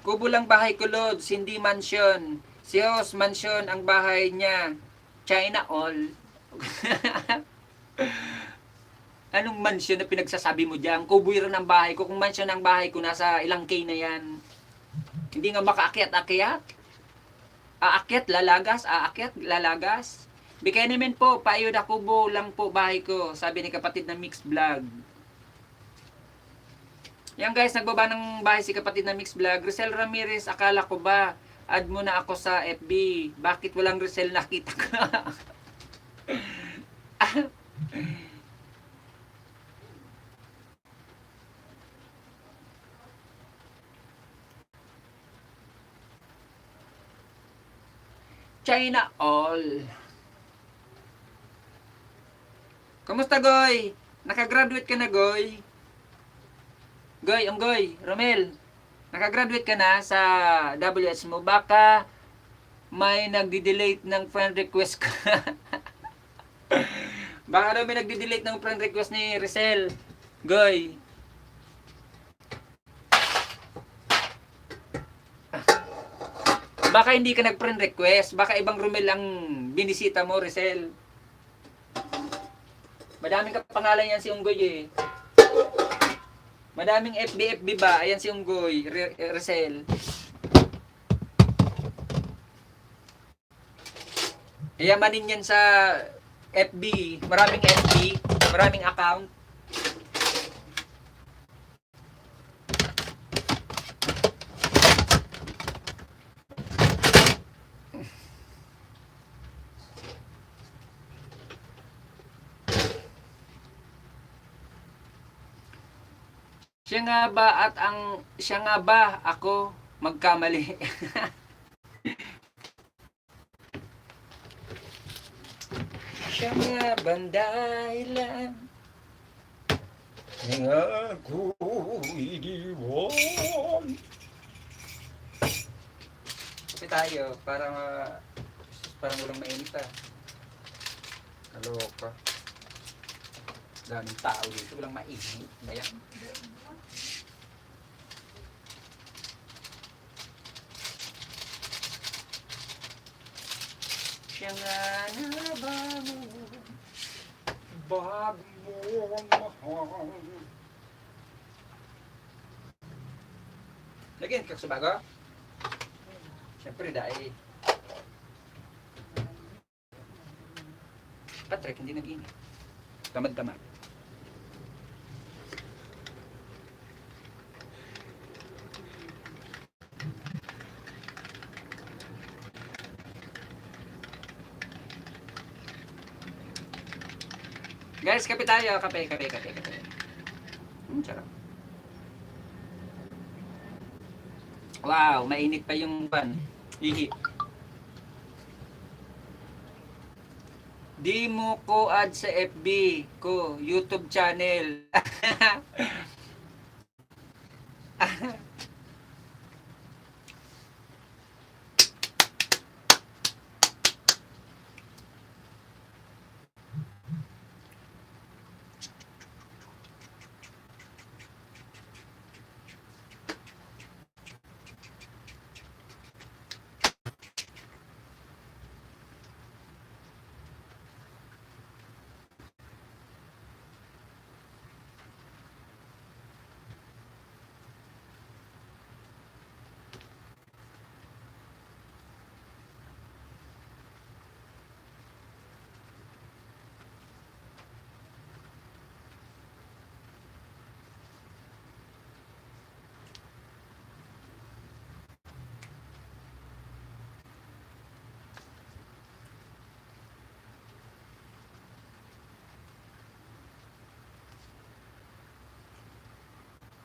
Kubo lang bahay ko, Lods, hindi mansion. Si Os, mansion ang bahay niya. China all. Anong mansion na pinagsasabi mo dyan? Kubo rin ang bahay ko. Kung mansion ang bahay ko, nasa ilang K na yan. Hindi nga makaakyat-akyat. Aakyat, lalagas. Aakyat, lalagas. Bigay naman po, payo na kubo lang po bahay ko. Sabi ni kapatid na Mix Vlog. Yan guys, nagbaba ng bahay si kapatid na Mix Vlog. Rizal Ramirez, akala ko ba add mo na ako sa FB? Bakit walang Rizal nakita ko? China all. Kumusta, Goy? Nakagraduate ka na, Goy? Goy, Romel. Nakagraduate ka na sa WS mo. Baka may nagdi-delete ng friend request ka. Baka daw may nagdi-delete ng friend request ni Rizal. Goy. Baka hindi ka nag-friend request. Baka ibang Romel ang binisita mo, Rizal. Madaming kapangalan yan si Unggoy eh. Madaming FB ba? Ayan si Unggoy, Rizal. Iyamanin yan sa FB, maraming FB, maraming account. Siya nga ba ako magkamali? Siya nga bang dahilan ng ako'y iniwan? Kasi tayo, parang walang mainit ah. Kaloka. Daming tao dito, walang mainit. Bayan. Siya nga na ba mo mahal? Lagyan ka sa bago? Siyempre dahil Patrick hindi nag-init. Tamad-tamad. Guys, kape tayo. Kape. Sarap. Wow, mainit pa yung pan. Ihi. Di mo ko add sa FB ko, YouTube channel.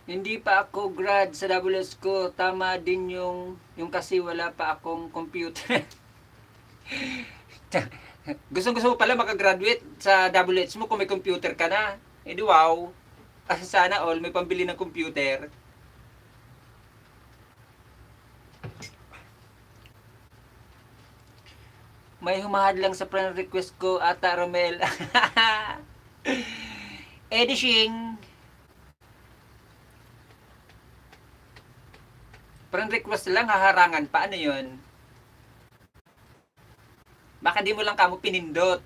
Hindi pa ako grad sa WS ko. Tama din yung kasi wala pa akong computer. Gusto mo pala makagraduate sa WS mo kung may computer ka na. Eh di wow. Sana all may pambili ng computer. May humahad lang sa friend request ko, Ata Romel. Edishing. Friend request lang, haharangan pa. Ano yun? Baka di mo lang kamo pinindot.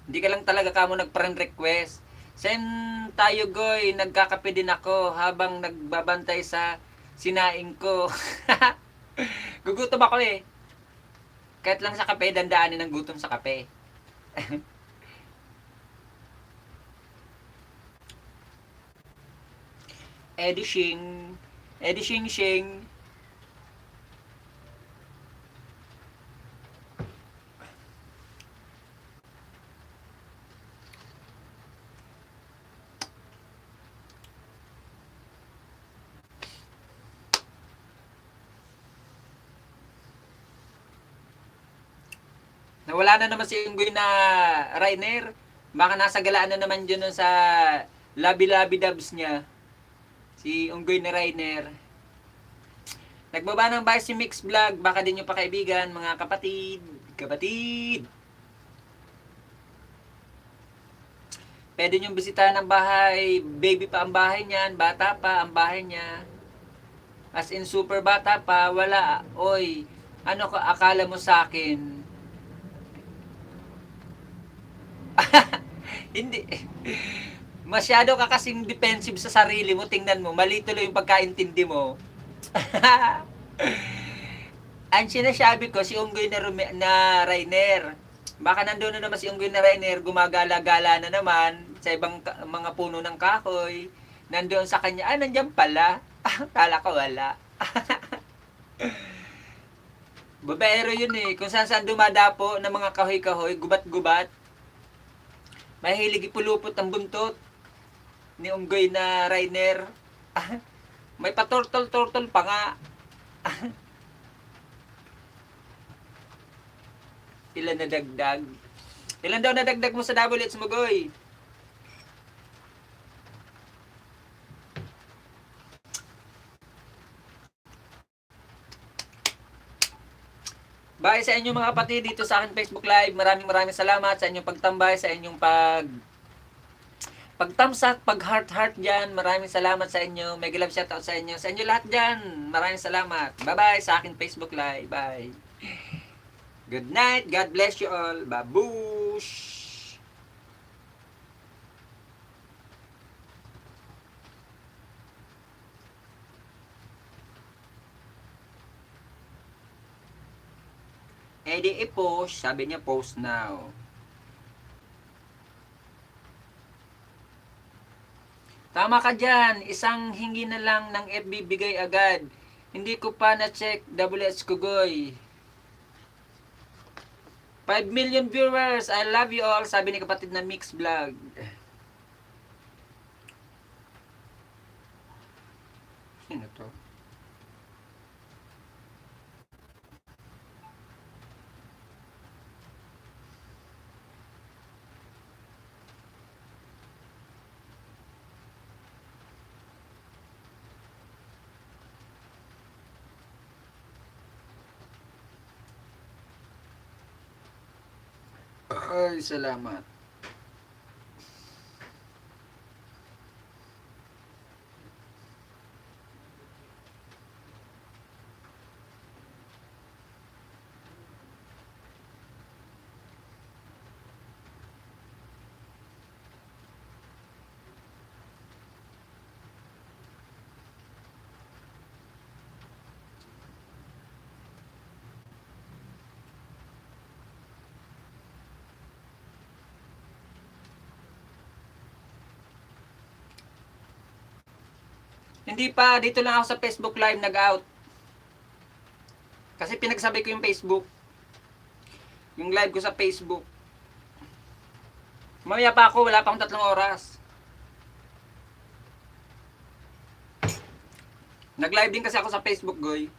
Hindi ka lang talaga kamo nag-friend request. Same tayo, Goy. Nagkakape din ako habang nagbabantay sa sinaing ko. Gugutom ako eh. Kahit lang sa kape, dandaanin ng gutom sa kape. Eddie Shing. Nawala na naman si Unggoy na Rainer. Baka nasa galaan na naman dyan sa labi-labi dubs niya. Si Unggoy na Rainer. Nagbaba ng bahay si Mix Vlog. Baka din nyo pa kaibigan, mga kapatid. Pwede nyo bisitahan ang bahay. Baby pa ang bahay niyan. Bata pa ang bahay niya. As in super bata pa. Wala. Oy, ano ka akala mo sa akin? Hindi. Masyado ka kasing defensive sa sarili mo. Tingnan mo, mali tuloy yung pagkaintindi mo. Ang sinasabi ko, si Unggoy na Rainer. Baka nandoon na naman si Unggoy na Rainer, gumagala-gala na naman sa ibang mga puno ng kahoy. Nandoon sa kanya, nandiyan pala. Kala ko wala. Babaero yun eh. Kung saan saan dumadapo ng mga kahoy-kahoy, gubat-gubat. Mahilig ipulupot ang buntot ni Unggoy na Rainer. May patortol-tortol pa nga. Ilan na dagdag? Ilan daw na dagdag mo sa double hits mo, Goy? Bye sa inyong mga kapatid dito sa akin Facebook Live. Maraming salamat sa inyong pagtambay, sa inyong pagtamsak, pag-heart-heart dyan. Maraming salamat sa inyo. Mega love shoutout sa inyo. Sa inyo lahat dyan. Maraming salamat. Bye-bye sa akin Facebook Live. Bye. Good night. God bless you all. Babush! Eh di i-post. Sabi niya post now. Tama ka dyan. Isang hingi na lang ng FB bigay agad. Hindi ko pa na-check WH Kugoy. 5 million viewers. I love you all. Sabi ni kapatid na Mix Vlog. Sino to? Ay, salamat. Hindi pa, dito lang ako sa Facebook Live nag-out. Kasi pinagsabi ko yung Facebook. Yung live ko sa Facebook. Mamaya pa ako, wala pang 3 oras. Nag-live din kasi ako sa Facebook, Goy.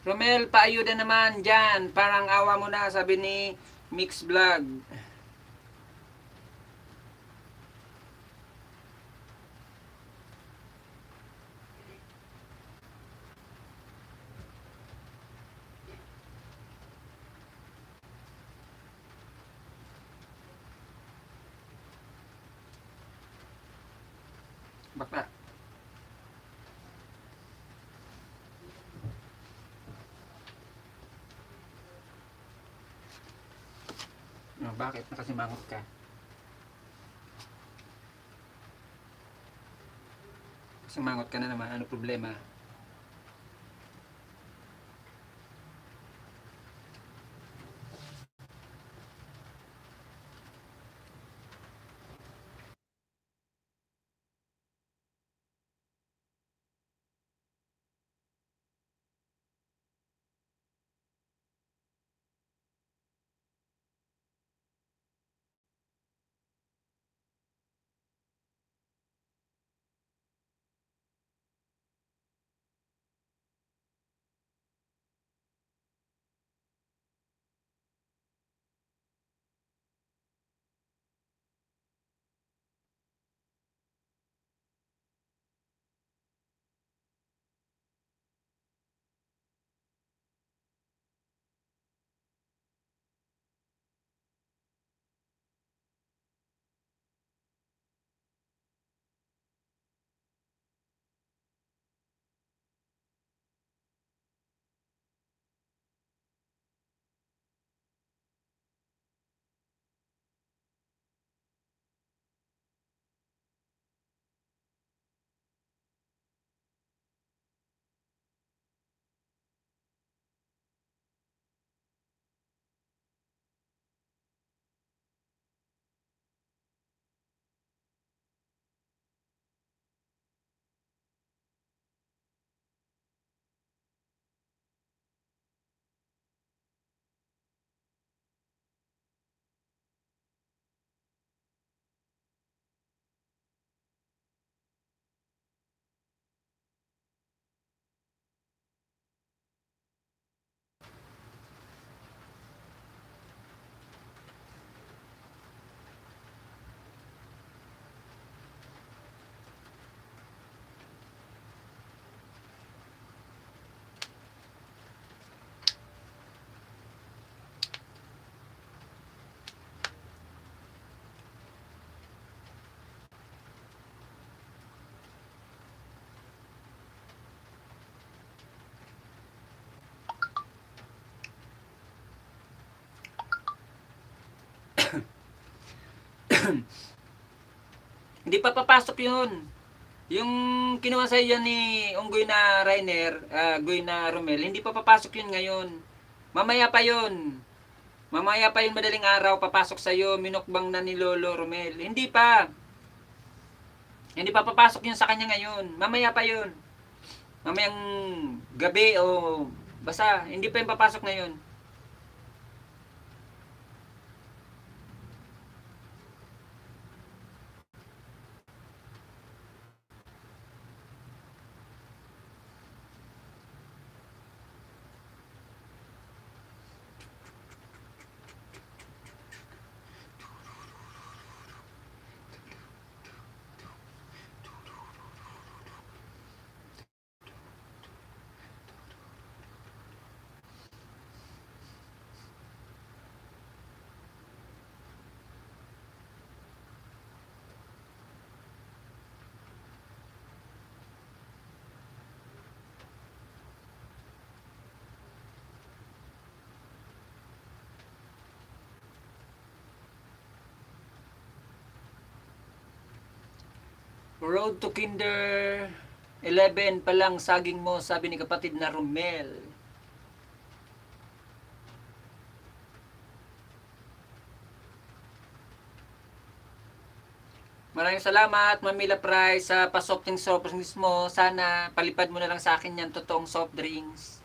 Romel, paayuda naman dyan. Parang awa mo na, sabi ni Mix Vlog. Bakla. Bakit? Nakasimangot ka. Kasimangot ka na naman. Ano problema? Hindi pa papasok yun. Yung kinuha sa yan ni Unggoy na Rainer, Goy na Romel, hindi pa papasok yun ngayon. Mamaya pa yun. Mamaya pa yun madaling araw, papasok sa'yo, minukbang na ni Lolo Romel. Hindi pa. Hindi pa papasok yun sa kanya ngayon. Mamaya pa yun. Mamayang gabi o basta, hindi pa yung papasok ngayon. Road to Kinder 11 pa lang saging mo, sabi ni kapatid na Romel. Maraming salamat, Mamila Price, sa pa-softing soft drinks mo. Sana palipad mo na lang sa akin yan, totoong soft drinks.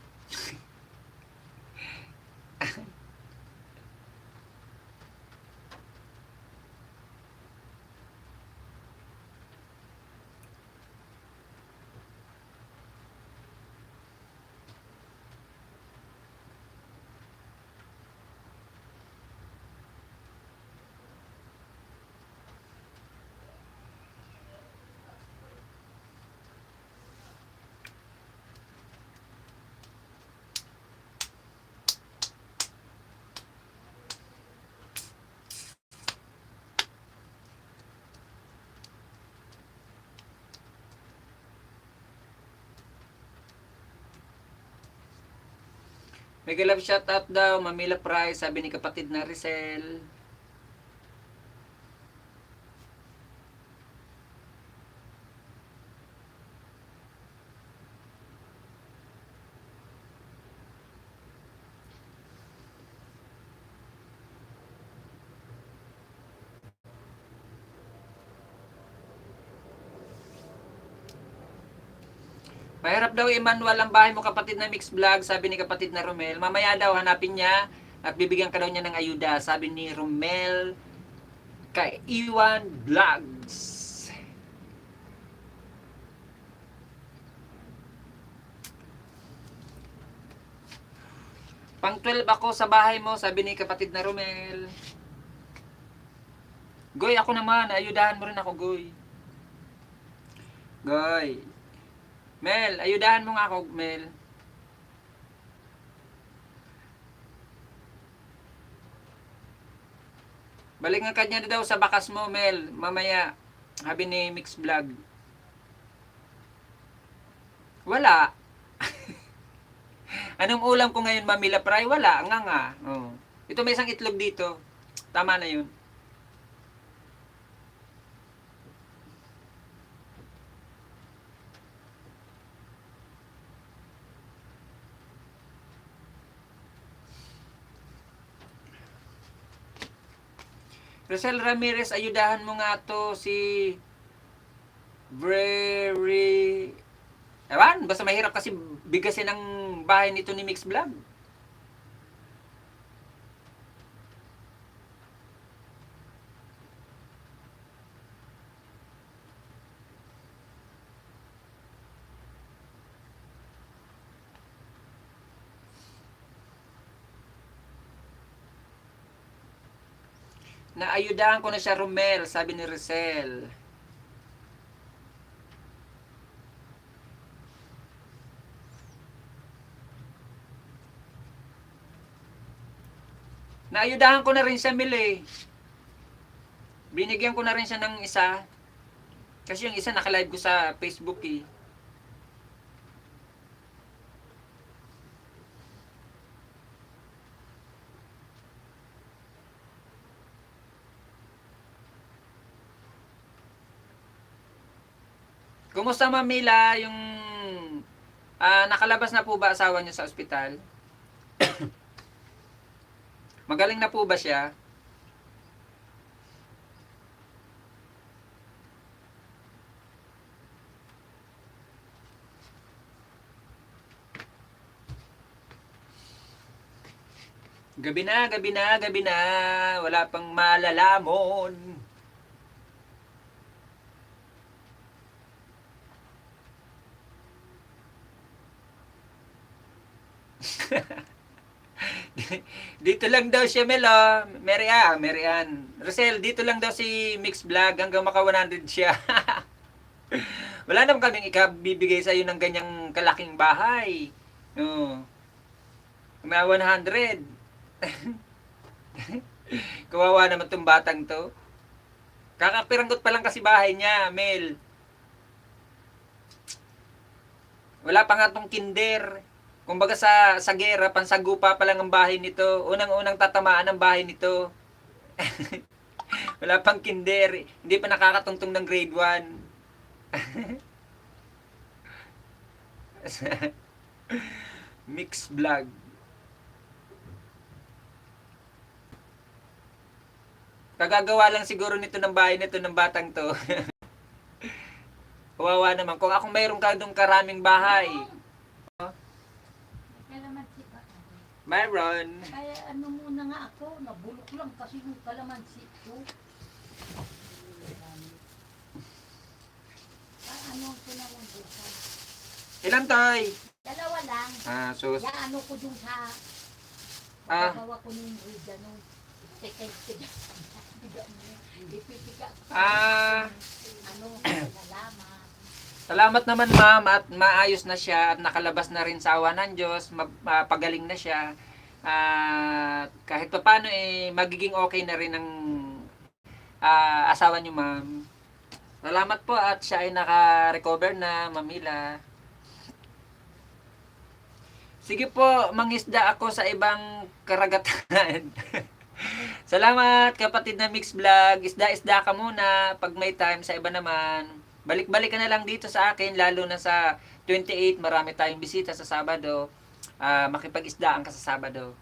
Mega love shoutout daw, Mamila Price, sabi ni kapatid na Rizel. Mahirap daw i-manual ang bahay mo kapatid na Mix Vlog, sabi ni kapatid na Romel. Mamaya daw hanapin niya at bibigyan ka daw niya ng ayuda, sabi ni Romel kay Iwan Vlogs. Pang 12 ako sa bahay mo, sabi ni kapatid na Romel. Goy, ako naman, ayudahan mo rin ako, Goy. Goy. Mel, ayudahan mo nga ako, Mel. Balik nga kanya daw sa bakas mo, Mel. Mamaya, habi ni Mix Vlog. Wala. Anong ulam ko ngayon, Mamila Fry? Wala, nga. Oh. Ito may isang itlog dito. Tama na yun. Rosel Ramirez, ayudahan mo nga to si very... Ewan, basta mahirap kasi bigasin ang bahay nito ni Mix Vlog. Naayudahan ko na siya, Romel, sabi ni Rosel. Naayudahan ko na rin siya, Mil, eh. Binigyan ko na rin siya ng isa. Kasi yung isa naka-live ko sa Facebook, eh. Kumusta Mamila yung nakalabas na po ba asawa niyo sa ospital? Magaling na po ba siya? Gabi na, gabi na, gabi na. Wala pang malalamon. Dito lang daw siya, Melo. Marian. Rosel, dito lang daw si Mix Vlog hanggang maka 100 siya. Wala naman kaming ikabibigay sa iyo ng ganyang kalaking bahay. No. May 100. Kawawa naman tong batang to. Kakapiranggot pa lang kasi bahay niya, Mel. Wala pa nga tong kinder. Kumbaga sa gera, pansagupa pa lang ang bahay nito. Unang-unang tatamaan ang bahay nito. Wala pang kinder. Hindi pa nakakatungtong ng grade 1. Mix vlog. Kagagawa lang siguro nito ng bahay nito ng batang to. Kawawa naman. Kung akong mayroong kadong karaming bahay. Kalamansi ba? Myron. Kaya ano muna nga ako, nabulok lang kasi yung kalamansi ko. Ano ko na lang bukas. Ilan toy? Dalawa lang. Sus. Ya ano ko dun sa Ah. paggawa ko ng rig, ano, tiga. Ipipika ko. Ano, salamat. Salamat naman ma'am at maayos na siya at nakalabas na rin sa awa ng Diyos. Pagaling na siya. Kahit pa paano magiging okay na rin ang asawa niyo ma'am. Salamat po at siya ay naka-recover na, Mamila. Sige po, mangisda ako sa ibang karagatan. Salamat kapatid na Mix Vlog. Isda-isda ka muna pag may time, sa iba naman. Balik-balik ka na lang dito sa akin, lalo na sa 28, marami tayong bisita sa Sabado. Makipag-isdaan ka sa Sabado.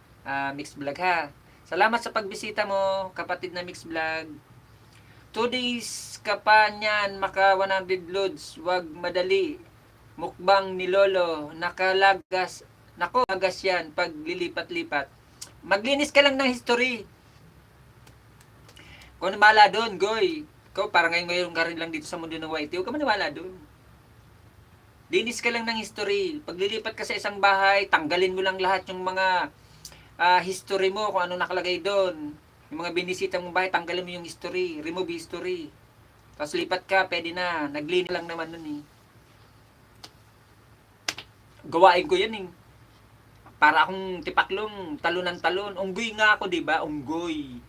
Mix Vlog ha. Salamat sa pagbisita mo, kapatid na Mix Vlog. 2 days ka pa niyan, maka 100 loads. Wag madali. Mukbang ni Lolo. Nakalagas. Nako, magas yan pag lilipat-lipat. Maglinis ka lang ng history. Kung namala doon, Goy. Ikaw, parang ngayon ka rin lang dito sa mundo ng YT. Huwag ka maniwala doon. Linis ka lang ng history. Pag lilipat ka sa isang bahay, tanggalin mo lang lahat yung mga history mo, kung ano nakalagay doon. Yung mga binisita mong bahay, tanggalin mo yung history. Remove history. Tapos lipat ka, pwede na. Naglinis lang naman nun eh. Gawain ko yan eh. Para akong tipaklong, talon. Unggoy nga ako, di ba? Unggoy.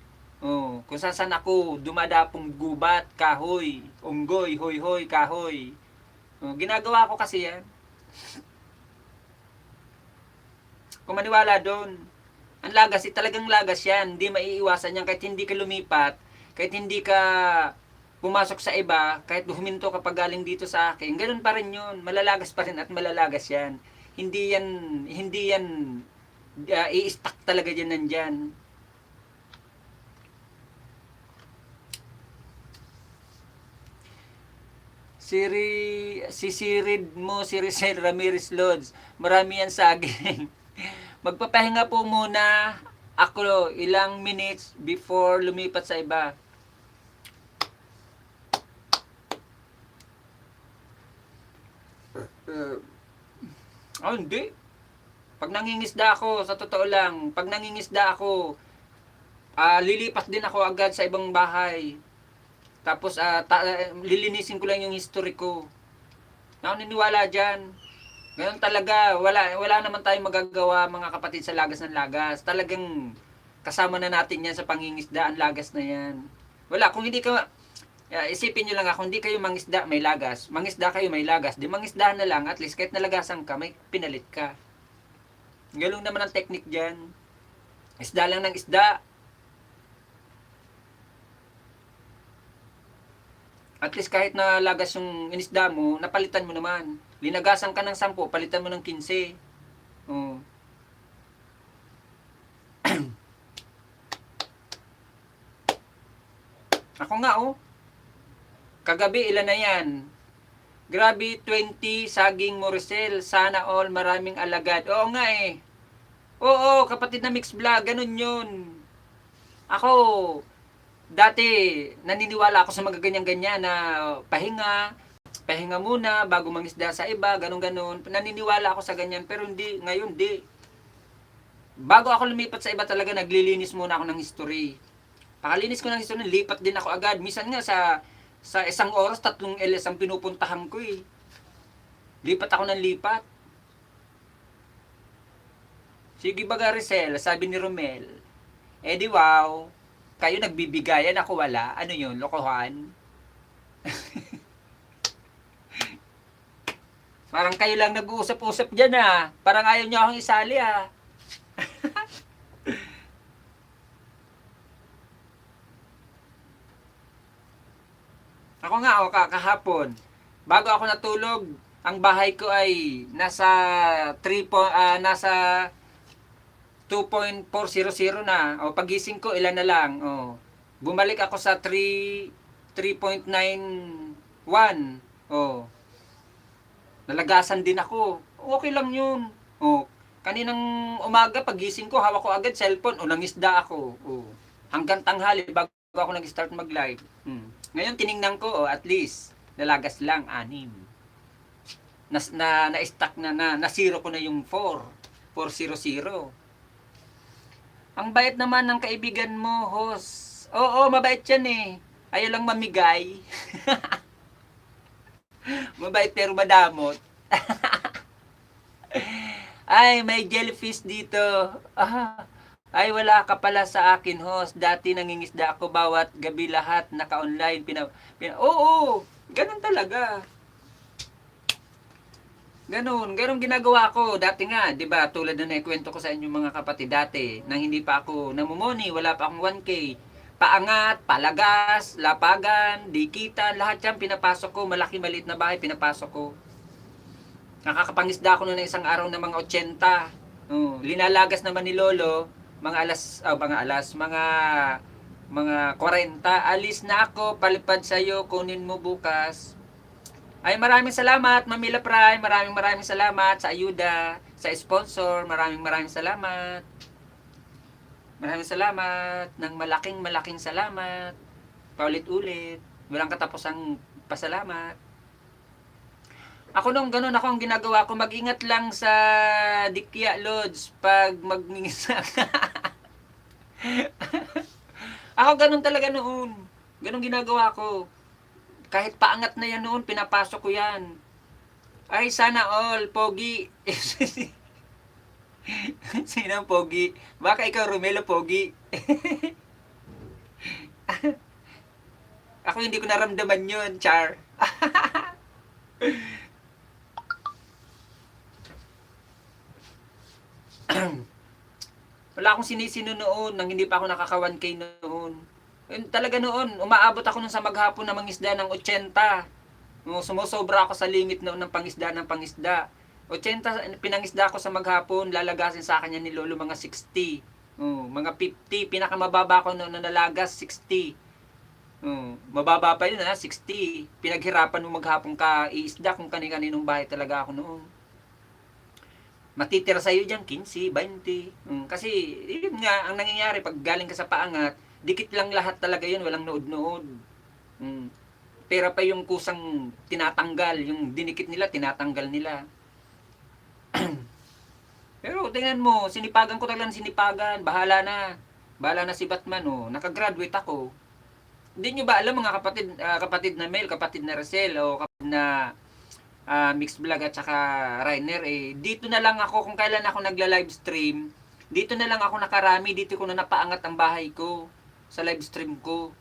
Oh, kung saan ako dumadapong gubat, kahoy, unggoy, hoy, kahoy. Oh, ginagawa ko kasi yan. Kung maniwala doon, ang lagas, talagang lagas yan. Hindi maiiwasan yan kahit hindi ka lumipat, kahit hindi ka pumasok sa iba, kahit huminto ka pag galing dito sa akin, ganun pa rin yun. Malalagas pa rin at malalagas yan. Hindi yan i-stack talaga dyan nandyan. Si Sirid mo, si Rizal Ramirez Lods, marami yan saging. Magpapahinga po muna ako ilang minutes before lumipat sa iba. Hindi. Pag nangingisda ako, sa totoo lang, pag nangingisda ako, lilipat din ako agad sa ibang bahay. Tapos, lilinisin ko lang yung history ko. Naniniwala dyan. Ganun talaga. Wala naman tayong magagawa, mga kapatid, sa lagas ng lagas. Talagang kasama na natin yan sa pangingisda, ang lagas na yan. Wala, kung hindi ka, isipin nyo lang ako, hindi kayo mangisda, may lagas. Mangisda kayo, may lagas. Di mangisda na lang, at least kahit nalagasan ka, may pinalit ka. Galong naman ang technique dyan. Isda lang ng isda. At least kahit na lagas yung inisda mo, napalitan mo naman. Linagasan ka ng 10, palitan mo ng 15. Oh. Ako nga oh. Kagabi ilan na yan? Grabe 20 saging morsel. Sana all maraming alagad. Oo nga eh. Oo, kapatid na mix vlog, ganun yun. Ako, dati naniniwala ako sa mga ganyan-ganyan na pahinga muna bago mangisda sa iba, ganun-ganun. Naniniwala ako sa ganyan, pero hindi, ngayon di. Bago ako lumipat sa iba talaga, naglilinis muna ako ng history. Pakalinis ko ng history, lipat din ako agad. Minsan nga sa isang oras, 3 LS ang pinupuntahan ko eh. Lipat ako ng lipat. Sige baga Rizal, sabi ni Romel. Eh di wow, kayo nagbibigayan, ako wala. Ano yun, lokohan? Parang kayo lang nag-uusap-usap dyan ah. Parang ayaw nyo akong isali ah. Ako nga, kahapon, bago ako natulog, ang bahay ko ay nasa 2.400 na. O pagising ko, ilan na lang. O, bumalik ako sa 3.91. O, nalagasan din ako. Okay lang yun. O, kaninang umaga, pagising ko, hawak ko agad cellphone. O, nangisda ako. O, hanggang tanghali, bago ako nag-start mag-live. Ngayon, tiningnan ko, at least, nalagas lang, 6. Na-stack na-zero ko na yung 400. Ang bait naman ng kaibigan mo, host. Oo, mabait yan eh. Ayaw lang mamigay. Mabait pero madamot. Ay, may jellyfish dito. Ay, wala ka pala sa akin, host. Dati nangingisda ako bawat gabi, lahat naka-online. Oo, ganun talaga. Ganun ginagawa ko. Dati nga, 'di ba, tulad na naikwento ko sa inyo mga kapatid dati, nang hindi pa ako namumuni, wala pa akong 1K. Paangat, palagas, lapagan, dikitan, lahat 'yan pinapasok ko, malaki maliit na bahay pinapasok ko. Nakakapangisda ako noon ng isang araw ng mga 80. Linalagas naman ni Lolo, mga 40. Alis na ako, palipad sa iyo, kunin mo bukas. Ay, maraming salamat, Mamila Prime. Maraming salamat sa ayuda, sa sponsor. Maraming salamat. Maraming salamat ng malaking salamat. Paulit-ulit. Walang katapusang pasalamat. Ako nung ganun, ako ang ginagawa ko, mag-ingat lang sa Dikya Lodge pag magmingisa. Ako ganun talaga noon. Ganun ginagawa ko. Kahit paangat na yan noon, pinapasok ko yan. Ay, sana all, Pogi. Sino ang Pogi? Baka ikaw, Romelo, Pogi. Ako hindi ko naramdaman yun, Char. Wala akong sinisino noon, nang hindi pa ako nakaka 1K noon. Talaga noon, umaabot ako nun sa maghapon na mangisda ng 80. Sumusobra ako sa limit noon ng pangisda. 80 pinangisda ako sa maghapon, lalagasin sa kanya ni Lolo mga 60. Mga 50, pinakamababa ko noon na nalagas, 60. Mababa pa yun 60. Pinaghirapan mo maghapon ka iisda kung kani-kaninong bahay talaga ako noon. Matitira sa'yo dyan 15, 20. Kasi yun nga, ang nangyayari pag galing ka sa paangat, dikit lang lahat talaga yun, walang nood-nood. Pera pa yung kusang tinatanggal, yung dinikit nila, tinatanggal nila. Pero tingnan mo, sinipagan ko talagang sinipagan, bahala na si Batman, nakagraduate ako. Hindi nyo ba alam mga kapatid na Mel, kapatid na Rosel, o kapatid na Mix Vlog at saka Rainer, dito na lang ako, kung kailan ako nagla-live stream, dito na lang ako nakarami, dito ko na napaangat ang bahay ko sa live stream ko.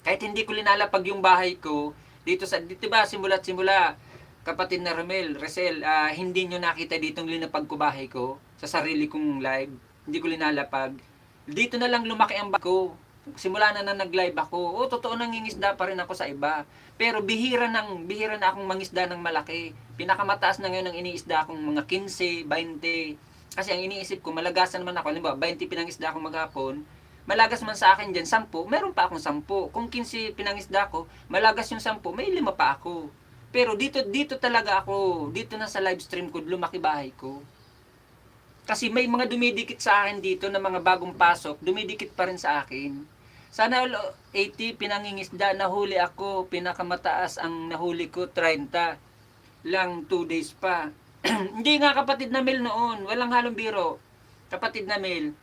Kahit hindi ko linalapag yung bahay ko, dito ba simula't simula, kapatid na Romel, Rosel, hindi nyo nakita ditong linapag ko bahay ko sa sarili kong live, hindi ko linalapag. Dito na lang lumaki ang bahay ko. Simula na nag-live ako, totoo nangingisda pa rin ako sa iba. Pero bihira na akong mangisda ng malaki. Pinakamataas na ngayon ang iniisda akong mga 15, 20. Kasi ang iniisip ko, malagasan naman ako. Halimbawa, 20 pinangisda akong maghapon. Malagas man sa akin dyan, 10, meron pa akong 10. Kung 15 pinangisda ko, malagas yung 10, may 5 pa ako. Pero dito talaga ako, dito na sa live stream ko, lumaki bahay ko. Kasi may mga dumidikit sa akin dito na mga bagong pasok, dumidikit pa rin sa akin. Sana all 80 pinangingisda, nahuli ako, pinakamataas ang nahuli ko 30 lang, 2 days pa. Hindi nga kapatid na Mel noon, walang halong biro. Kapatid na Mel.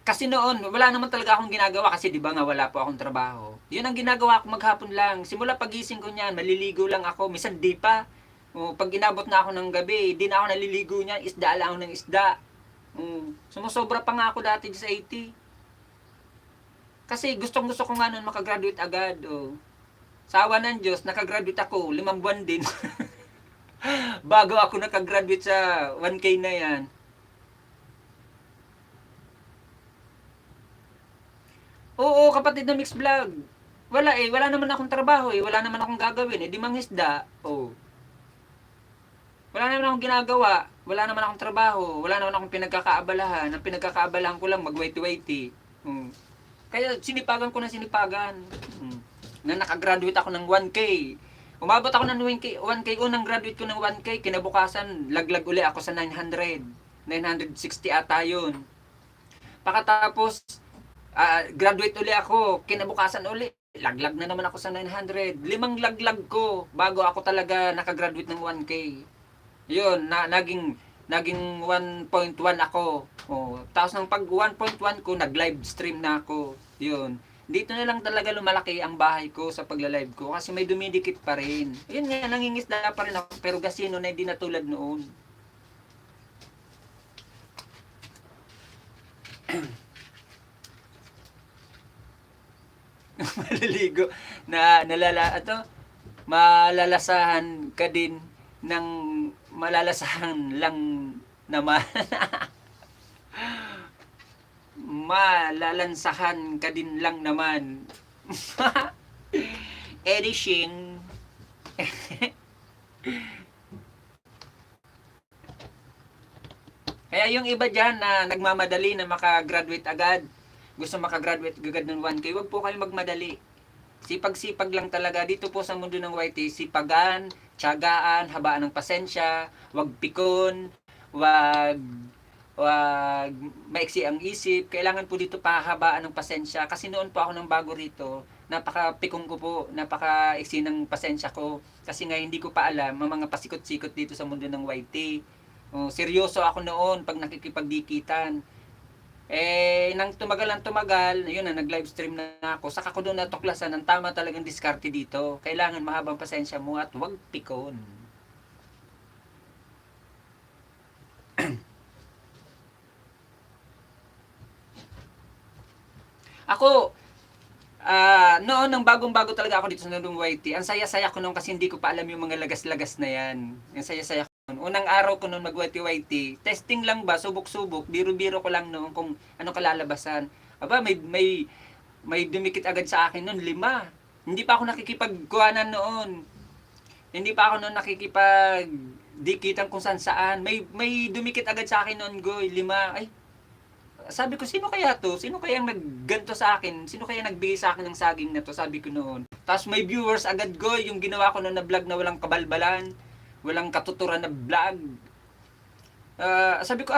Kasi noon, wala naman talaga akong ginagawa kasi di ba nga wala po akong trabaho. Yun ang ginagawa ko maghapon lang. Simula pagising ko niyan, maliligo lang ako, minsan di pa. Pag inabot na ako ng gabi, di na ako naliligo niyan, isda lang ako ng isda. Sumusobra pa nga ako dati sa 80. Kasi gustong-gusto ko nga nun makagraduate agad. Sa awa ng Diyos, nakagraduate ako, 5 buwan din. Bago ako nakagraduate sa 1K na yan. Oo, kapatid na Mix Vlog. Wala naman akong trabaho wala naman akong gagawin di mangisda. Wala naman akong ginagawa, wala naman akong trabaho, wala naman akong pinagkakaabalahan. Ang pinagkakaabalahan ko lang magwaiti-waiti. Kaya sinipagan ko na sinipagan. Na nakagraduate ako ng 1K. Umabot ako ng 1K, unang graduate ko ng 1K, kinabukasan laglag uli ako sa 900. 960 ata yun. Pakatapos, graduate uli ako, kinabukasan uli, laglag na naman ako sa 900. 5 laglag ko bago ako talaga nakagraduate ng 1K. Yun, naging 1.1 ako. Tapos nang pag 1.1 ko, nag-live stream na ako. Yun. Dito na lang talaga lumalaki ang bahay ko sa pagla-live ko kasi may dumidikit pa rin. Yun nga, nangingisda pa rin ako pero gasino na hindi na tulad noon. Maliligo na malalasahan ka din ng malalasahan lang naman. Malalansahan ka din lang naman. Editing. Kaya yung iba dyan na nagmamadali na makagraduate agad, gusto makagraduate agad ng 1K, wag po kayo magmadali. Sipag-sipag lang talaga dito po sa mundo ng YT, sipagan, tiyagaan, habaan ng pasensya, wag pikon, wag maiksi ang isip. Kailangan po dito pahabaan ng pasensya kasi noon po ako nang bago rito, napaka-pikong ko po, napaka-iksi ng pasensya ko kasi nga hindi ko pa alam ang mga pasikot-sikot dito sa mundo ng YT. Seryoso ako noon pag nakikipagdikitan. Nang tumagal, yun na, nag-live stream na ako. Saka ko doon natuklasan ang tama talagang diskarte dito. Kailangan mahabang pasensya mo at wag pikon. Ako, noon, nang bagong-bago talaga ako dito sa Nandung YT, ang saya-saya ko noon kasi hindi ko pa alam yung mga lagas-lagas na yan. Ang saya-saya ko noon. Unang araw ko noon mag-YT-YT, testing lang ba, subok-subok, biro-biro ko lang noon kung anong kalalabasan. Aba, may dumikit agad sa akin noon, 5. Hindi pa ako nakikipagkuhanan noon. Hindi pa ako noon nakikipagdikitan kung saan. May dumikit agad sa akin noon, Goy, 5. Ay, sabi ko, sino kaya to? Sino kaya ang nagganto sa akin? Sino kaya nagbigay sa akin ng saging na to? Sabi ko noon. Tapos may viewers agad, Goy, yung ginawa ko noon na vlog na walang kabalbalan, walang katuturan na vlog. Sabi ko,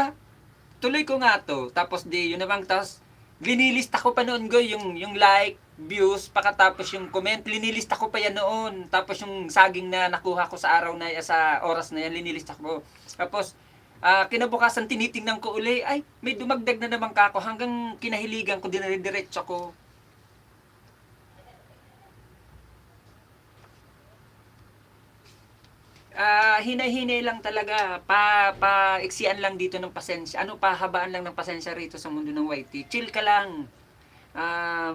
tuloy ko nga to. Tapos yun naman, tapos linilista ko pa noon, Goy, yung like, views, pakatapos yung comment, linilista ko pa yan noon. Tapos yung saging na nakuha ko sa araw na, sa oras na yan, linilista ko. Tapos, kinabukasan tinitingnan ko uli, ay, may dumagdag na naman kako hanggang kinahiligan ko, dinadiretso ko. Hinay-hinay lang talaga, paiksian lang dito ng pasensya. Pahabaan lang ng pasensya rito sa mundo ng YT. Chill ka lang.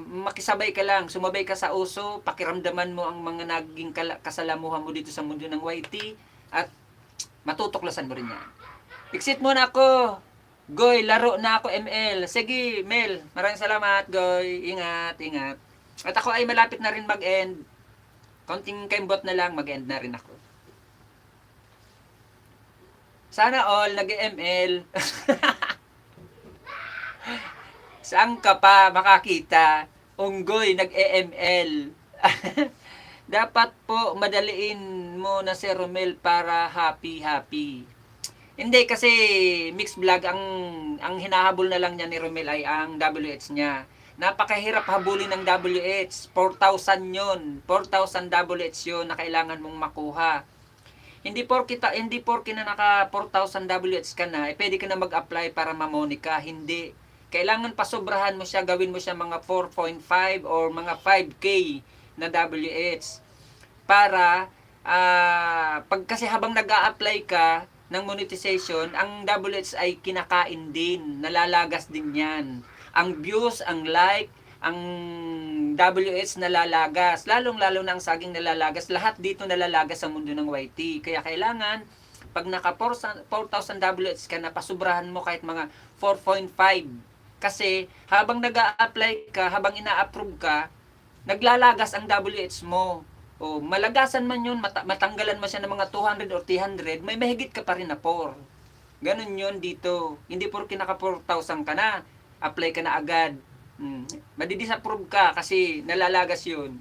Makisabay ka lang, sumabay ka sa uso, pakiramdaman mo ang mga naging kasalamuhan mo dito sa mundo ng YT at matutuklasan mo rin yan. Exit muna ako. Goy, laro na ako ML. Sige, Mel. Maraming salamat, Goy. Ingat, ingat. At ako ay malapit na rin mag-end. Konting kembot na lang, mag-end na rin ako. Sana all nag-ML. Saan ka pa makakita? Unggoy, nag-EML. Dapat po madaliin mo na si Romel para happy-happy. Hindi kasi mixed vlog ang hinahabol na lang niya ni Romel ay ang WH niya. Napakahirap habulin ng WH. 4,000 'yon. 4,000 WH 'yon na kailangan mong makuha. Hindi porke na naka 4,000 WH ka na, pwede ka na mag-apply para mamonika. Hindi. Kailangan pasobrahan mo siya, gawin mo siya mga 4.5 or mga 5K na WH. Para kasi habang nag-a-apply ka ng monetization, ang WH ay kinakain din, nalalagas din yan. Ang views, ang like, ang WH nalalagas, lalong-lalo na ang saging nalalagas, lahat dito nalalagas sa mundo ng YT. Kaya kailangan, pag naka 4,000 WH ka na, pasubrahan mo kahit mga 4.5. Kasi habang nag-a-apply ka, habang ina-approve ka, naglalagas ang WH mo. O malagasan man yun, matanggalan mo siya ng mga 200 or 300, may mahigit ka pa rin na 4. Ganun yun dito. Hindi porke naka 4,000 ka na, apply ka na agad. Madidisapprove ka kasi nalalagas yun.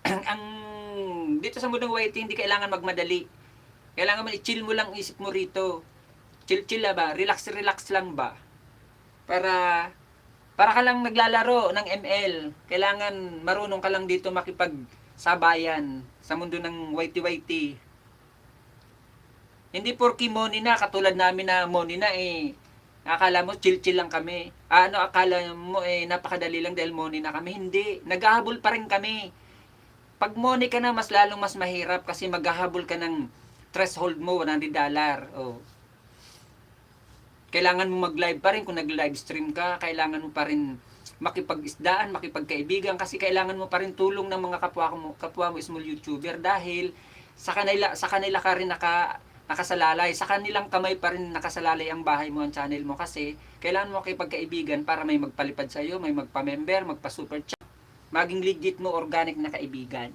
Ang dito sa mundong YT, hindi kailangan magmadali. Kailangan mo i-chill mo lang isip mo rito. Chill ba? Relax lang ba? Para ka lang naglalaro ng ML. Kailangan marunong ka lang dito makipagsabayan sa mundo ng YT-YT. Hindi porki money na, katulad namin na money na akala mo chill lang kami. Akala mo napakadali lang dahil money na kami. Hindi, naghahabol pa rin kami. Pag money ka na, mas mahirap kasi maghahabol ka ng threshold mo, $100. Oh. Kailangan mo mag-live pa rin kung nag-live stream ka. Kailangan mo pa rin makipag-isdaan, makipagkaibigan kasi kailangan mo pa rin tulong ng mga kapwa mo small YouTuber dahil sa kanila ka rin nakasalalay. Sa kanilang kamay pa rin nakasalalay ang bahay mo, ang channel mo kasi kailangan mo makipagkaibigan para may magpalipad sa iyo, may magpa-member, magpa-super chat. Maging legit mo organic na kaibigan.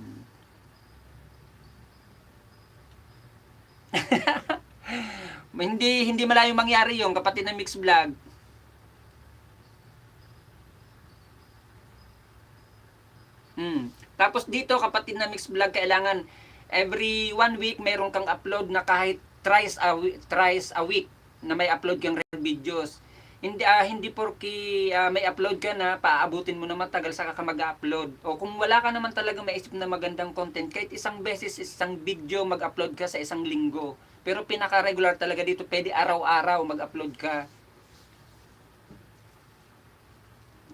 Hindi malayong mangyari yung kapatid ng Mix Vlog. Tapos dito kapatid ng Mix Vlog, kailangan every 1 week mayroon kang upload na kahit thrice a week na may upload kang videos. Hindi porki may upload ka na, paaabutin mo na matagal saka ka mag-upload. O kung wala ka naman talaga maisip na magandang content, kahit isang beses, isang video mag-upload ka sa isang linggo. Pero pinaka-regular talaga dito, pwede araw-araw mag-upload ka.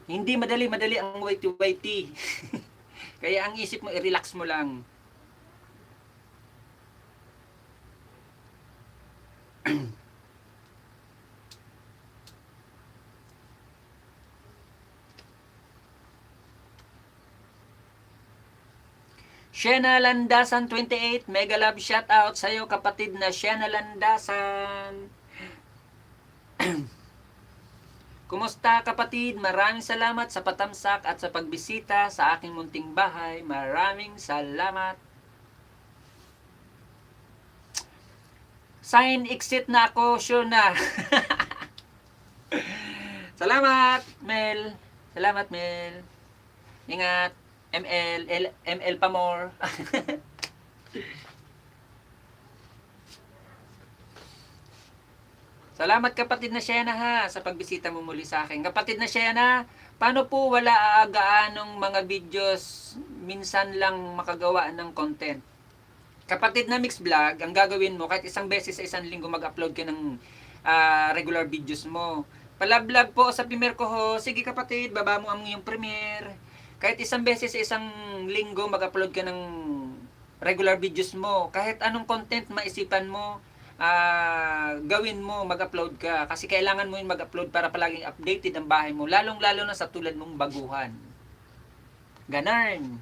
Hindi madali ang YT. Kaya ang isip mo, i-relax mo lang. Shena Landasan 28, mega love shout out sa iyo kapatid na Shena Landasan. Kumusta kapatid? Maraming salamat sa patamsak at sa pagbisita sa aking munting bahay. Maraming salamat. Sign exit na ako, sure na. Salamat, Mel. Salamat, Mel. Ingat. ML pa more. Salamat kapatid na Shena ha sa pagbisita mo muli sa akin. Kapatid na Shena, paano po wala agaanong mga videos minsan lang makagawa ng content? Kapatid na Mix Vlog, ang gagawin mo kahit isang beses sa isang linggo mag-upload ka ng regular videos mo. Palablog po sa Premiere ko ho. Sige kapatid, baba mo ang iyong Premiere. Kahit isang beses sa isang linggo mag-upload ka ng regular videos mo. Kahit anong content maisipan mo, gawin mo, mag-upload ka. Kasi kailangan mo yung mag-upload para palaging updated ang bahay mo. Lalong-lalo na sa tulad mong baguhan. Ganarn.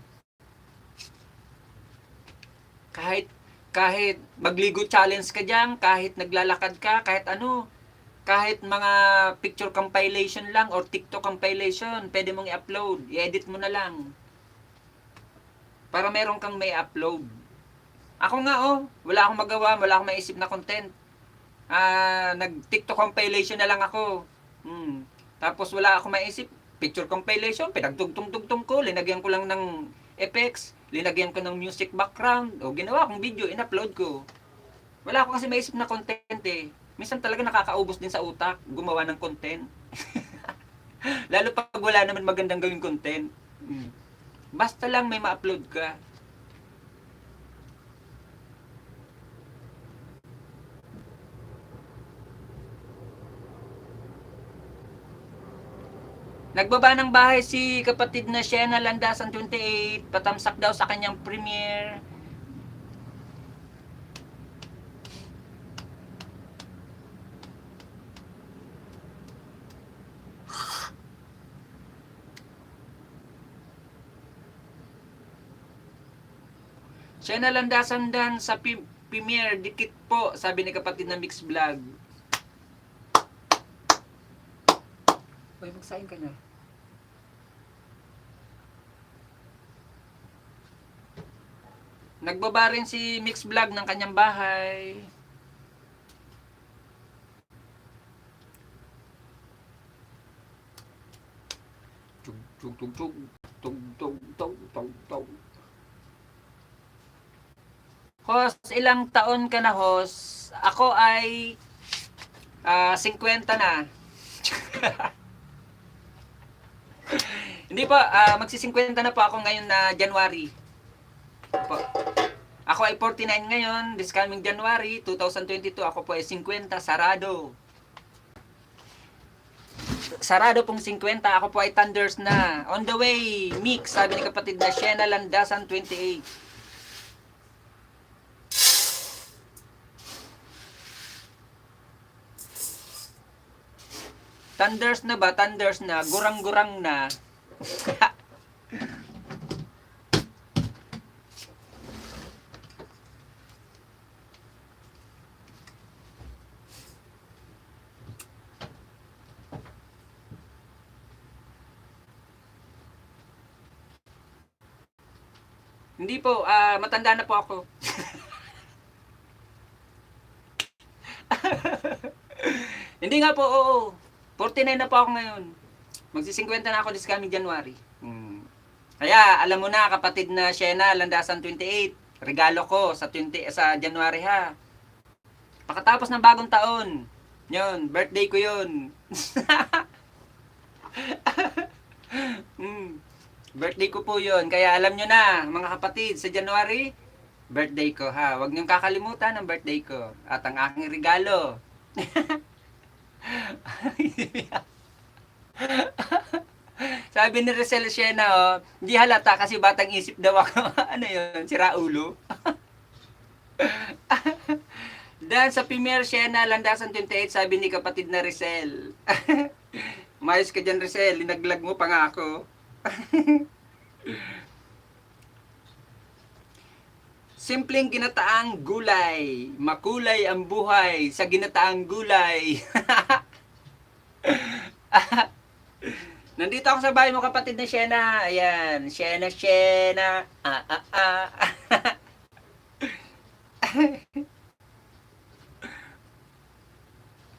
Kahit magligo challenge ka diyan, kahit naglalakad ka, kahit ano, kahit mga picture compilation lang or TikTok compilation, pwede mong i-upload, i-edit mo na lang. Para meron kang may upload. Ako nga wala akong magawa, wala akong maisip na content. Nag-TikTok compilation na lang ako. Tapos wala akong maisip, picture compilation, pinagtugtong-tugtong ko, linagyan ko lang ng effects, linagyan ko ng music background, o ginawa kong video, in-upload ko. Wala ako kasi maisip na content eh. Minsan talaga nakakaubos din sa utak, gumawa ng content. Lalo pag wala naman magandang gawing content. Basta lang may ma-upload ka. Nagbaba ng bahay si kapatid na Shena Landasan 28, patamsak daw sa kanyang premiere. Shena Landasan dan sa premiere, dikit po, sabi ni kapatid na Mix Vlog. Uy, magsain ka na. Nagbaba rin si Mix Vlog ng kanyang bahay. Tug tug tug tug tug tug tug tug tug. Host, ilang taon ka na, host? Ako ay 50 na. Hindi po, magsi-50 na po ako ngayon na January. Po. Ako ay 49 ngayon, this coming January 2022, ako po ay 50, sarado. Sarado pong 50, ako po ay thunders na. On the way, mix, sabi ni kapatid na Shena Landasan 28. Thunders na ba? Thunders na. Gurang-gurang na. Hindi po, matanda na po ako. Hindi nga po, oo. 49 na po ako ngayon. Magsi-50 na ako this coming January. Kaya, alam mo na, kapatid na Shena Landasan 28, regalo ko sa January ha. Pagkatapos ng bagong taon, yun, birthday ko yun. Birthday ko po yun. Kaya alam nyo na, mga kapatid, sa January, birthday ko ha. Huwag niyong kakalimutan ang birthday ko. At ang aking regalo. Sabi ni Rizal Shena, hindi halata kasi batang isip daw ako. Ano yun? Sira ulo. Dan sa premiere Shena Landasan 28, sabi ni kapatid na Rizal. Mayos ka dyan, Rizal. Linaglag mo pa nga ako. Simpleng ginataang gulay. Makulay ang buhay sa ginataang gulay. Nandito ako sa bahay mo, kapatid na Shena. Ayan, Shena.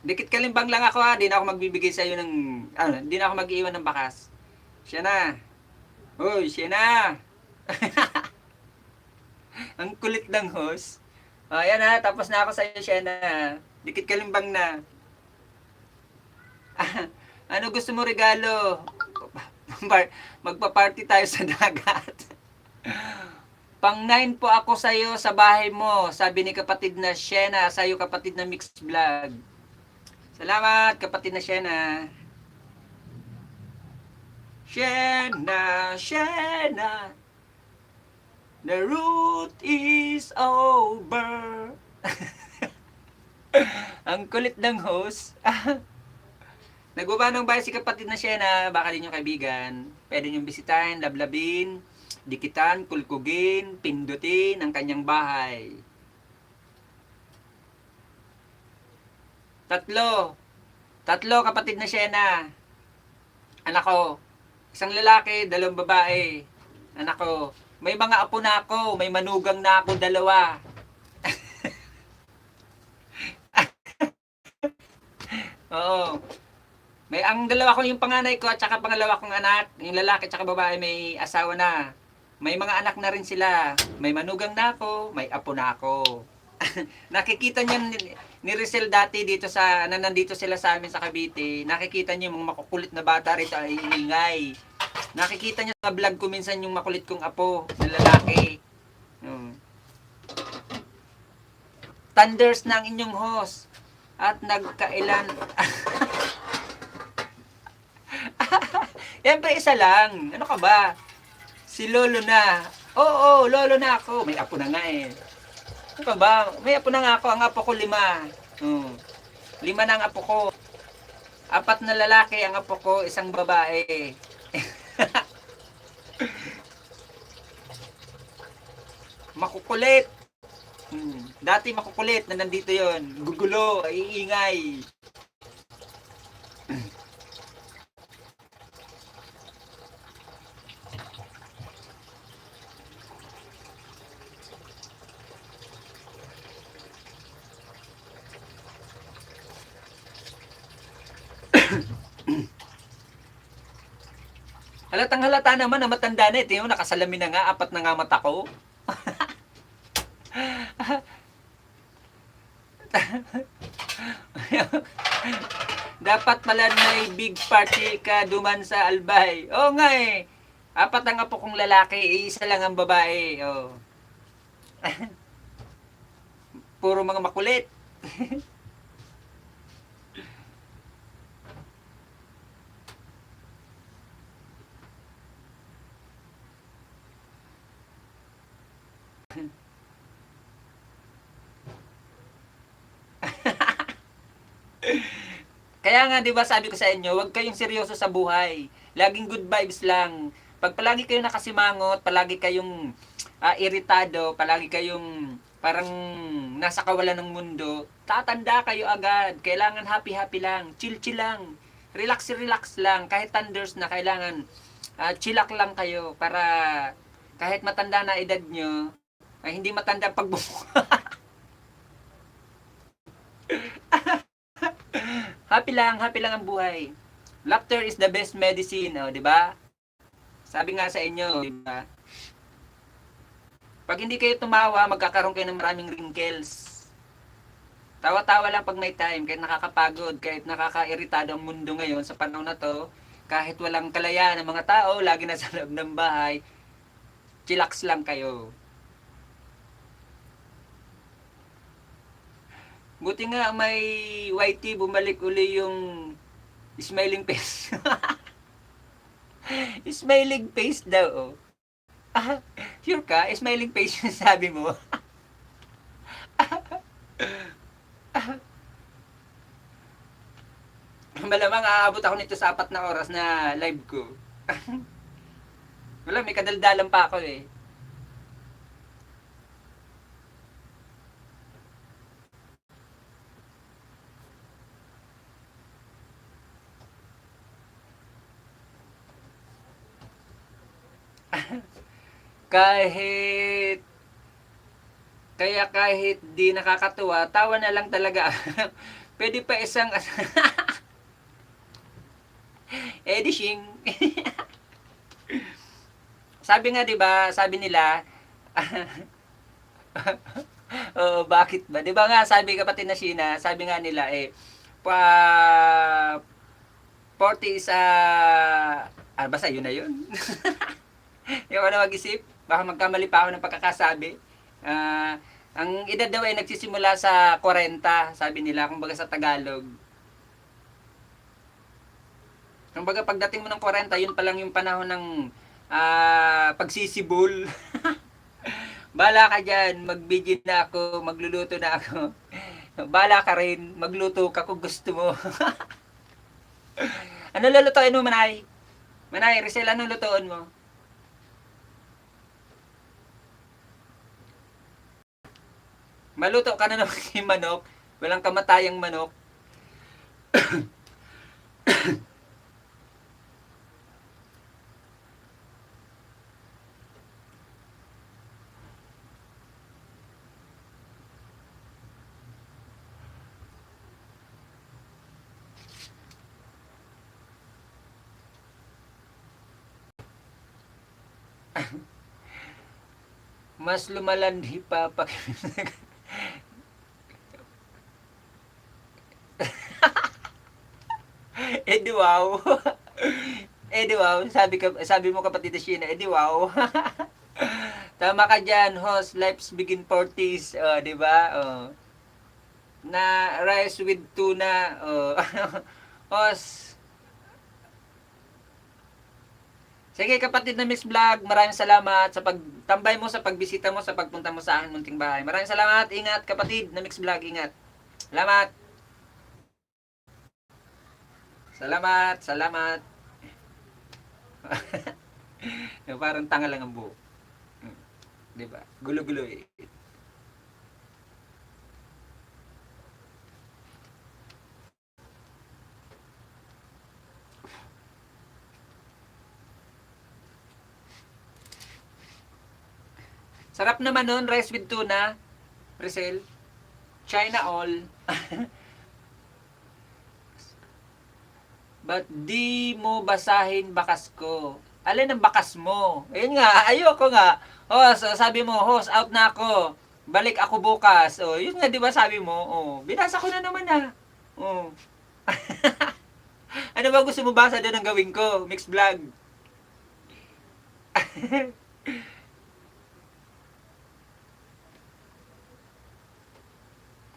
Dikit kalimbang lang ako ha. Di na ako magbibigay sa iyo ng di na ako mag-iwan ng bakas. Shena. Hoy, Shena. Ang kulit ng host. Ayan ha, tapos na ako sa iyo, Shena. Dikit kalimbang na. Ano gusto mo regalo? Magpa-party tayo sa dagat. Pang 9 po ako sa iyo sa bahay mo, sabi ni kapatid na Shena, sa iyo kapatid na Mix Vlog. Salamat kapatid na Shena. Shena. The route is over. Ang kulit ng host. Nagbaba ng bahay si kapatid na Shena, baka din yung kaibigan. Pwede niyong bisitahin, lablabin. dikitan, kulkugin, pindutin ang kanyang bahay. 3. 3 kapatid na Shena. Anak ko. Isang lalaki, 2 babae. Anak ko. May mga apo na ako. May manugang na ako 2. Oo. May ang dalawa ko yung panganay ko at saka pangalawa kong anak, yung lalaki at saka babae may asawa na. May mga anak na rin sila. May manugang na ako, may apo na ako. Nakikita niyo ni Rizal dati dito sa nandito sila sa amin sa Cavite. Nakikita niyo yung mga makukulit na bata rito ay ingay. Nakikita niyo sa vlog ko minsan yung makulit kong apo na lalaki. Thunders ng inyong host at nagkailan. Siyempre isa lang. Ano ka ba? Si Lolo na. Oo, Lolo na ako. May apo na nga eh. Ano ka ba? May apo na nga ako. Ang apo ko 5. 5 na ang apo ko. 4 na lalaki ang apo ko. 1 babae. Makukulit. Dati makukulit na nandito yon. Gugulo, iingay. Halatang halata naman na matanda na. Tingnan mo, nakasalamin na nga. 4 na nga mata ko. Dapat pala may big party ka duman sa Albay. Oo nga eh. 4 ang apo kong lalaki, 1 lang ang babae. Oh. Puro mga makulit. Kaya nga 'di ba sabi ko sa inyo, huwag kayong seryoso sa buhay. Laging good vibes lang. Pag palagi kayong nakasimangot, palagi kayong iritado, palagi kayong parang nasa kawalan ng mundo, tatanda kayo agad. Kailangan happy-happy lang, chill-chill lang. Relax-relax lang. Kahit thunders na kailangan chillak lang kayo para kahit matanda na edad nyo, ay hindi matanda pag happy lang ang buhay. Laughter is the best medicine, oh, 'di ba? Sabi nga sa inyo, 'di ba? Pag hindi kayo tumawa, magkakaroon kayo ng maraming wrinkles. Tawa-tawa lang pag may time, kahit nakakapagod, kahit nakakairitado ang mundo ngayon sa panahon na 'to, kahit walang kalayaan ng mga tao, lagi na sa loob ng bahay, chillax lang kayo. Buti nga may YT bumalik uli yung smiling face. Smiling face daw, oh. Sure ka? Smiling face yung sabi mo. Malamang aabot ako nito sa 4 na oras na live ko. Wala, may kadaldalan pa ako eh. kahit di nakakatuwa, tawa na lang talaga. Pwede pa isang editing. Sabi nga 'di ba, sabi nila oh, bakit ba? 'Di ba nga sabi kapatid na Sheena, sabi nga nila pa 40 is basta yun na yun. Hindi ako na mag-isip. Baka magkamali pa ako ng pagkakasabi. Ang edad daw ay nagsisimula sa 40, sabi nila, kumbaga sa Tagalog. Kumbaga pagdating mo ng 40, yun pa lang yung panahon ng pagsisibol. Bala ka dyan, magbigin na ako, magluluto na ako. Bala ka rin, magluto ka kung gusto mo. Ano lulutuin mo, Manay? Manay, Rizal, anong lutuin mo? Maluto ka na naman yung manok. Walang kamatayang manok. Mas lumalandi pa pag... eh di wow. eh di wow. Sabi mo kapatid Sheena, eh di wow. Tama ka dyan, host. Lives begin 40s. Di ba? Na rice with tuna. Host. Sige kapatid na Miss Vlog, maraming salamat sa pagtambay mo, sa pagbisita mo, sa pagpunta mo sa aking munting bahay. Maraming salamat. Ingat kapatid na Mix Vlog, ingat. Salamat. Salamat, salamat. Parang tanga lang ang buhok. Di ba? Gulo-gulo eh. Sarap naman nun, rice with tuna. Rizal. China all. Ba't di mo basahin bakas ko? Alin ang bakas mo? Ayun nga, ayoko nga. Host, sabi mo, host, out na ako. Balik ako bukas. Yun nga, di ba sabi mo? Binasa ko na naman ah. Ano ba gusto mo basa doon ang gawin ko? Mix vlog.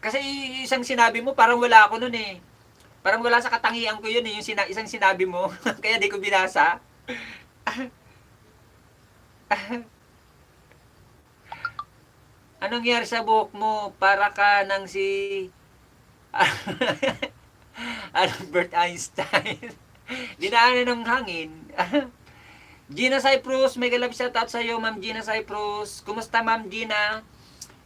Kasi isang sinabi mo, parang wala ako nun eh. Parang wala sa katangian ko yun eh, yung isang sinabi mo. Kaya di ko binasa. Anong nangyari sa buhok mo? Para ka nang si Albert Einstein. Dinaanan ng hangin. Gina Cyprus, may galap shoutout sa iyo, Ma'am Gina Cyprus. Kumusta Ma'am Gina?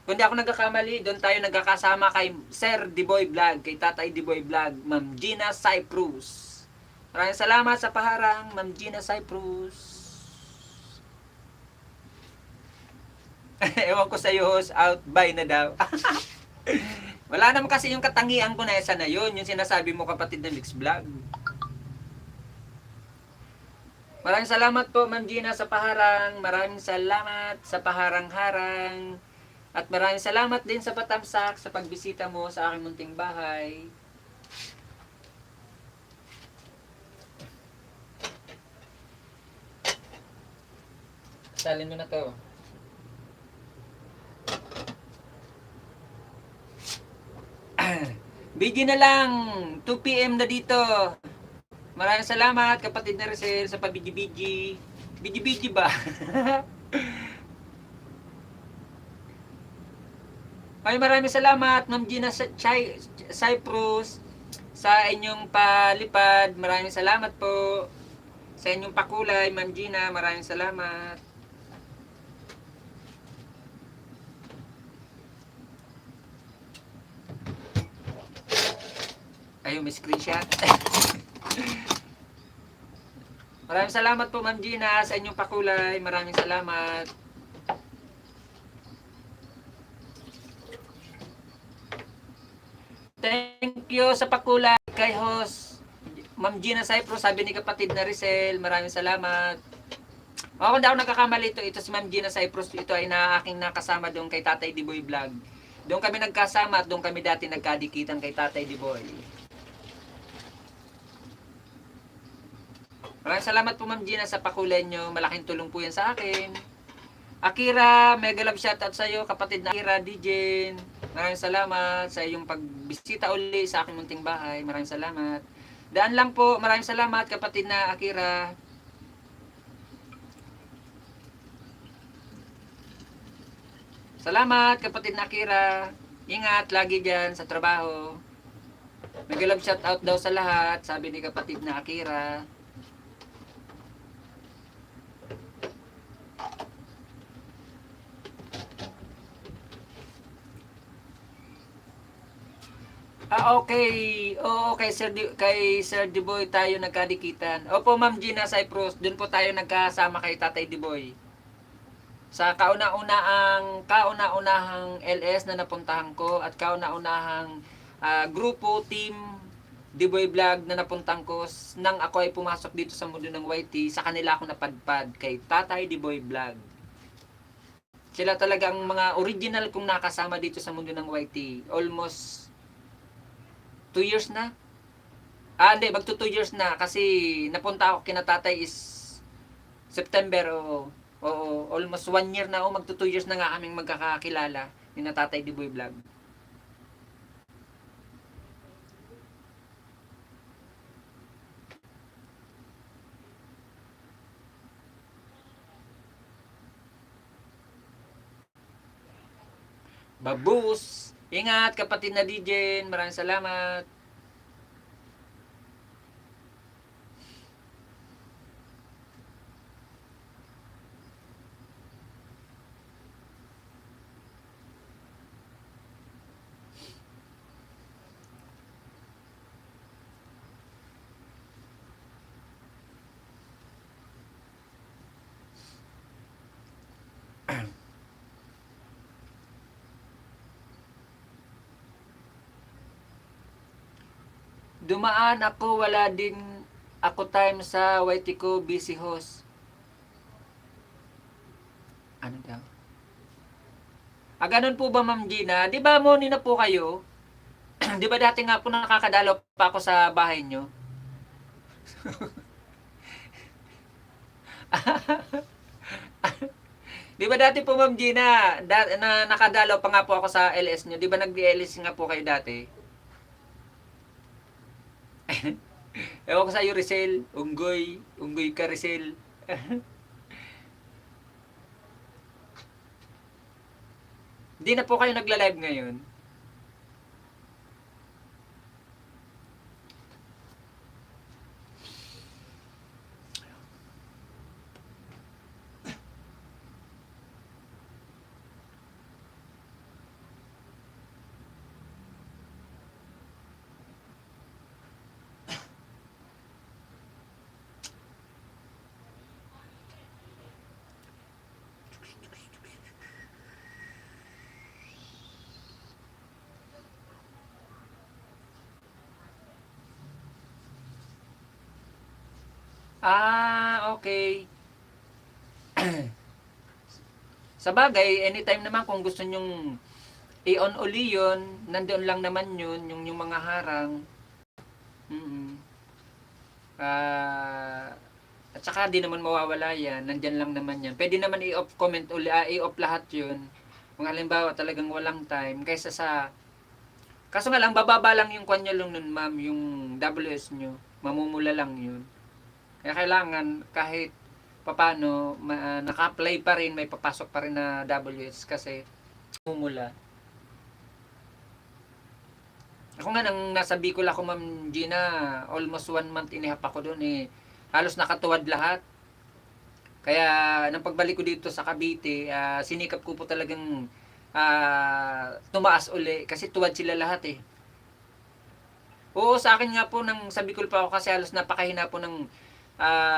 Kung di ako nagkakamali, doon tayo nagkakasama kay Sir Diboy Vlog, kay Tatay Diboy Vlog, Ma'am Gina Cyprus. Maraming salamat sa paharang, Ma'am Gina Cyprus. Ewan ko sa iyo, host, out by na daw. Wala naman kasi yung katangian ko na isa na yun, yung sinasabi mo kapatid na Mix Vlog. Maraming salamat po, Ma'am Gina, sa paharang. Maraming salamat sa paharang-harang. At maraming salamat din sa patamsak sa pagbisita mo sa aking munting bahay. Salin mo na to. Bigyan na lang. 2 PM na dito. Maraming salamat kapatid na Rizal sa pabigi-bigi. Bigi-bigi ba? Maraming salamat Ma'am Gina Cyprus sa inyong palipad. Maraming salamat po sa inyong pakulay Ma'am Gina. Maraming salamat. Ayun, may screenshot. Maraming salamat po Ma'am Gina sa inyong pakulay. Maraming salamat. Thank you sa pakulay kay host Ma'am Gina Cyprus, sabi ni kapatid na Rizal. Maraming salamat. Kung di ako nagkakamali, ito si Ma'am Gina Cyprus. Ito ay aking nakasama doon kay Tatay Diboy Vlog. Doon kami nagkasama at doon kami dati nagkadikitan kay Tatay Diboy. Maraming salamat po Ma'am Gina sa pakulay nyo. Malaking tulong po yan sa akin. Akira, mega love shoutout sa iyo, kapatid na Akira DJ. Maraming salamat sa iyong pagbisita uli sa aking munting bahay. Maraming salamat. Daan lang po. Maraming salamat kapatid na Akira. Salamat kapatid na Akira. Ingat lagi dyan sa trabaho. Mega love shoutout daw sa lahat, sabi ni kapatid na Akira. Okay. Oo, kay Sir Diboy tayo nagkadikitan. Opo, Ma'am Gina Cyprus, doon po tayo nagkasama kay Tatay Diboy. Sa kauna-unahang LS na napuntahan ko at kauna-unahang grupo, team, Diboy Vlog na napuntahan ko nang ako ay pumasok dito sa mundo ng YT, sa kanila ako napadpad kay Tatay Diboy Vlog. Sila talaga ang mga original kong nakasama dito sa mundo ng YT. Almost 2 years na. Hindi, magto 2 years na kasi napunta ako kina Tatay is September, oo. Oo, almost 1 year na, magto 2 years na nga kaming magkakakilala ni na Tatay Diboy Vlog. Babus! Ingat kapatid na DJ, maraming salamat. Dumaan ako, wala din ako time sa YT ko, busy host. Ano daw? Ganun po ba, Ma'am Gina? Di ba morning na po kayo? Di ba dati nga po nakakadalaw pa ako sa bahay nyo? Di ba dati po, Ma'am Gina, na nakadalaw pa nga po ako sa LS nyo? Di ba nag-LS nga po kayo dati? Ewan ko sa iyo, Rizal. Unggoy. Unggoy ka, Rizal. Hindi na po kayo nagla-live ngayon. Okay. Sa bagay, anytime naman kung gusto nyong i-on uli yun, nandoon lang naman yun, yung mga harang. Mm-mm. At saka di naman mawawala yan, nandyan lang naman yan. Pwede naman i-off comment uli, i-off lahat yun. Kung halimbawa talagang walang time, kaysa sa... Kaso nga lang, bababa lang yung kanya lang nun, ma'am, yung WS nyo. Mamumula lang yun. Kaya kailangan kahit papano naka-apply pa rin, may papasok pa rin na WS kasi mumula. Ako nga nang nasa Bicol ako, Ma'am Gina, almost 1 month inihap ako doon halos nakatuwad lahat. Kaya nang pagbalik ko dito sa Cavite, sinikap ko po talagang tumaas uli kasi tuwad sila lahat eh. Oo, sa akin nga po nang sa Bicol pa ako kasi halos napakahina po ng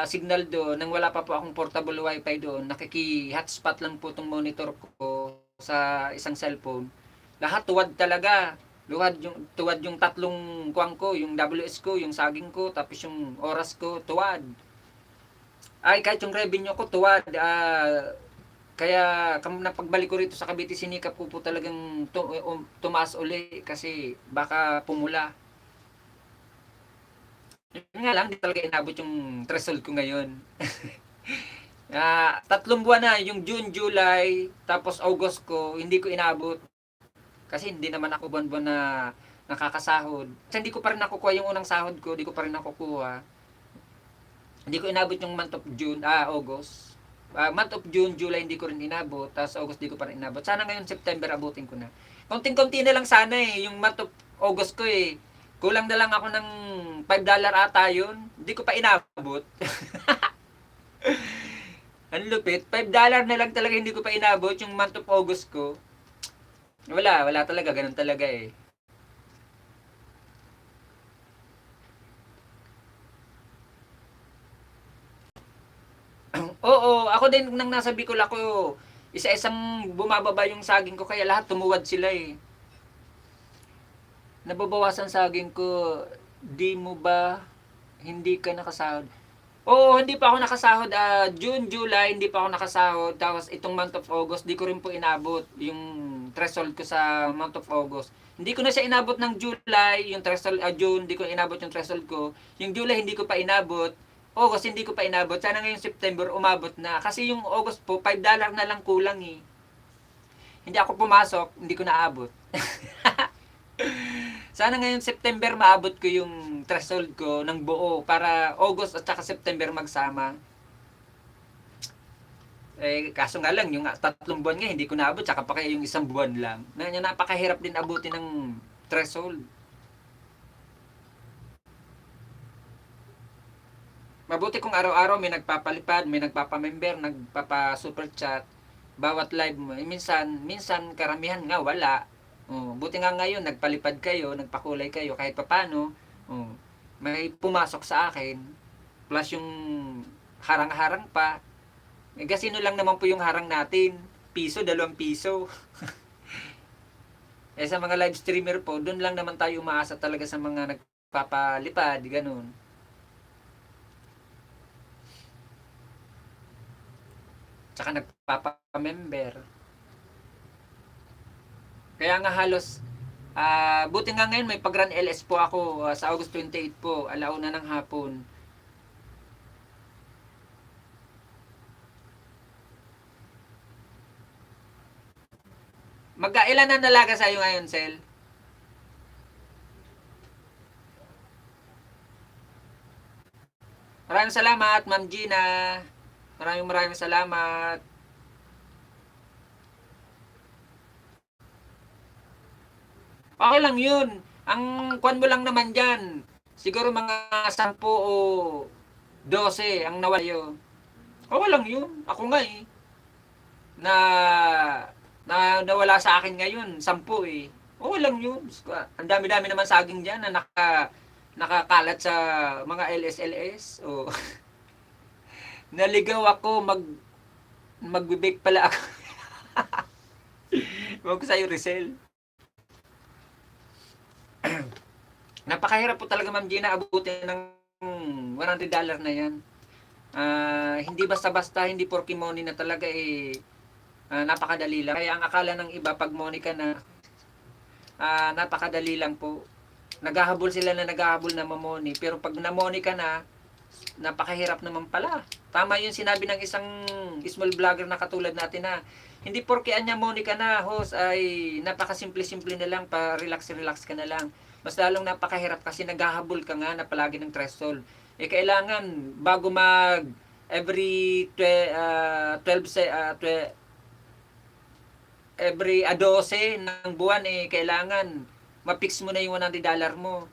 signal doon, nang wala pa po akong portable wifi doon, nakiki-hotspot lang po itong monitor ko sa isang cellphone. Lahat tuwad talaga. Tuwad yung tatlong kuwang ko, yung WS ko, yung saging ko, tapos yung oras ko, tuwad. Kahit yung revenue ko, tuwad. Kaya napagbalik ko rito sa Cavite, sinikap ko po talagang tumaas uli kasi baka pumula. Yun nga lang, di talaga inabot yung threshold ko ngayon. 3 buwan na, yung June, July, tapos August ko, hindi ko inabot. Kasi hindi naman ako buwan-buwan na nakakasahod. Kasi hindi ko pa rin nakukuha yung unang sahod ko, hindi ko pa rin nakukuha. Hindi ko inabot yung month of June, August. Month of June, July hindi ko rin inabot, tapos August hindi ko pa rin inabot. Sana ngayon September abutin ko na. Konting-konti na lang sana yung month of August ko Kulang na lang ako ng $5 ata yun. Hindi ko pa inabot. Ang lupit. $5 na lang talaga hindi ko pa inabot yung month of August ko. Wala talaga. Ganun talaga . Oo, ako din nang nasa Bicol ako, isa-isang bumababa yung saging ko kaya lahat tumuwad sila eh. Nababawasan saging ko, di mo ba hindi ka nakasahod? Oo, hindi pa ako nakasahod. June, July, hindi pa ako nakasahod. Tapos itong month of August, di ko rin po inabot yung threshold ko sa month of August. Hindi ko na siya inabot ng July, yung threshold, June, hindi ko inabot yung threshold ko. Yung July, hindi ko pa inabot. August, hindi ko pa inabot. Sana ngayong September, umabot na. Kasi yung August po, $5 na lang kulang eh. Hindi ako pumasok, hindi ko naabot. Sana ngayon September maabot ko yung threshold ko ng buo para August at saka September magsama. Kaso nga lang, yung 3 buwan nga hindi ko naabot, saka pa kaya yung 1 buwan lang. Napakahirap din abutin ng threshold. Mabuti kung araw-araw may nagpapalipad, may nagpapamember, nagpapa-super chat, bawat live mo. Minsan karamihan nga wala. Buti nga ngayon, nagpalipad kayo, nagpakulay kayo, kahit papano, may pumasok sa akin. Plus yung harang-harang pa. Gasino lang naman po yung harang natin. Piso, 2 piso. Sa mga live streamer po, doon lang naman tayo umaasa talaga sa mga nagpapalipad, ganun. Tsaka nagpapamember. Kaya nga halos, buti nga ngayon may pag-run LS po ako sa August 28 po, 1:00 ng hapon. Magkailan na nalaga sa'yo ngayon, Sel? Maraming salamat, Ma'am Gina. Maraming salamat. Okay lang yun. Ang kwan mo lang naman dyan, siguro mga 10 o 12 ang nawala yun. Okay lang yun. Ako nga eh. Na, nawala sa akin ngayon, 10 eh. Okay lang yun. Ang dami-dami naman saging dyan na nakakalat sa mga LS-LS. Oh. Naligaw ako, magbibake pala ako. Huwag ko sa'yo, Rizal. Napakahirap po talaga, Ma'am Gina, abutin ng $100 na yan. Hindi basta-basta, hindi porky money na talaga eh. Napakadali lang. Kaya ang akala ng iba, pag money ka na, napakadali lang po. Naghahabol sila na naghahabol na mamoni. Pero pag namoni ka na, napakahirap naman pala. Tama yung sinabi ng isang small vlogger na katulad natin na hindi porke anya money ka na, host, ay napakasimple-simple na lang, pa relax ka na lang. Mas lalong napakahirap kasi naghahabol ka nga na palagi ng threshold. Kailangan bago mag every 12 ng buwan kailangan ma-fix mo na yung $100 mo.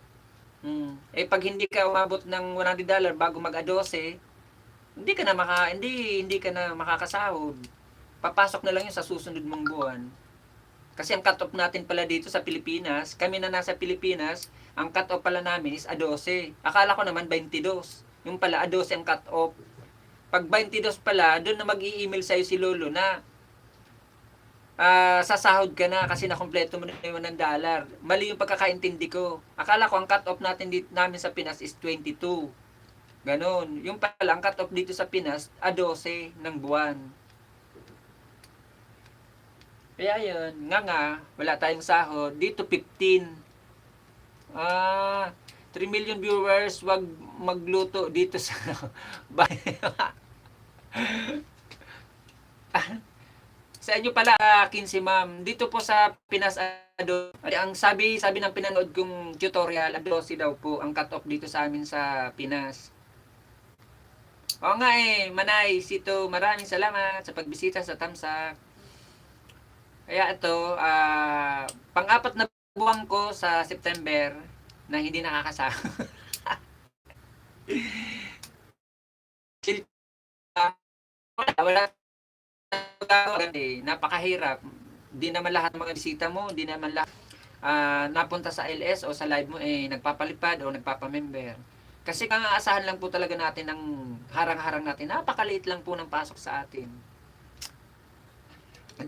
Pag hindi ka umabot ng $100 bago mag-12, hindi ka na makakasahod. Papasok na lang yun sa susunod mong buwan. Kasi ang cut-off natin pala dito sa Pilipinas, kami na nasa Pilipinas, ang cut-off pala namin is 12. Akala ko naman 22. Yung pala 12 ang cut-off. Pag 22 pala, doon na mag-i-email sa'yo si Lolo na sasahod ka na kasi nakompleto mo na yung $1. Mali yung pagkakaintindi ko. Akala ko ang cut-off natin dito, namin sa Pinas is 22. Ganon. Yung pala, ang cut-off dito sa Pinas, 12 ng buwan. Kaya yun, nga, wala tayong sahod. Dito 15. 3 million viewers, wag magluto dito sa sa inyo pala 15, ma'am. Dito po sa Pinas, ang sabi ng pinanood kong tutorial, 12 daw po ang cut-off dito sa amin sa Pinas. Oo nga Manay, Sito, maraming salamat sa pagbisita sa Tamsak. Kaya ito, pang-apat na buwan ko sa September na hindi nakakasahod. wala napakahirap. Di naman lahat ng mga bisita mo, di naman lahat napunta sa LS o sa live mo nagpapalipad o nagpapamember. Kasi ang aasahan lang po talaga natin ng harang-harang natin, napakaliit lang po ng pasok sa atin.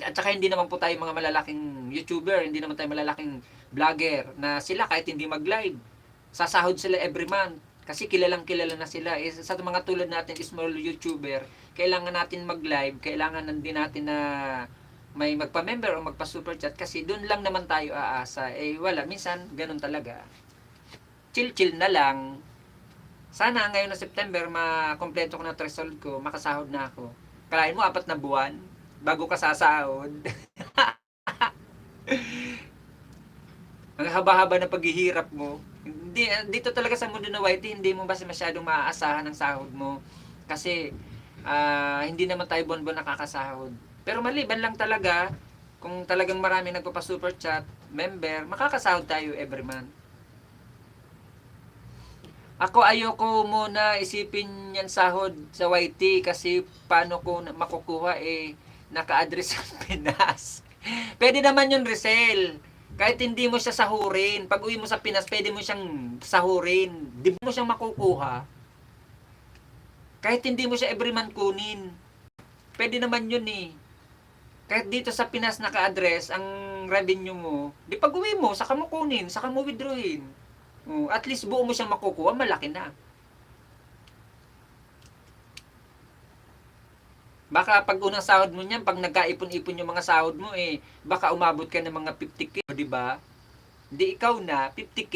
At saka hindi naman po tayo mga malalaking YouTuber, hindi naman tayo malalaking vlogger na sila kahit hindi mag-live, sasahod sila every month. Kasi kilalang kilala na sila. Sa mga tulad natin, small YouTuber, kailangan natin mag-live, kailangan din natin na may magpa-member o magpa-super chat kasi doon lang naman tayo aasa. Wala, minsan ganun talaga. Chill-chill na lang. Sana ngayon na September, makompleto ko na threshold ko, makasahod na ako. Kalahin mo, 4 na buwan bago ka sasahod. Ang haba-haba na paghihirap mo. Dito talaga sa mundo na white, hindi mo basta masyadong maaasahan ang sahod mo. Kasi hindi naman tayo buwan-buwan nakakasahod. Pero maliban lang talaga, kung talagang marami nagpapa-super chat, member, makakasahod tayo every month. Ako ayoko muna isipin yan sahod sa YT kasi paano ko makukuha naka-address sa Pinas. Pwede naman yun resell. Kahit hindi mo siya sahurin, pag uwi mo sa Pinas, pwede mo siyang sahurin. Di mo siyang makukuha. Kahit hindi mo siya every month kunin. Pwede naman yun eh. Kahit dito sa Pinas naka-address ang revenue mo, di pag uwi mo, saka mo kunin, saka mo withdrawin. At least buo mo siyang makukuha, malaki na. Baka pag unang sahod mo niyan, pag nagkaipon-ipon yung mga sahod mo, baka umabot ka ng mga 50k, di ba? Hindi ikaw na, 50k.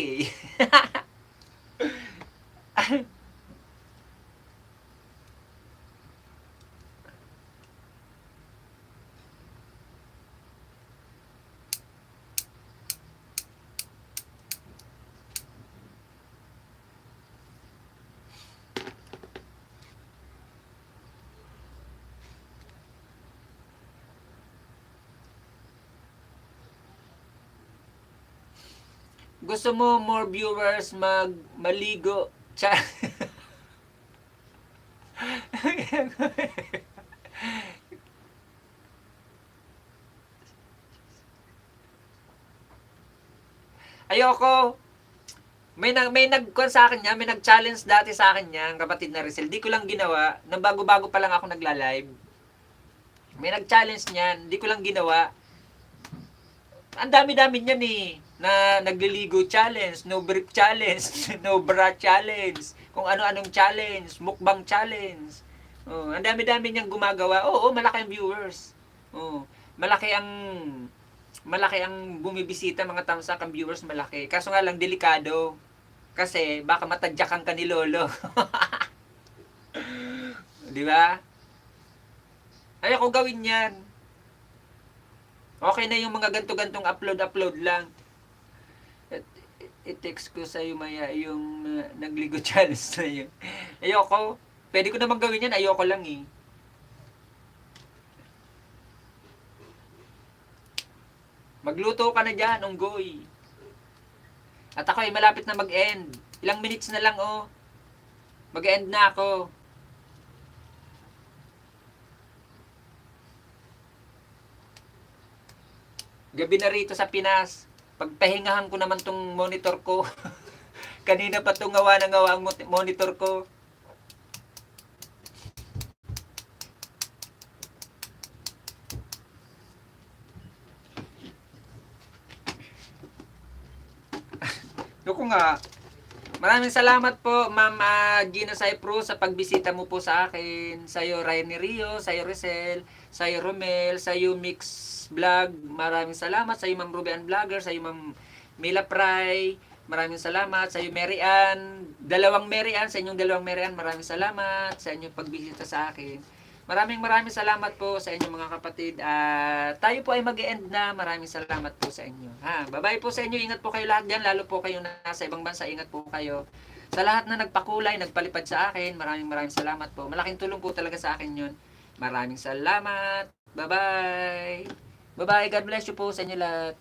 Gusto mo more viewers maligo? Ayoko. May nagkuhan sa akin niya, may nag-challenge dati sa akin niya, ang kapatid na Rizal. Di ko lang ginawa, nang bago-bago pa lang ako nagla-live. May nag-challenge niyan, di ko lang ginawa. Ang dami-dami niyan na nagliligo challenge, no brief challenge, no bra challenge, kung ano-anong challenge, mukbang challenge. Ang dami-dami niyang gumagawa. Oo, malaki ang viewers. Malaki ang bumibisita, mga tamsak ang viewers, malaki. Kaso nga lang delikado. Kasi baka matadyakan ka ni lolo. Di ba? Ayoko gawin 'yan. Okay na yung mga ganto-gantong upload lang. I-text ko sa iyo maya yung nagligo challenge sa iyo. Ayoko. Pwede ko naman gawin yan, ayoko lang eh. Magluto ka na dyan, unggoy. At ako ay malapit na mag-end. Ilang minutes na lang Mag-end na ako. Gabi na rito sa Pinas. Pagpahingahan ko naman tong monitor ko. Kanina pa itong ngawa na ngawa ang monitor ko. Loko nga. Maraming salamat po, Ma'am Gina Cypro, sa pagbisita mo po sa akin. Sa'yo, Ryan Rio, sa'yo, Rizal, sa'yo, Romel, sa'yo, Mix Vlog. Maraming salamat. Sa'yo, Ma'am Ruby Ann Vlogger, sa'yo, Ma'am Mila Pry. Maraming salamat. Sa'yo, Mary Ann. Dalawang Mary Ann, sa inyong dalawang Mary Ann. Maraming salamat sa inyong pagbisita sa akin. Maraming salamat po sa inyong mga kapatid. Tayo po ay mag-e-end na. Maraming salamat po sa inyo. Bye-bye po sa inyo. Ingat po kayo lahat dyan. Lalo po kayo nasa ibang bansa. Ingat po kayo. Sa lahat na nagpakulay, nagpalipad sa akin, maraming salamat po. Malaking tulong po talaga sa akin yun. Maraming salamat. Bye-bye. Bye-bye. God bless you po sa inyo lahat.